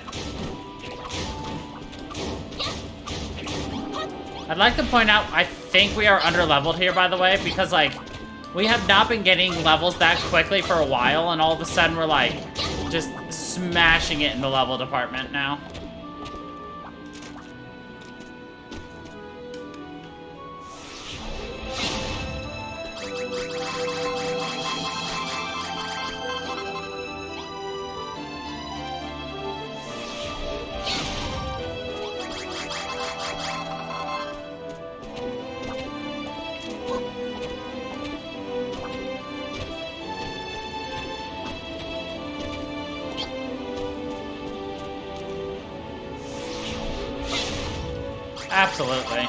I'd like to point out, I think we are under-leveled here, by the way, because, like, we have not been getting levels that quickly for a while, and all of a sudden we're, like, just smashing it in the level department now. Absolutely.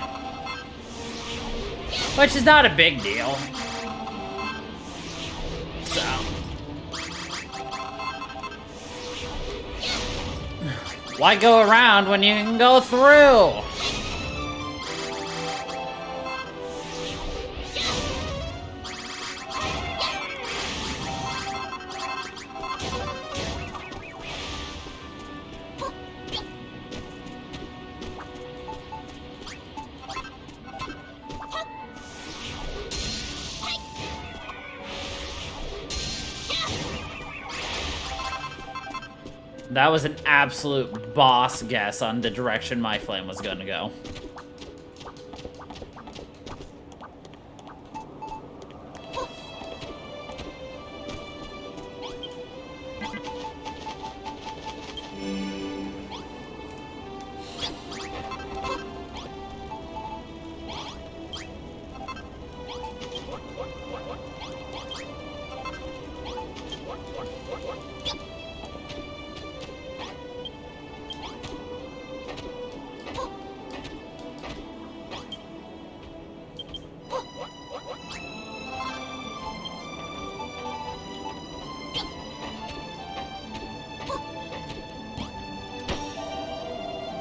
Which is not a big deal. So. Why go around when you can go through? That was an absolute boss guess on the direction my flame was gonna go.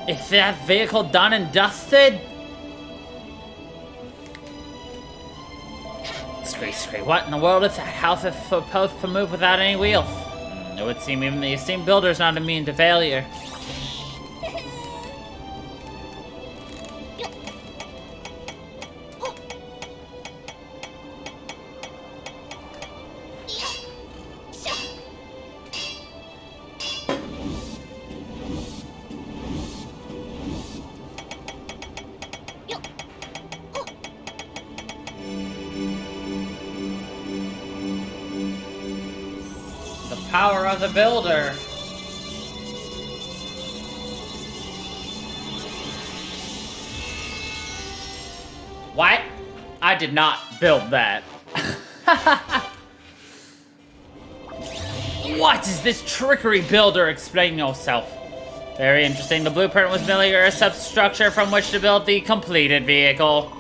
Is that vehicle done and dusted? Scrape. What in the world is that house is supposed to move without any wheels? It would seem even the esteemed builder's not immune to failure. Power of the builder. What? I did not build that. What is this trickery, builder? Explain yourself. Very interesting. The blueprint was merely a substructure from which to build the completed vehicle.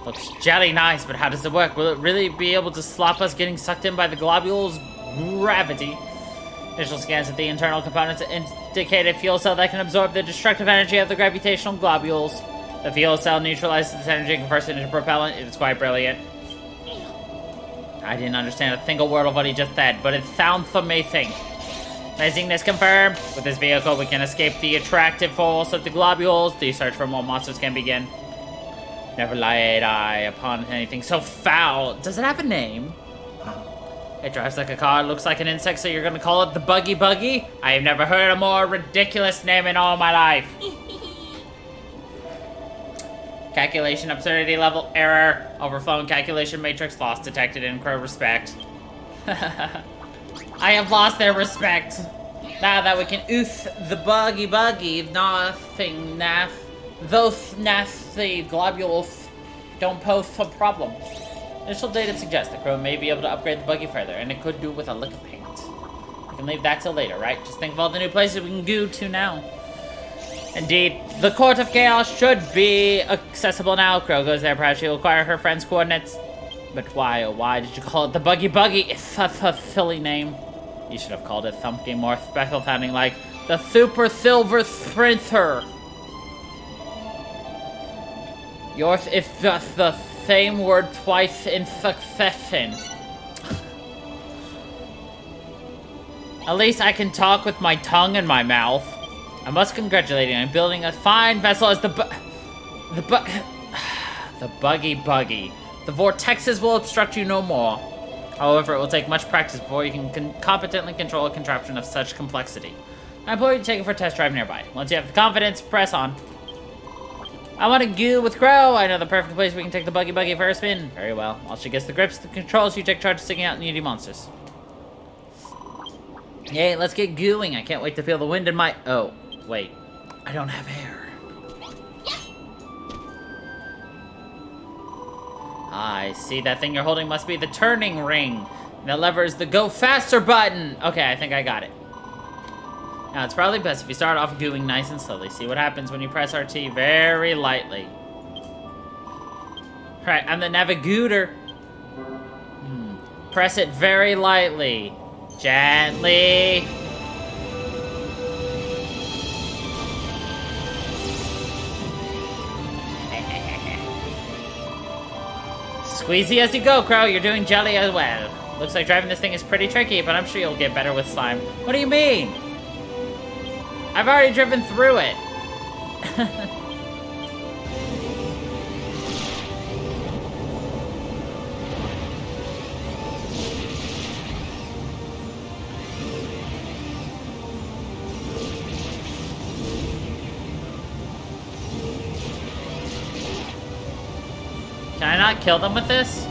Looks jelly nice, but how does it work? Will it really be able to stop us getting sucked in by the globules' gravity? Initial scans of the internal components indicate a fuel cell that can absorb the destructive energy of the gravitational globules. The fuel cell neutralizes this energy and converts it into propellant. It is quite brilliant. I didn't understand a single word of what he just said, but it sounds amazing. Amazingness confirmed. With this vehicle, we can escape the attractive force of the globules. The search for more monsters can begin. Never laid eye upon anything so foul. Does it have a name? It drives like a car, looks like an insect, so you're gonna call it the Buggy Buggy? I have never heard a more ridiculous name in all my life. Calculation absurdity level error. Overflowing calculation matrix loss detected in Krow respect. I have lost their respect. Now that we can oof the Buggy Buggy, nothing nath. Those nath the globules don't pose a problem. Initial data suggests that Krow may be able to upgrade the buggy further, and it could do with a lick of paint. We can leave that till later, right? Just think of all the new places we can go to now. Indeed, the Court of Chaos should be accessible now. Krow goes there, perhaps she'll acquire her friend's coordinates. But why, oh why did you call it the Buggy Buggy? It's a silly name. You should have called it something more special sounding like the Super Silver Sprinter. Yours is just the same word twice in succession. At least I can talk with my tongue in my mouth. I must congratulate you on building a fine vessel as the Buggy Buggy. The vortexes will obstruct you no more. However, it will take much practice before you can competently control a contraption of such complexity. I implore you to take it for a test drive nearby. Once you have the confidence, press on. I want to go with Krow. I know the perfect place we can take the Buggy Buggy for a spin. Very well. While she gets the grips, the controls, you take charge of sticking out needy monsters. Yay, let's get going. I can't wait to feel the wind in my... Oh, wait. I don't have hair. I see that thing you're holding must be the turning ring. And the lever is the go faster button. Okay, I think I got it. Now, it's probably best if you start off gooing nice and slowly. See what happens when you press RT very lightly. Alright, I'm the navigator. Press it very lightly. Gently. Squeezy as you go, Krow. You're doing jelly as well. Looks like driving this thing is pretty tricky, but I'm sure you'll get better with slime. What do you mean? I've already driven through it. Can I not kill them with this?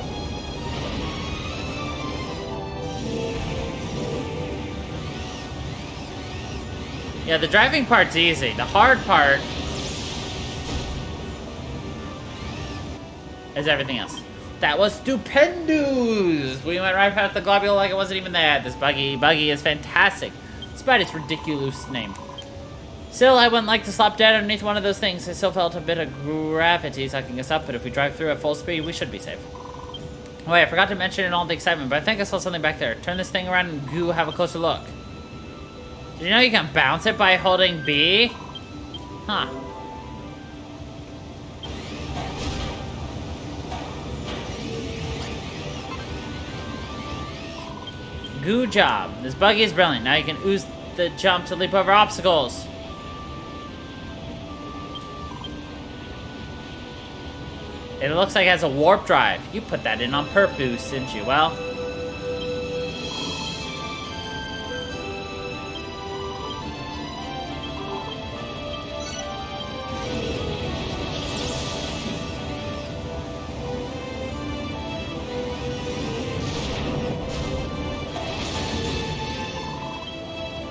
Yeah, the driving part's easy. The hard part is everything else. That was stupendous! We went right past the globule like it wasn't even there. This Buggy is fantastic, despite its ridiculous name. Still, I wouldn't like to slop dead underneath one of those things. I still felt a bit of gravity sucking us up, but if we drive through at full speed, we should be safe. Oh, wait, I forgot to mention in all the excitement, but I think I saw something back there. Turn this thing around and go have a closer look. Did you know you can bounce it by holding B? Huh. Good job. This Buggy is brilliant. Now you can use the jump to leap over obstacles. It looks like it has a warp drive. You put that in on purpose, didn't you? Well...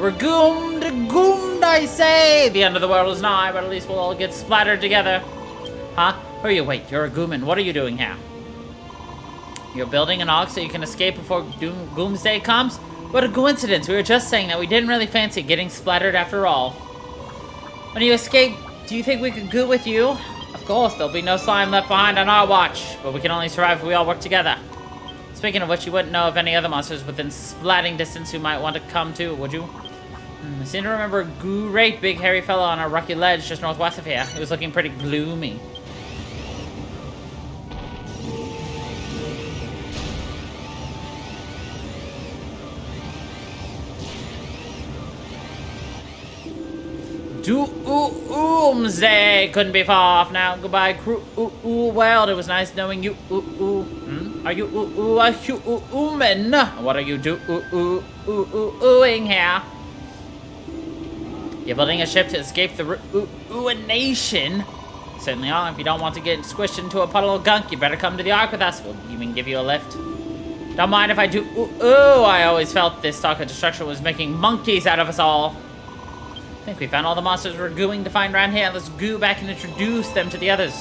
We're goomed, I say! The end of the world is nigh, but at least we'll all get splattered together. Huh? Who are you? Wait, you're a Gooman. What are you doing here? You're building an ark so you can escape before Doomsday comes? What a coincidence. We were just saying that we didn't really fancy getting splattered after all. When you escape, do you think we could goo with you? Of course, there'll be no slime left behind on our watch, but we can only survive if we all work together. Speaking of which, you wouldn't know of any other monsters within splatting distance who might want to come too, would you? I seem to remember a great big hairy fellow on a rocky ledge just northwest of here. He was looking pretty gloomy. Doomsday couldn't be far off now. Goodbye, crew. Well, it was nice knowing you. Are you a human? What are you doing here? You're building a ship to escape the ruination? Certainly are. If you don't want to get squished into a puddle of gunk, you better come to the Ark with us. We'll even give you a lift. Don't mind if I do. I always felt this stock of destruction was making monkeys out of us all. I think we found all the monsters we're going to find around here. Let's go back and introduce them to the others.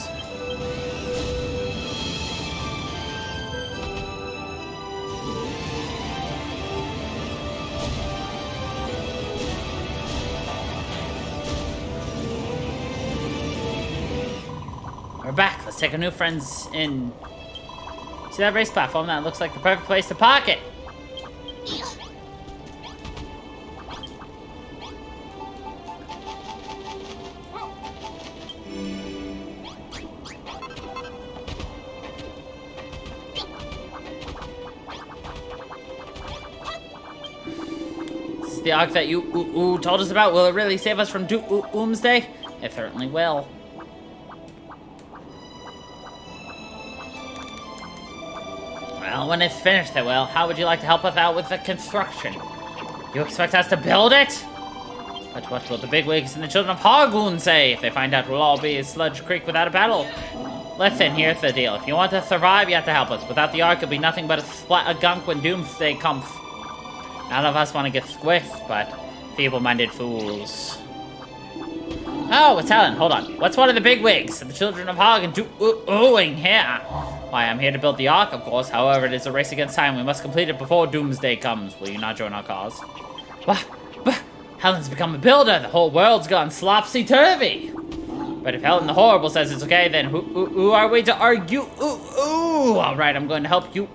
We're back. Let's take our new friends in. See that race platform? That looks like the perfect place to park it. This is the Ark that you told us about. Will it really save us from Doomsday? It certainly will. Well, when it's finished, it will. How would you like to help us out with the construction? You expect us to build it? But what will the bigwigs and the children of Hargoon say if they find out we'll all be in Sludge Creek without a battle? Listen, here's the deal. If you want to survive, you have to help us. Without the Ark, it'll be nothing but a splat of gunk when Doomsday comes. None of us want to get squiffed, but feeble-minded fools. Oh, it's Helen. Hold on. What's one of the bigwigs and the children of Hargoon doing here? Why, I'm here to build the Ark, of course. However, it is a race against time. We must complete it before Doomsday comes. Will you not join our cause? Bah! Helen's become a builder. The whole world's gone slopsy-turvy. But if Helen the Horrible says it's okay, then who are we to argue? All right, I'm going to help you.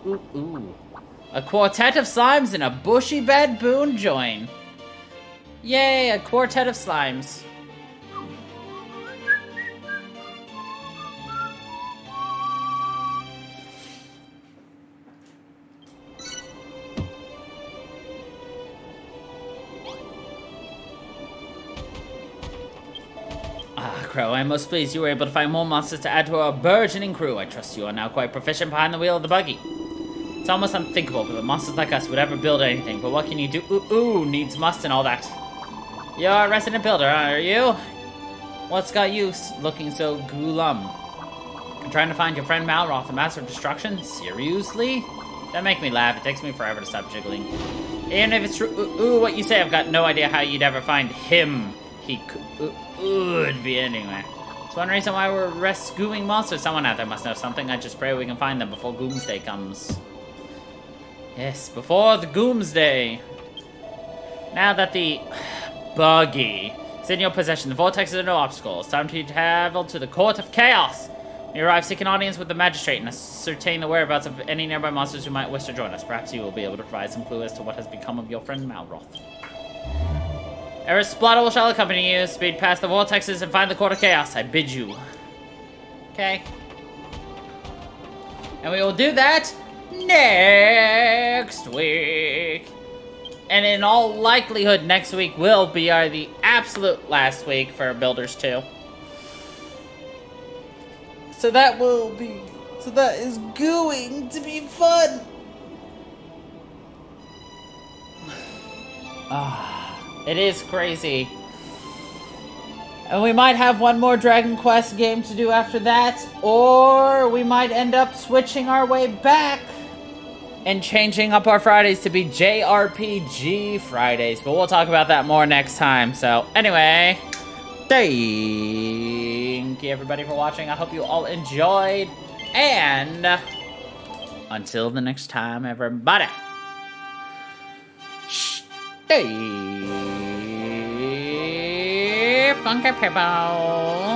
A quartet of slimes and a bushy baboon join. Yay, a quartet of slimes. Krow, I'm most pleased you were able to find more monsters to add to our burgeoning crew. I trust you are now quite proficient behind the wheel of the buggy. It's almost unthinkable that monsters like us would ever build anything, but what can you do? Needs must and all that. You're a resident builder, are you? What's got you looking so glum? I'm trying to find your friend Malroth, the Master of Destruction? Seriously? That make me laugh. It takes me forever to stop jiggling. Even if it's true, what you say, I've got no idea how you'd ever find him. He could be anywhere. It's one reason why we're rescuing monsters. Someone out there must know something. I just pray we can find them before Doomsday comes. Yes, before the Doomsday. Now that the buggy is in your possession, the vortex is no obstacle. It's time to travel to the Court of Chaos. You arrive, seek an audience with the magistrate and ascertain the whereabouts of any nearby monsters who might wish to join us. Perhaps you will be able to provide some clue as to what has become of your friend Malroth. Erisplottle shall accompany you. Speed past the vortexes and find the Court of Chaos. I bid you. Okay. And we will do that next week. And in all likelihood, next week will be the absolute last week for Builders 2. So that is going to be fun. It is crazy. And we might have one more Dragon Quest game to do after that, or we might end up switching our way back and changing up our Fridays to be JRPG Fridays. But we'll talk about that more next time. So anyway, thank you everybody for watching. I hope you all enjoyed. And until the next time, everybody, stay funky people.